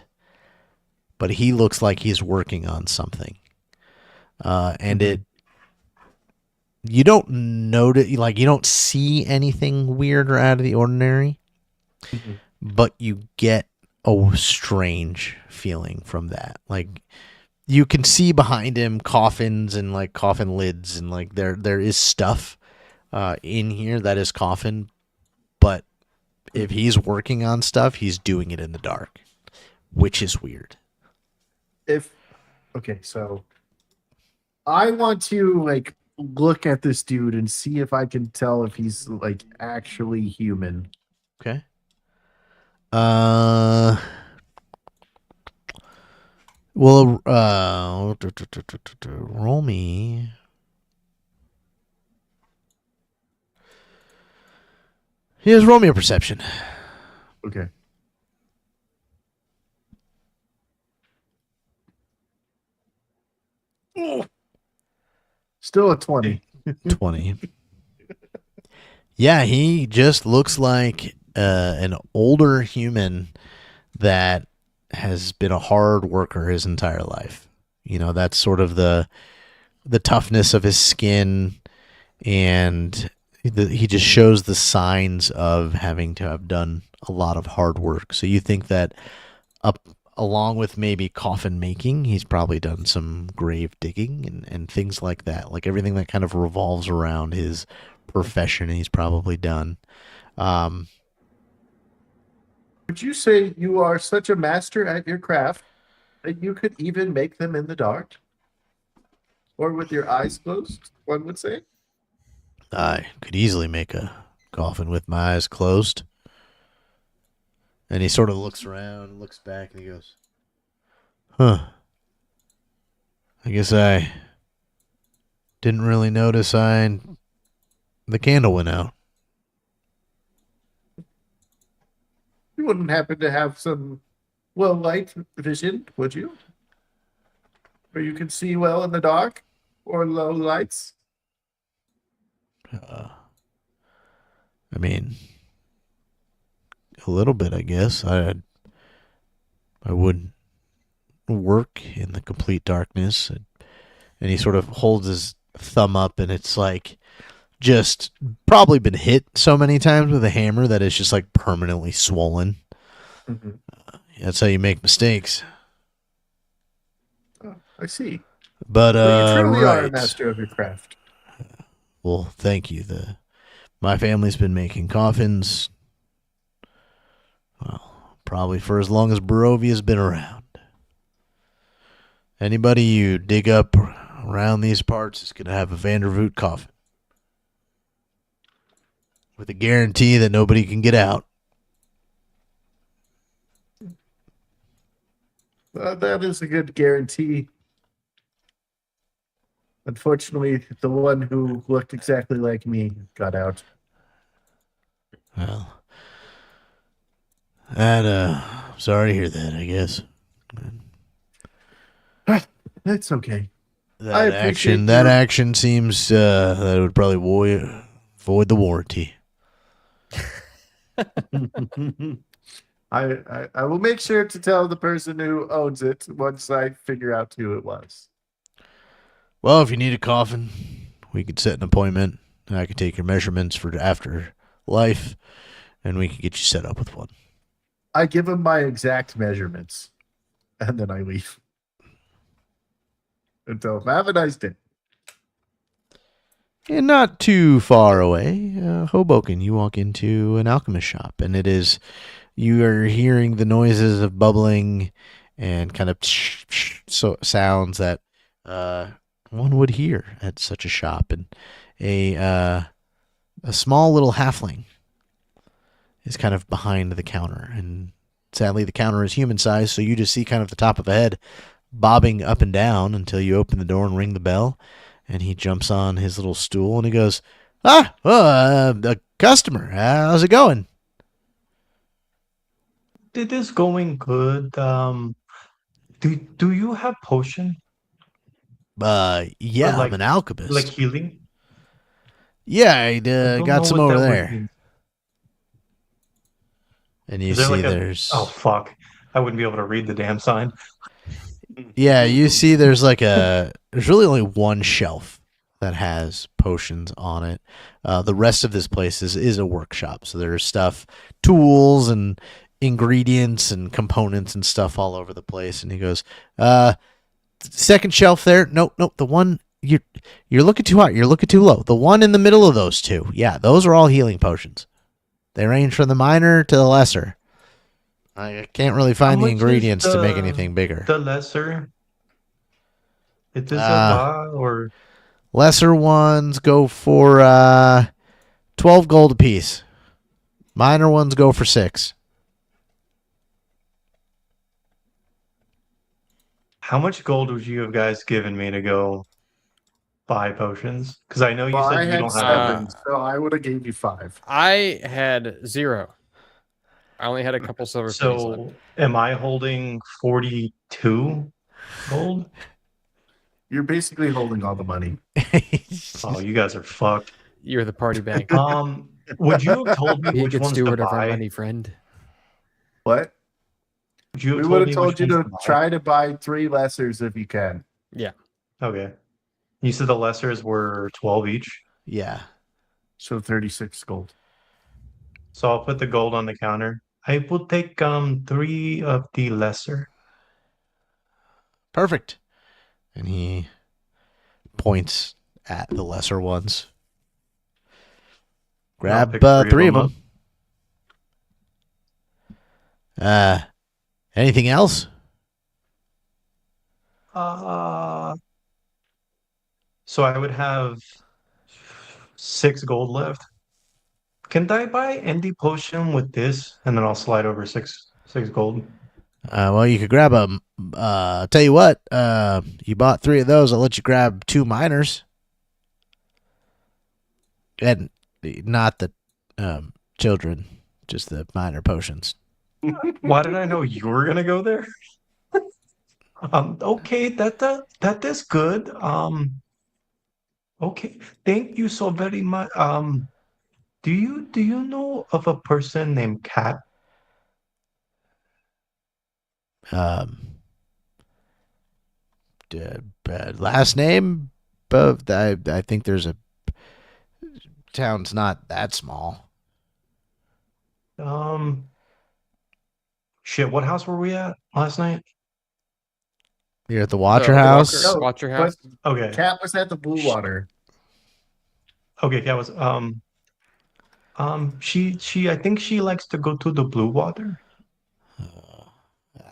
But he looks like he's working on something. And you don't notice, you don't see anything weird or out of the ordinary, but you get a strange feeling from that. Like, you can see behind him coffins and like coffin lids, and like there is stuff in here that is coffin, but if he's working on stuff, he's doing it in the dark, which is weird. Okay, so I want to look at this dude and see if I can tell if he's actually human. Okay. Well, roll me Here's roll me a perception. Okay. Still a 20. 20. Yeah, he just looks like an older human that has been a hard worker his entire life. You know, that's sort of the toughness of his skin, and he just shows the signs of having to have done a lot of hard work. So you think that up along with maybe coffin making, he's probably done some grave digging and things like that. Like everything that kind of revolves around his profession, he's probably done. Um, Would you say you are such a master at your craft that you could even make them in the dark? Or with your eyes closed, one would say? I could easily make a coffin with my eyes closed. And he sort of looks around, looks back, and he goes, "Huh. I guess I didn't really notice the candle went out." You wouldn't happen to have some well light vision, would you? Where you can see well in the dark or low lights? I mean, a little bit, I guess. I wouldn't work in the complete darkness. And he sort of holds his thumb up, and it's like just probably been hit so many times with a hammer that it's just like permanently swollen. Mm-hmm. That's how you make mistakes. Oh, I see. But So you truly are a right. master of your craft. Well, thank you. My family's been making coffins, well, probably for as long as Barovia's been around. Anybody you dig up around these parts is going to have a Vandervoot coffin. With a guarantee that nobody can get out. That is a good guarantee. Unfortunately, the one who looked exactly like me got out. Well, I'm sorry to hear that, I guess. That's okay. I That appreciate action seems that it would probably void the warranty. I will make sure to tell the person who owns it once I figure out who it was. Well, if you need a coffin, we could set an appointment. I could take your measurements for after life, and we could get you set up with one. I give him my exact measurements, and then I leave. And tell him, have a nice day. And not too far away, Hobokinn, you walk into an alchemist shop, and you are hearing the noises of bubbling and kind of sounds that one would hear at such a shop. And a small little halfling is kind of behind the counter, and sadly the counter is human sized, so you just see kind of the top of a head bobbing up and down until you open the door and ring the bell. And he jumps on his little stool and he goes, a customer. How's it going? It is going good. Do you have potion? Yeah, Or I'm an alchemist. like healing? Yeah, I don't got know some what over that would there. mean. And you Is there see like there's... Oh, fuck. I wouldn't be able to read the damn sign. Yeah, you see there's there's really only one shelf that has potions on it. The rest of this place is a workshop. So there's stuff, tools and ingredients and components and stuff all over the place. And he goes, second shelf there. Nope. The one you're looking too high. You're looking too low. The one in the middle of those two. Yeah, those are all healing potions. They range from the minor to the lesser. I can't really find the ingredients to make anything bigger. The lesser? It is a or lesser ones go for 12 gold apiece. Minor ones go for 6. how much gold would you have guys given me to go buy potions? Because I know you Well, said I you had don't have 7, so I would have gave you 5. I had 0. I only had a couple silver pennies left. So am I holding 42 gold? You're basically holding all the money. Oh, you guys are fucked. You're the party bank. Would you have told me Be a which good ones to steward of our buy? money, friend. What? Would you have We told would have me told which you ones to to buy? try to buy 3 lessers if you can. Yeah. Okay. You said the lessers were 12 each. Yeah. So 36 gold. So I'll put the gold on the counter. I will take 3 of the lesser. Perfect. And he points at the lesser ones. And I'll Grab pick 3 3 of up. them. Anything else? So I would have 6 gold left. Can I buy Endy potion with this, and then I'll slide over six gold? Well, you could grab a. Tell you what. You bought 3 of those. I'll let you grab 2 minors. And not the children, just the minor potions. Why did I know you were gonna go there? Okay, that is good. Okay, thank you so very much. Do you know of a person named Kat? Um, Last name, but I think there's a town's not that small. Shit, what house were we at last night? You're at the Watcher The House. No, Watcher house. But Okay, Cat was at the Blue Water. okay, that was she I think she likes to go to the blue water.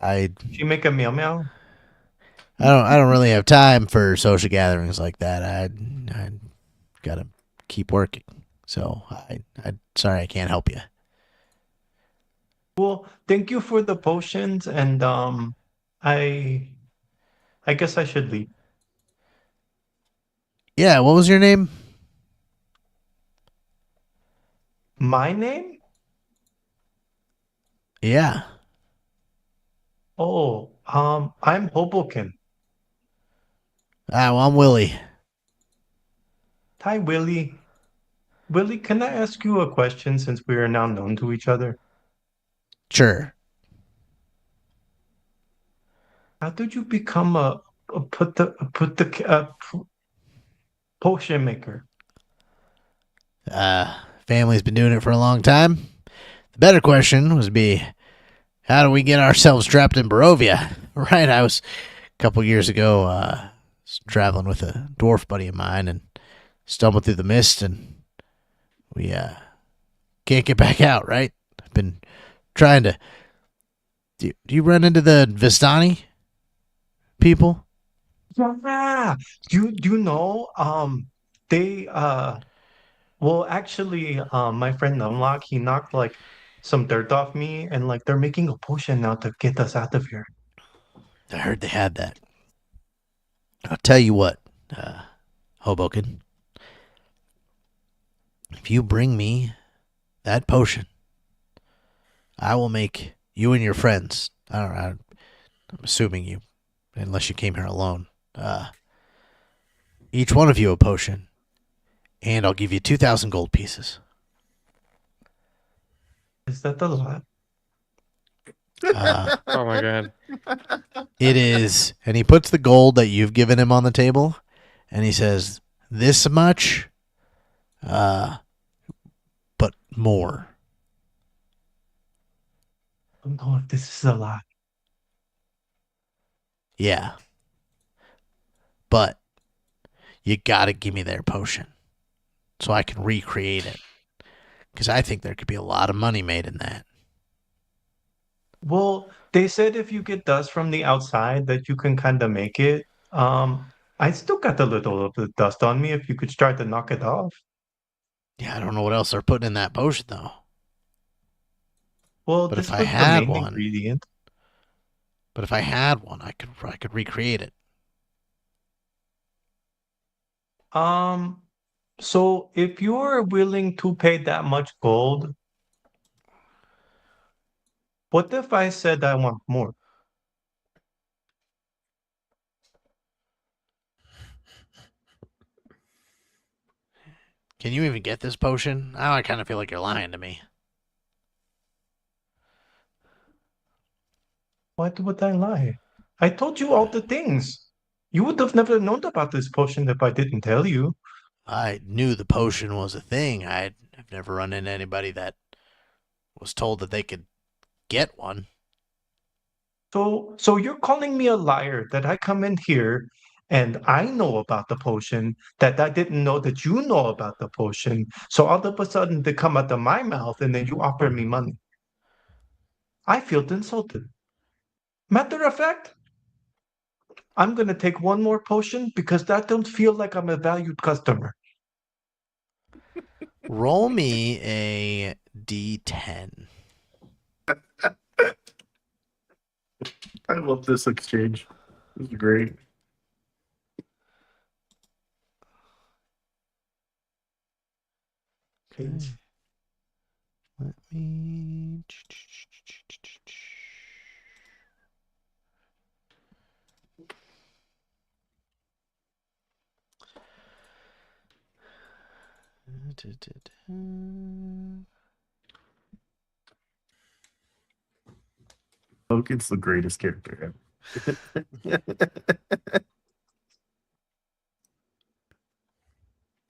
I She make a meow meow. I don't really have time for social gatherings like that. I gotta keep working. So I sorry I can't help you. Well, thank you for the potions, and I I guess I should leave. Yeah, what was your name? My name? Yeah. Oh, I'm Hobokinn. Well, I'm Willie. Hi, Willie. Willie, can I ask you a question since we are now known to each other? Sure. How did you become a potion maker? Family's been doing it for a long time. The better question was be, how do we get ourselves trapped in Barovia? Right, I was a couple years ago traveling with a dwarf buddy of mine and stumbled through the mist, and we can't get back out. Right, I've been trying to. Do you run into the Vistani people? Yeah. Do you know? They well, actually, my friend Numlock, he knocked like some dirt off me, and like they're making a potion now to get us out of here. I heard they had that. I'll tell you what, Hobokinn. If you bring me that potion, I will make you and your friends. I don't know. I'm assuming you, unless you came here alone. Each one of you a potion, and I'll give you 2,000 gold pieces. Is that the lot? Oh my god. It is, and he puts the gold that you've given him on the table, and he says, "This much, but more." Oh, no, this is a lot. Yeah, but you gotta give me their potion so I can recreate it, because I think there could be a lot of money made in that. Well, they said if you get dust from the outside that you can kind of make it. I still got a little of the dust on me if you could start to knock it off. Yeah, I don't know what else they're putting in that potion though. Well, But this if I was the had main one- ingredient. But if I had one, I could recreate it. So if you're willing to pay that much gold, what if I said I want more? Can you even get this potion? Now I kind of feel like you're lying to me. Why would I lie? I told you all the things. You would have never known about this potion if I didn't tell you. I knew the potion was a thing. I've never run into anybody that was told that they could get one. So you're calling me a liar that I come in here and I know about the potion, that I didn't know that you know about the potion. So all of a sudden they come out of my mouth and then you offer me money. I feel insulted. Matter of fact, I'm gonna take one more potion because that don't feel like I'm a valued customer. Roll me a d10. I love this exchange. This is great. Okay. Let me. Hobokinn's the greatest character ever. He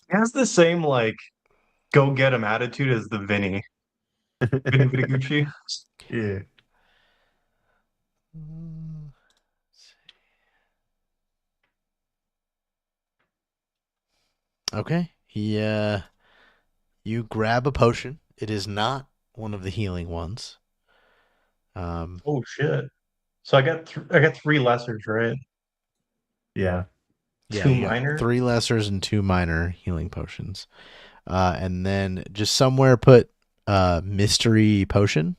has the same like go get him attitude as the Vinny. Vinny Gucci. Yeah. Okay. You grab a potion. It is not one of the healing ones. Oh shit. So I got three lessers, right? Yeah. Yeah, Two you got minor? 3 lessers and 2 minor healing potions. And then just somewhere put mystery potion.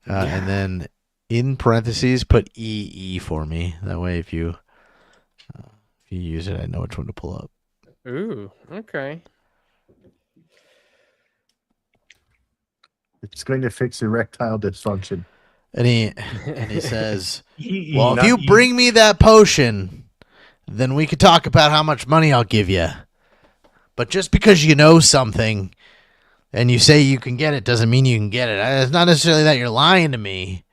And then in parentheses put EE for me. That way if you use it, I know which one to pull up. Ooh, okay. It's going to fix erectile dysfunction. And he says, EE, well, if not you E. bring me that potion, then we could talk about how much money I'll give you. But just because you know something and you say you can get it doesn't mean you can get it. It's not necessarily that you're lying to me,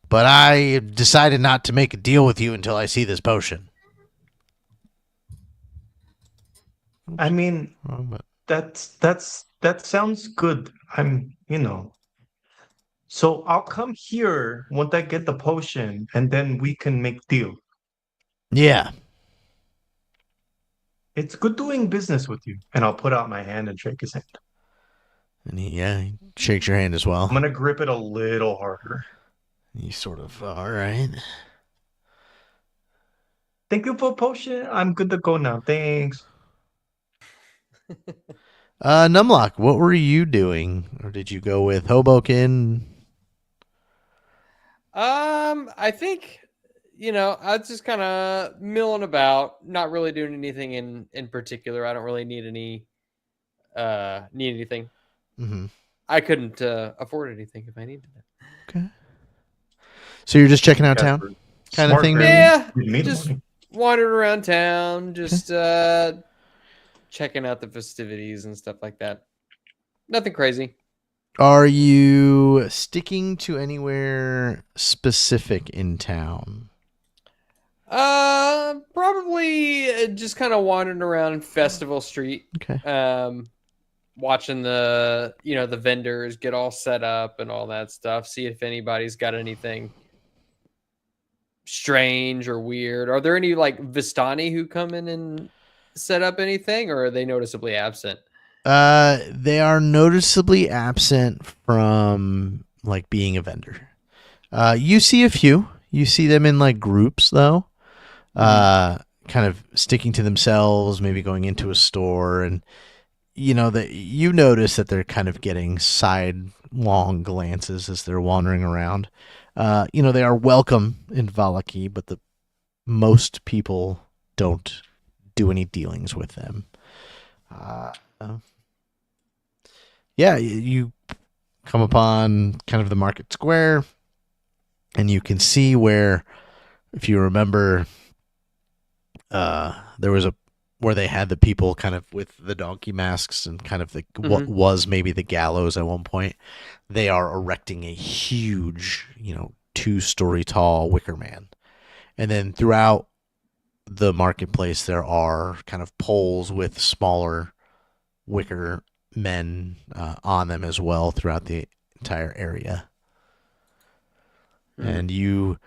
but I decided not to make a deal with you until I see this potion. I mean, Wrong button. that sounds good. So I'll come here once I get the potion, and then we can make deal. Yeah. It's good doing business with you. And I'll put out my hand and shake his hand. And he shakes your hand as well. I'm gonna grip it a little harder. You sort of, all right. Thank you for potion. I'm good to go now. Thanks. Numlock, what were you doing? Or did you go with Hobokinn? I think, I was just kind of milling about, not really doing anything in particular. I don't really need anything. Mm-hmm. I couldn't afford anything if I needed it. Okay. So you're just checking out town? Kind of thing, Yeah, maybe? just wandered around town, just checking out the festivities and stuff like that. Nothing crazy. Are you sticking to anywhere specific in town? Probably just kind of wandering around Festival Street. Okay. Watching the vendors get all set up and all that stuff. See if anybody's got anything strange or weird. Are there any like Vistani who come in and set up anything, or are they noticeably absent? They are noticeably absent from like being a vendor. You see a few. You see them in like groups though. Kind of sticking to themselves, maybe going into a store, and that you notice that they're kind of getting sidelong glances as they're wandering around. They are welcome in Valaki, but most people don't do any dealings with them. Yeah, you come upon kind of the market square, and you can see where, if you remember, there was a where they had the people kind of with the donkey masks and kind of the what was maybe the gallows at one point. They are erecting a huge, 2-story tall wicker man, and then throughout the marketplace there are kind of poles with smaller wicker men on them as well throughout the entire area. And you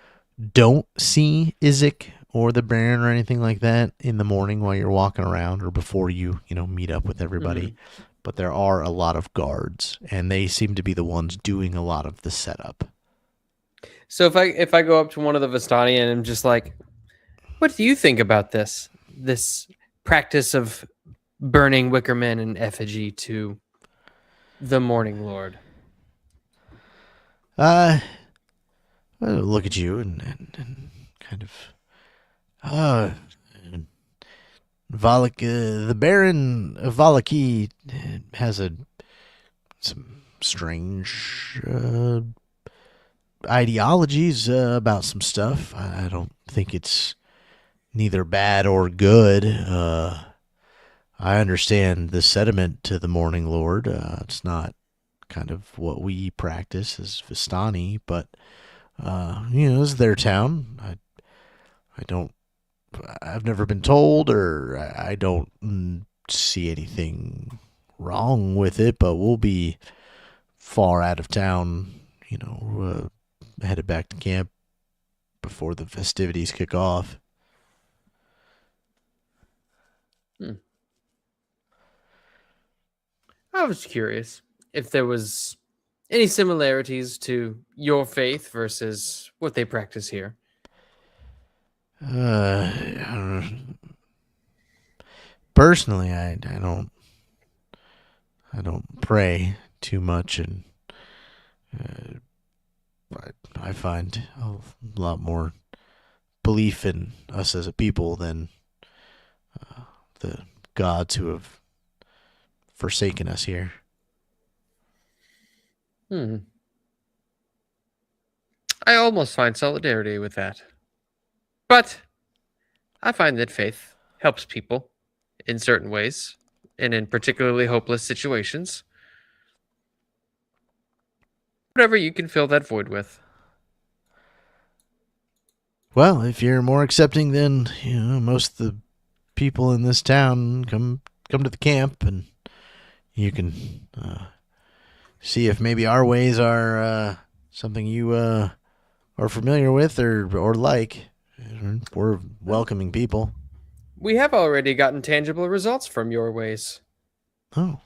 don't see Izek or the Baron or anything like that in the morning while you're walking around or before you meet up with everybody. But there are a lot of guards, and they seem to be the ones doing a lot of the setup. So if I go up to one of the Vistani and I'm just like, what do you think about this practice of burning wicker men in effigy to the Morning Lord? I look at you and kind of, the Baron of Valaki has some strange ideologies about some stuff. I don't think it's neither bad or good. I understand the sentiment to the Morning Lord. It's not kind of what we practice as Vistani, but it's their town. I've never been told, or I don't see anything wrong with it, but we'll be far out of town, headed back to camp before the festivities kick off. I was curious if there was any similarities to your faith versus what they practice here. Personally, I don't pray too much, and I find a lot more belief in us as a people than the gods who have forsaken us here. I almost find solidarity with that. But I find that faith helps people in certain ways and in particularly hopeless situations. Whatever you can fill that void with. Well, if you're more accepting than most of the people in this town, come to the camp, and you can see if maybe our ways are something you are familiar with or like. We're welcoming people. We have already gotten tangible results from your ways. Oh,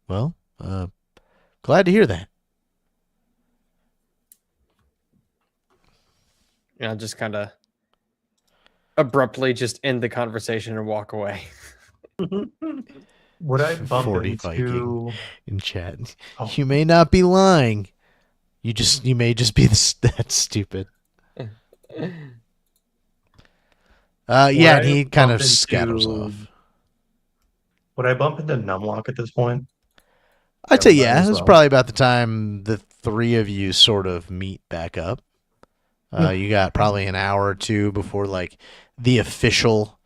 well, glad to hear that. I'll just kind of abruptly just end the conversation and walk away. Would I bump 40 into Viking in chat? Oh. You may not be lying. You may just be that stupid. Yeah, and he kind of scatters off. Would I bump into Numlock at this point? I'd say yeah. as It's well. probably about the time the three of you sort of meet back up. You got probably an hour or two before like the official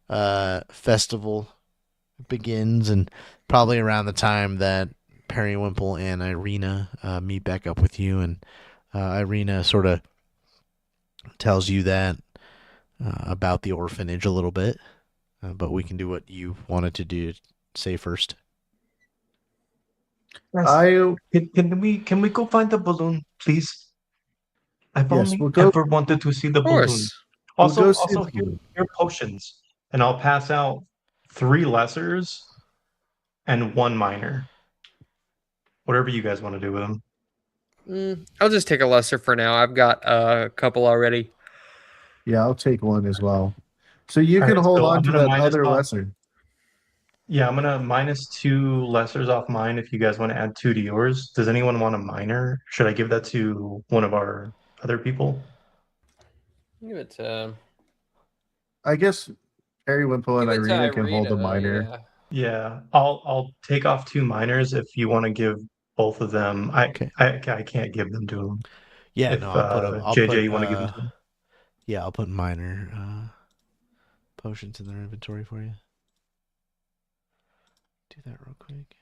festival begins, and probably around the time that Periwimple and Irina meet back up with you, and Irina sort of tells you that about the orphanage a little bit, but we can do what you wanted to say first. I Can we go find the balloon, please? I've Yes, only we'll go- ever wanted to see the Of balloon. course. Also, We'll go see the here, balloon. here are potions, and I'll pass out 3 lessers and 1 minor. Whatever you guys want to do with them. I'll just take a lesser for now. I've got a couple already. Yeah, I'll take one as well. So you can Alright, hold so on I'm to gonna that minus other off- lesser. Yeah, I'm gonna minus 2 lessers off mine if you guys want to add 2 to yours. Does anyone want a minor? Should I give that to one of our other people? Give it. I guess Periwinkle and Give it to Irina can hold Irina, a though, minor. yeah. Yeah, I'll take off 2 minors if you want to give both of them. Okay. I can't give them to him. Yeah, no, If I'll put them. I'll JJ, put. you want to give them to him? Yeah, I'll put minor potions in their inventory for you. Do that real quick.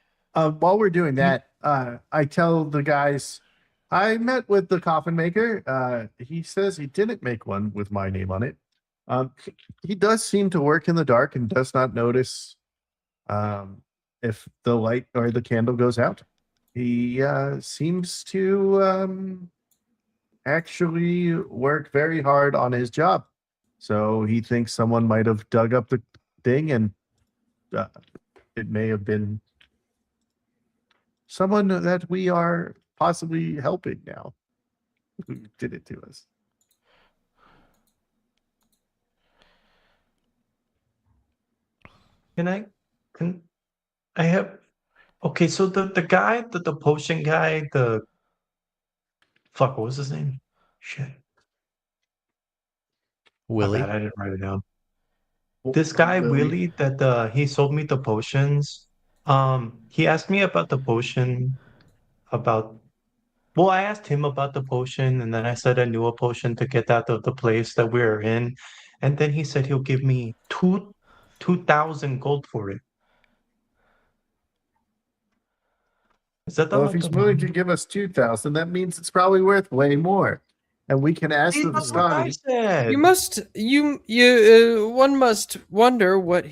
While we're doing that, I tell the guys, I met with the coffin maker. He says he didn't make one with my name on it. He does seem to work in the dark and does not notice if the light or the candle goes out. He seems to actually work very hard on his job. So he thinks someone might have dug up the thing and it may have been someone that we are possibly helping now who did it to us. Can I have okay, so the guy, the potion guy, the fuck, what was his name? Shit. My Willie. bad, I didn't write it down. This guy, Really? Willie, that he sold me the potions. He asked me about the potion about well, I asked him about the potion, and then I said I knew a potion to get out of the place that we were in. And then he said he'll give me 2,000 gold for it. Is that the Well, if like he's willing to amount? give us 2,000, that means it's probably worth way more. And we can ask See, the that's what I Vistani. said. One must wonder what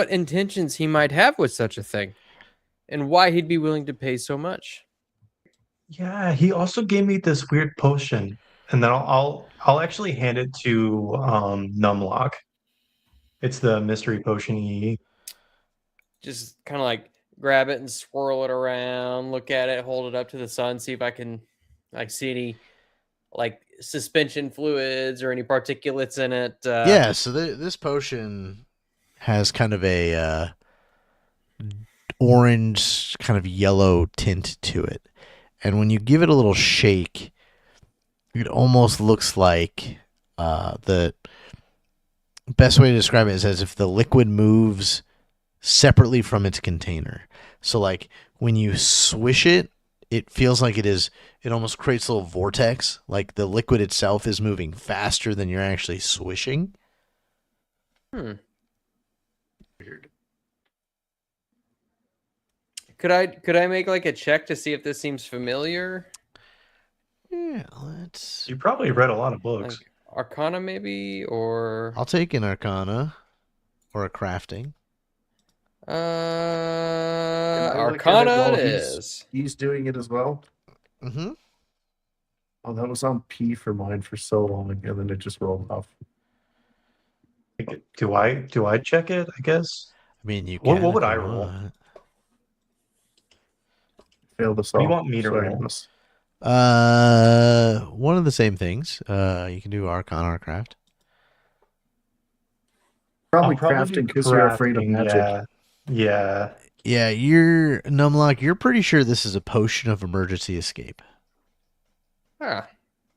intentions he might have with such a thing, and why he'd be willing to pay so much. Yeah, he also gave me this weird potion, and then I'll actually hand it to Numlock. It's the mystery potion he Just kind of like grab it and swirl it around, look at it, hold it up to the sun, see if I can like see any like suspension fluids or any particulates in it. Yeah, so this potion has kind of a orange, kind of yellow tint to it. And when you give it a little shake, it almost looks like the best way to describe it is as if the liquid moves separately from its container. So like when you swish it, it feels like it almost creates a little vortex, like the liquid itself is moving faster than you're actually swishing. Weird. Could I make like a check to see if this seems familiar? Yeah, let's. You probably read a lot of books. Like Arcana maybe, or I'll take an Arcana or a crafting. Can I look at Arcana while it is. He's doing it as well. Mm-hmm. Oh, that was on P for mine for so long, and then it just rolled off. Do I check it? I guess. I mean, you What can. would if I you roll? want. Failed us What all. do you want me to Sorry, roll? Amos. One of the same things. You can do Arcana or Craft. Probably I'll crafting do because you're afraid of crafting, magic. Yeah. Yeah, you're Numlock. You're pretty sure this is a potion of emergency escape. Ah,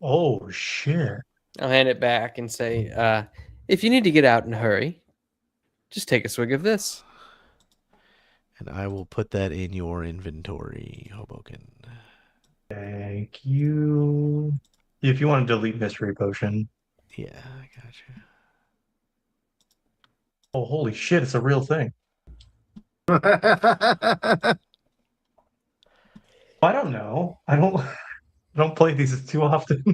Oh shit. I'll hand it back and say, if you need to get out in a hurry, just take a swig of this. And I will put that in your inventory, Hobokinn. Thank you. If you want to delete mystery potion. Yeah, I gotcha. Oh holy shit, it's a real thing. I I don't know. I don't play these too often.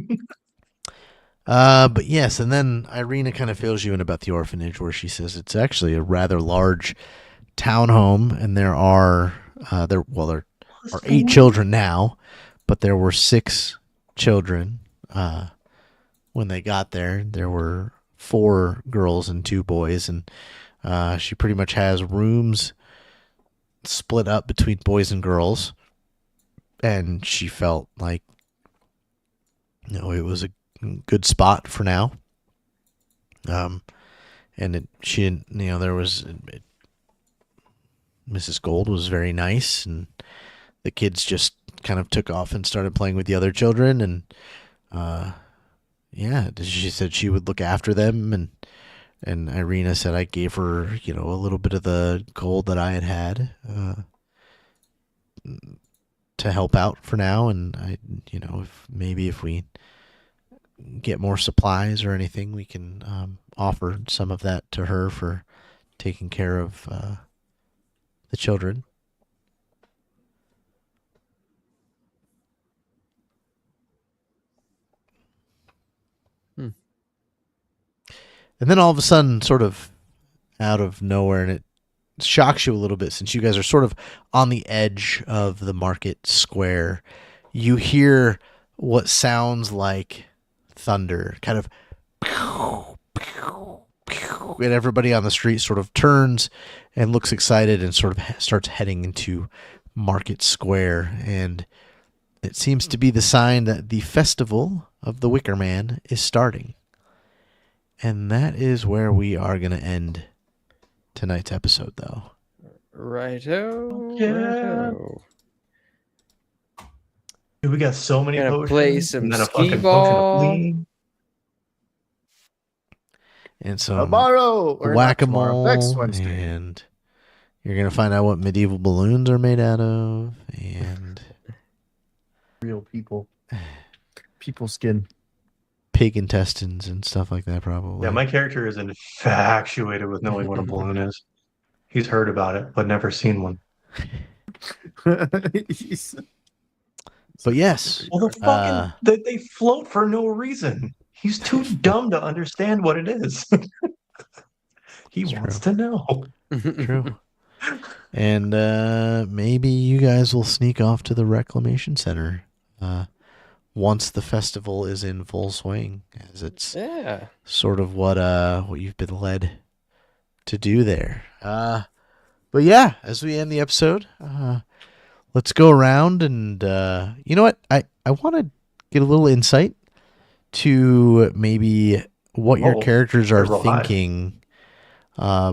But yes, and then Irina kind of fills you in about the orphanage, where she says it's actually a rather large townhome, and there are 8 children now, but there were 6 children when they got there. There were 4 girls and 2 boys, and she pretty much has rooms split up between boys and girls, and she felt like it was a good spot for now. And she didn't, there was Mrs. Gold was very nice, and the kids just kind of took off and started playing with the other children, and yeah, she said she would look after them, and And Irina said I gave her, a little bit of the gold that I had to help out for now. And if we get more supplies or anything, we can offer some of that to her for taking care of the children. And then all of a sudden, sort of out of nowhere, and it shocks you a little bit since you guys are sort of on the edge of the market square, you hear what sounds like thunder, kind of, and everybody on the street sort of turns and looks excited and sort of starts heading into Market Square. And it seems to be the sign that the Festival of the Wicker Man is starting. And that is where we are going to end tonight's episode, though. Righto. Yeah. Righto. Dude, we got so many Gonna potions. play some and then a skee fucking ball. potion of bleed. And some Tomorrow or not tomorrow, whack-a-mole. next Wednesday. And you're going to find out what medieval balloons are made out of. And Real people. People skin. pig intestines and stuff like that, probably. Yeah, my character is infatuated with knowing what a balloon is. He's heard about it, but never seen one. But yes. Well, the fucking they float for no reason. He's too dumb to understand what it is. He It's wants true. to know. True. And maybe you guys will sneak off to the reclamation center once the festival is in full swing, as it's Yeah. sort of what you've been led to do there. But yeah, as we end the episode, let's go around and you know what? I want to get a little insight to maybe what your characters are roll high. thinking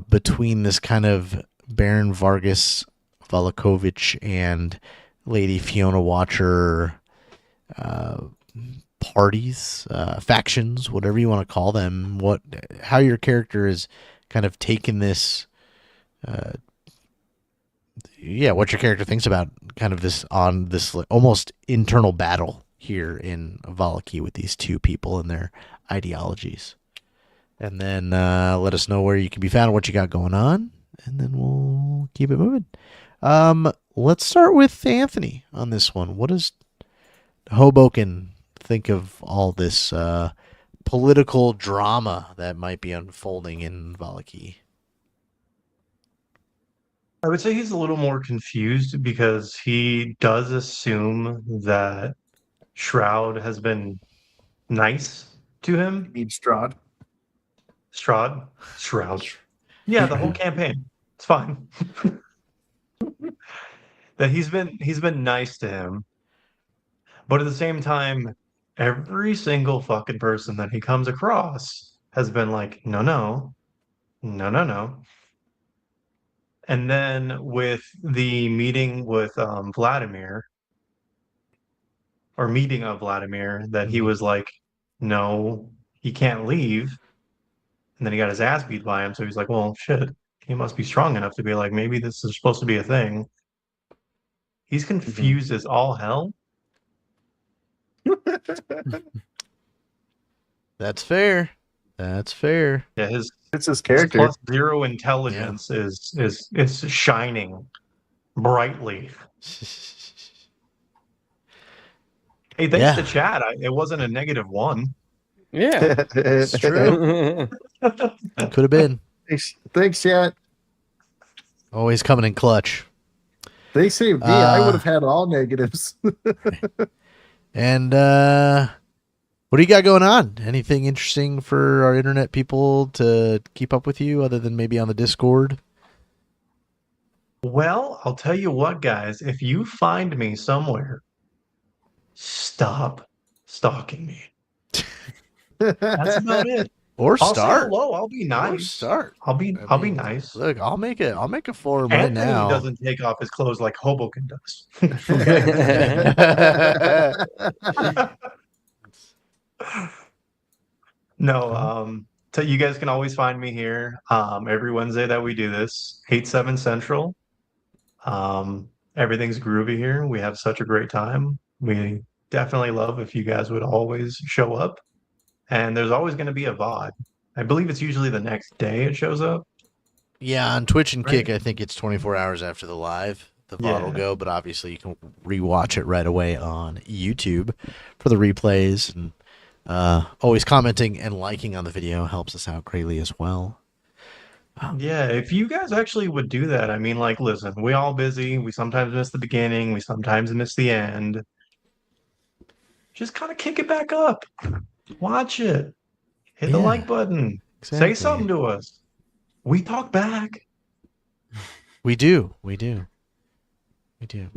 between this kind of Baron Vargas Valakovich and Lady Fiona Watcher parties, factions, whatever you want to call them. How your character is kind of taken this. What your character thinks about kind of this almost internal battle here in Valaki with these two people and their ideologies. And then let us know where you can be found, what you got going on, and then we'll keep it moving. Let's start with Anthony on this one. What does Hobokinn think of all this political drama that might be unfolding in Valaki? I would say he's a little more confused because he does assume that Shroud has been nice to him. Need Strahd. Shroud. Yeah, the whole campaign. It's fine. That he's been nice to him. But at the same time, every single fucking person that he comes across has been like, no. And then with the meeting with Vladimir, or meeting of Vladimir, that he was like, no, he can't leave. And then he got his ass beat by him. So he's like, well, shit, he must be strong enough to be like, maybe this is supposed to be a thing. He's confused as all hell. That's fair. That's fair. Yeah, It's his his character. plus 0 intelligence is shining brightly. Hey, thanks to chat. It wasn't a -1. Yeah. It's true. Could have been. Thanks, chat. Always coming in clutch. They saved me. I would have had all negatives. And what do you got going on? Anything interesting for our internet people to keep up with you other than maybe on the Discord? Well, I'll tell you what, guys. If you find me somewhere, stop stalking me. That's about it. Or I'll start. say hello. I'll be nice. Or start. I'll be nice. Look, I'll make a forum right Anthony now. doesn't take off his clothes like Hobokinn does. No, So you guys can always find me here every Wednesday that we do this, 8/7 Central. Everything's groovy here. We have such a great time. We definitely love if you guys would always show up. And there's always going to be a VOD. I believe it's usually the next day it shows up. Yeah, on Twitch and Right. Kick, I think it's 24 hours after the live. The VOD will Yeah. go, but obviously you can rewatch it right away on YouTube for the replays. And always commenting and liking on the video helps us out greatly as well. Yeah, if you guys actually would do that, I mean, like, listen, we all busy. We sometimes miss the beginning. We sometimes miss the end. Just kind of kick it back up. Watch it. Hit the Yeah, like button. exactly. Say something to us. We talk back. We do. We do. We do.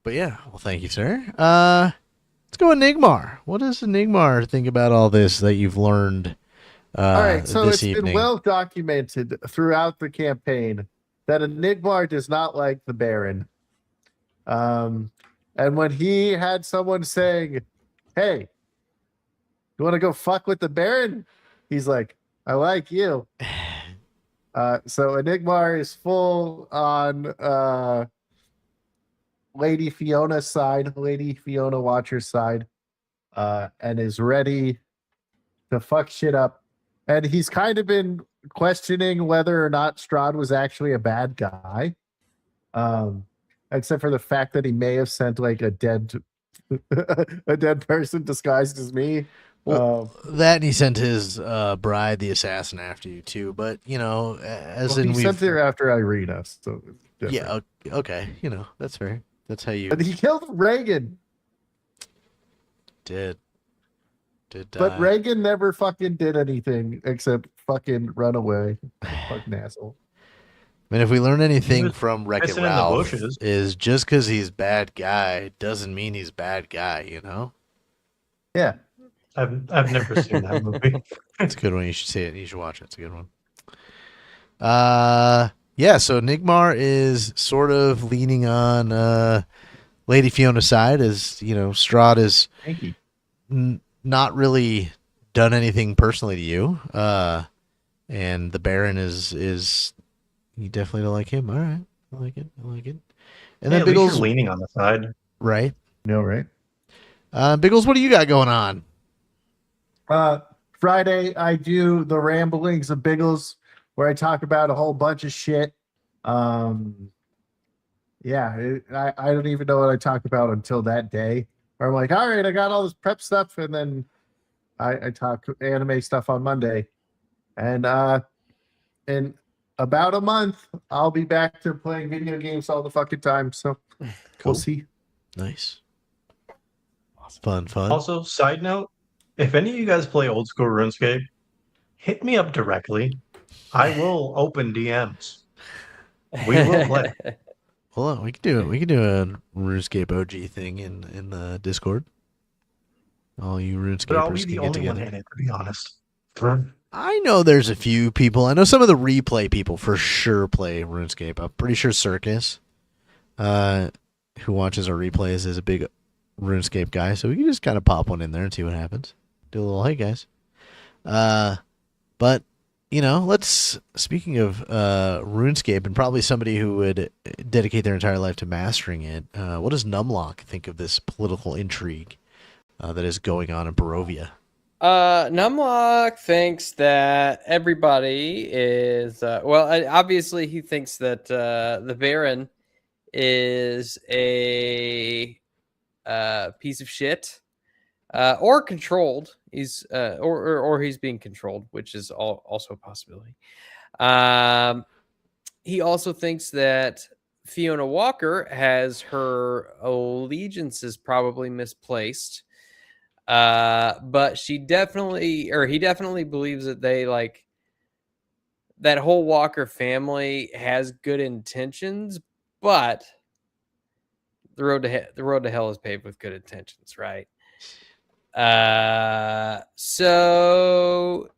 But yeah, well, thank you, sir. Let's go Enigmar. What does Enigmar think about all this that you've learned All right, so this it's evening? been well documented throughout the campaign that Enigmar does not like the Baron. And when he had someone saying, "Hey, you want to go fuck with the Baron?" He's like, "I like you." So Enigmar is full on Lady Fiona's side, Lady Fiona Watcher's side, and is ready to fuck shit up. And he's kind of been questioning whether or not Strahd was actually a bad guy. Except for the fact that he may have sent like a dead a dead person disguised as me. Well, that and he sent his bride, the assassin, after you too. But you know, as Well, in he we've sent her after Irina, so it's different. yeah, okay, you know that's fair. That's how you But he killed Reagan. did die. But Reagan never fucking did anything except fucking run away. Fucking asshole. I mean, if we learn anything was from Wreck-It pissing in the Ralph, bushes. is just because he's bad guy doesn't mean he's bad guy. You know, Yeah. I've never seen that movie. it's a good one. You should see it. You should watch it. It's a good one. Yeah. So Nigmar is sort of leaning on Lady Fiona's side, as you know, Strahd is Thank you. not really done anything personally to you, and the Baron is you definitely don't like him. All right, I like it. And Hey, then at least Biggles, you're leaning on the side. right? No, right? Biggles, what do you got going on? Friday, I do the ramblings of Biggles, where I talk about a whole bunch of shit. I don't even know what I talk about until that day. Where I'm like, all right, I got all this prep stuff, and then I talk anime stuff on Monday, and in about a month, I'll be back to playing video games all the fucking time. So Cool. we'll see. Nice. Fun. Also, side note, if any of you guys play old school RuneScape, hit me up directly. I will open DMs. We will play. Well, we could do it. We could do a RuneScape OG thing in the Discord. All you But I'll be RuneScapers the can get only one together. in it, to be honest. I know there's a few people. I know some of the replay people for sure play RuneScape. I'm pretty sure Circus, who watches our replays, is a big RuneScape guy. So we can just kind of pop one in there and see what happens. Do a little, hey guys. But you know, speaking of RuneScape and probably somebody who would dedicate their entire life to mastering it, what does Numlock think of this political intrigue that is going on in Barovia? Numlock thinks that everybody is obviously he thinks that the Baron is a piece of shit or controlled. He's or he's being controlled, which is also a possibility. He also thinks that Fiona Walker has her allegiances probably misplaced. But he definitely believes that they like that whole Walker family has good intentions, but the road to hell is paved with good intentions, right? So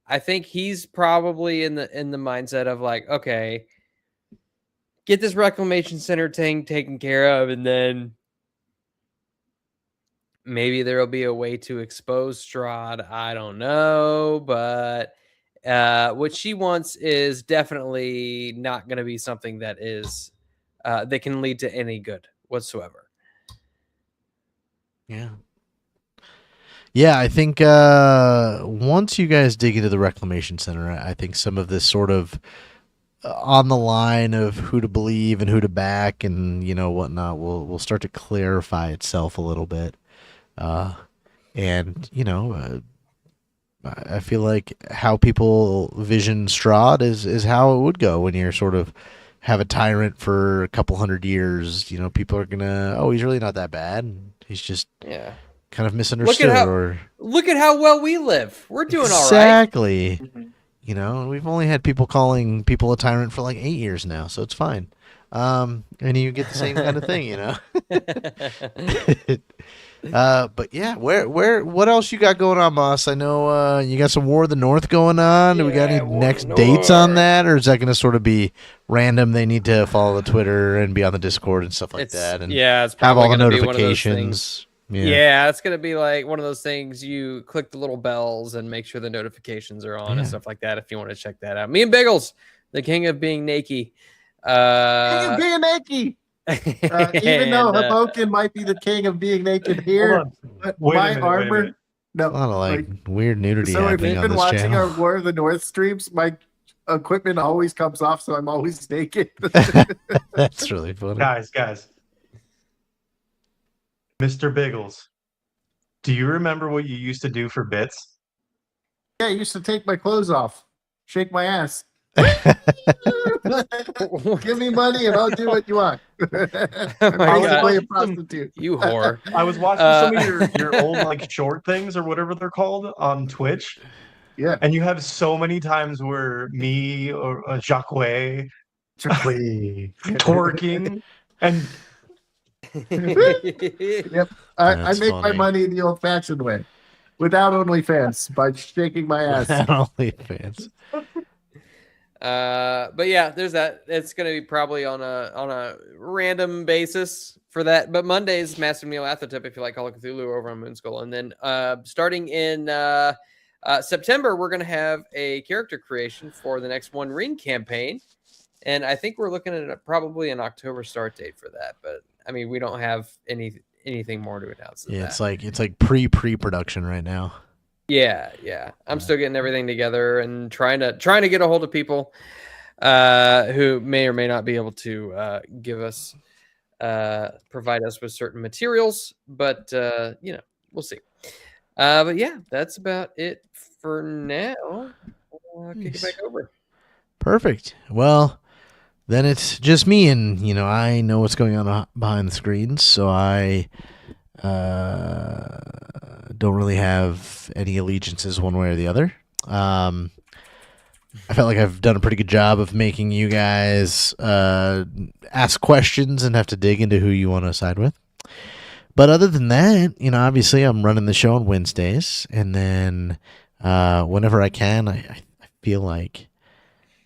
I think he's probably in the mindset of like, okay, get this reclamation center thing taken care of, and then maybe there will be a way to expose Strahd. I don't know, but what she wants is definitely not going to be something that is that can lead to any good whatsoever. Yeah. Yeah, I think once you guys dig into the Reclamation Center, I think some of this sort of on the line of who to believe and who to back and whatnot will start to clarify itself a little bit. And I feel like how people vision Strahd is how it would go when you're sort of have a tyrant for a couple hundred years. People are gonna, he's really not that bad. He's just kind of misunderstood. Look at how well we live. We're doing all right. Exactly. We've only had people calling people a tyrant for like 8 years now, so it's fine. And you get the same kind of thing, But yeah, what else you got going on, Moss? I know you got some War of the North going on. Do we got any next dates on that, or is that going to sort of be random? They need to follow the Twitter and be on the Discord and stuff like that, and it's have all the gonna be notifications. Yeah, it's gonna be like one of those things. You click the little bells and make sure the notifications are on and stuff like that. If you want to check that out, me and Biggles, the king of being naked. King of being naked. Even though Hobokinn might be the king of being naked here, but my armor. No, a lot of weird nudity. So if you've been watching channel. our War of the North streams, my equipment always comes off, so I'm always naked. That's really funny, guys. Mr. Biggles, do you remember what you used to do for bits? Yeah, I used to take my clothes off, shake my ass. Give me money and I'll do what you want. Basically a prostitute. You whore. I was watching some of your old like short things or whatever they're called on Twitch. Yeah. And you have so many times where me or Jacques twerking and yep. I make my money the old fashioned way. Without OnlyFans, by shaking my ass. Without OnlyFans. But yeah, there's that. It's gonna be probably on a random basis for that. But Monday's Master Neoathotep if you like Call of Cthulhu over on Moonskull. And then starting in September, we're gonna have a character creation for the next One Ring campaign. And I think we're looking at probably an October start date for that. But I mean, we don't have anything more to announce than that. It's like pre-production right now. Yeah. I'm still getting everything together and trying to get a hold of people who may or may not be able to give us provide us with certain materials, but we'll see. But yeah, that's about it for now. I'll kick it back over. Perfect. Well, then it's just me, and I know what's going on behind the screens, so I don't really have any allegiances one way or the other. I felt like I've done a pretty good job of making you guys ask questions and have to dig into who you want to side with. But other than that, obviously I'm running the show on Wednesdays, and then whenever I can, I feel like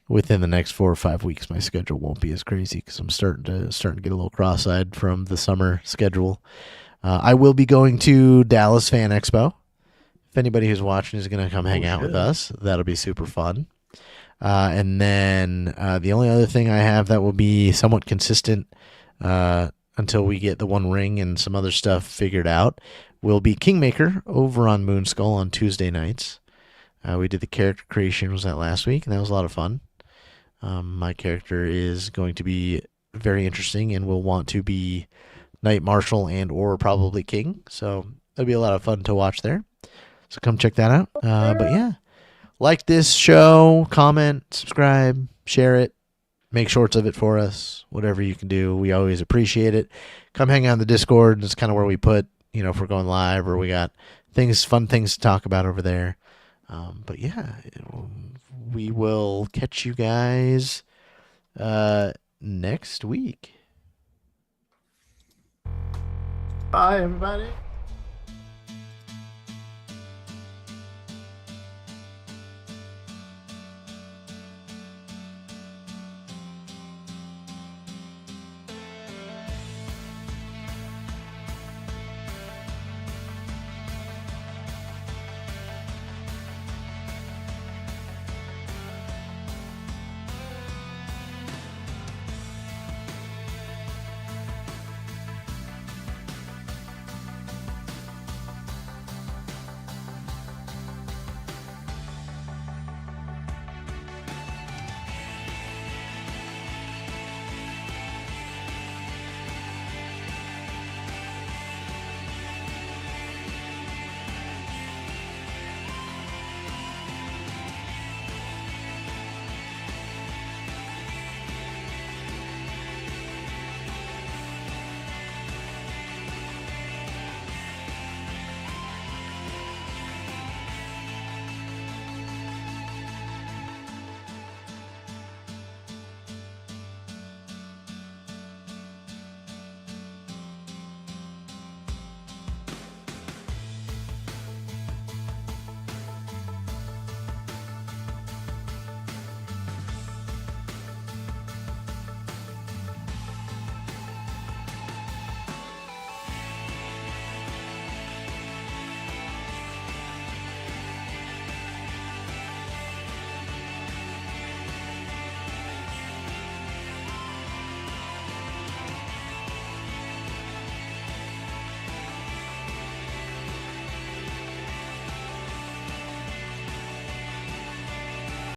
within the next 4 or 5 weeks, my schedule won't be as crazy because I'm starting to get a little cross-eyed from the summer schedule. I will be going to Dallas Fan Expo. If anybody who's watching is going to come hang out with us, that'll be super fun. And then the only other thing I have that will be somewhat consistent until we get the One Ring and some other stuff figured out will be Kingmaker over on Moonskull on Tuesday nights. We did the character creation, was that last week? And that was a lot of fun. My character is going to be very interesting and will want to be Knight Marshal and or probably King. So it'll be a lot of fun to watch there. So come check that out. But yeah, like this show, comment, subscribe, share it, make shorts of it for us, whatever you can do. We always appreciate it. Come hang out in the Discord. It's kind of where we put, if we're going live or we got fun things to talk about over there. But yeah, we will catch you guys next week. Bye, everybody.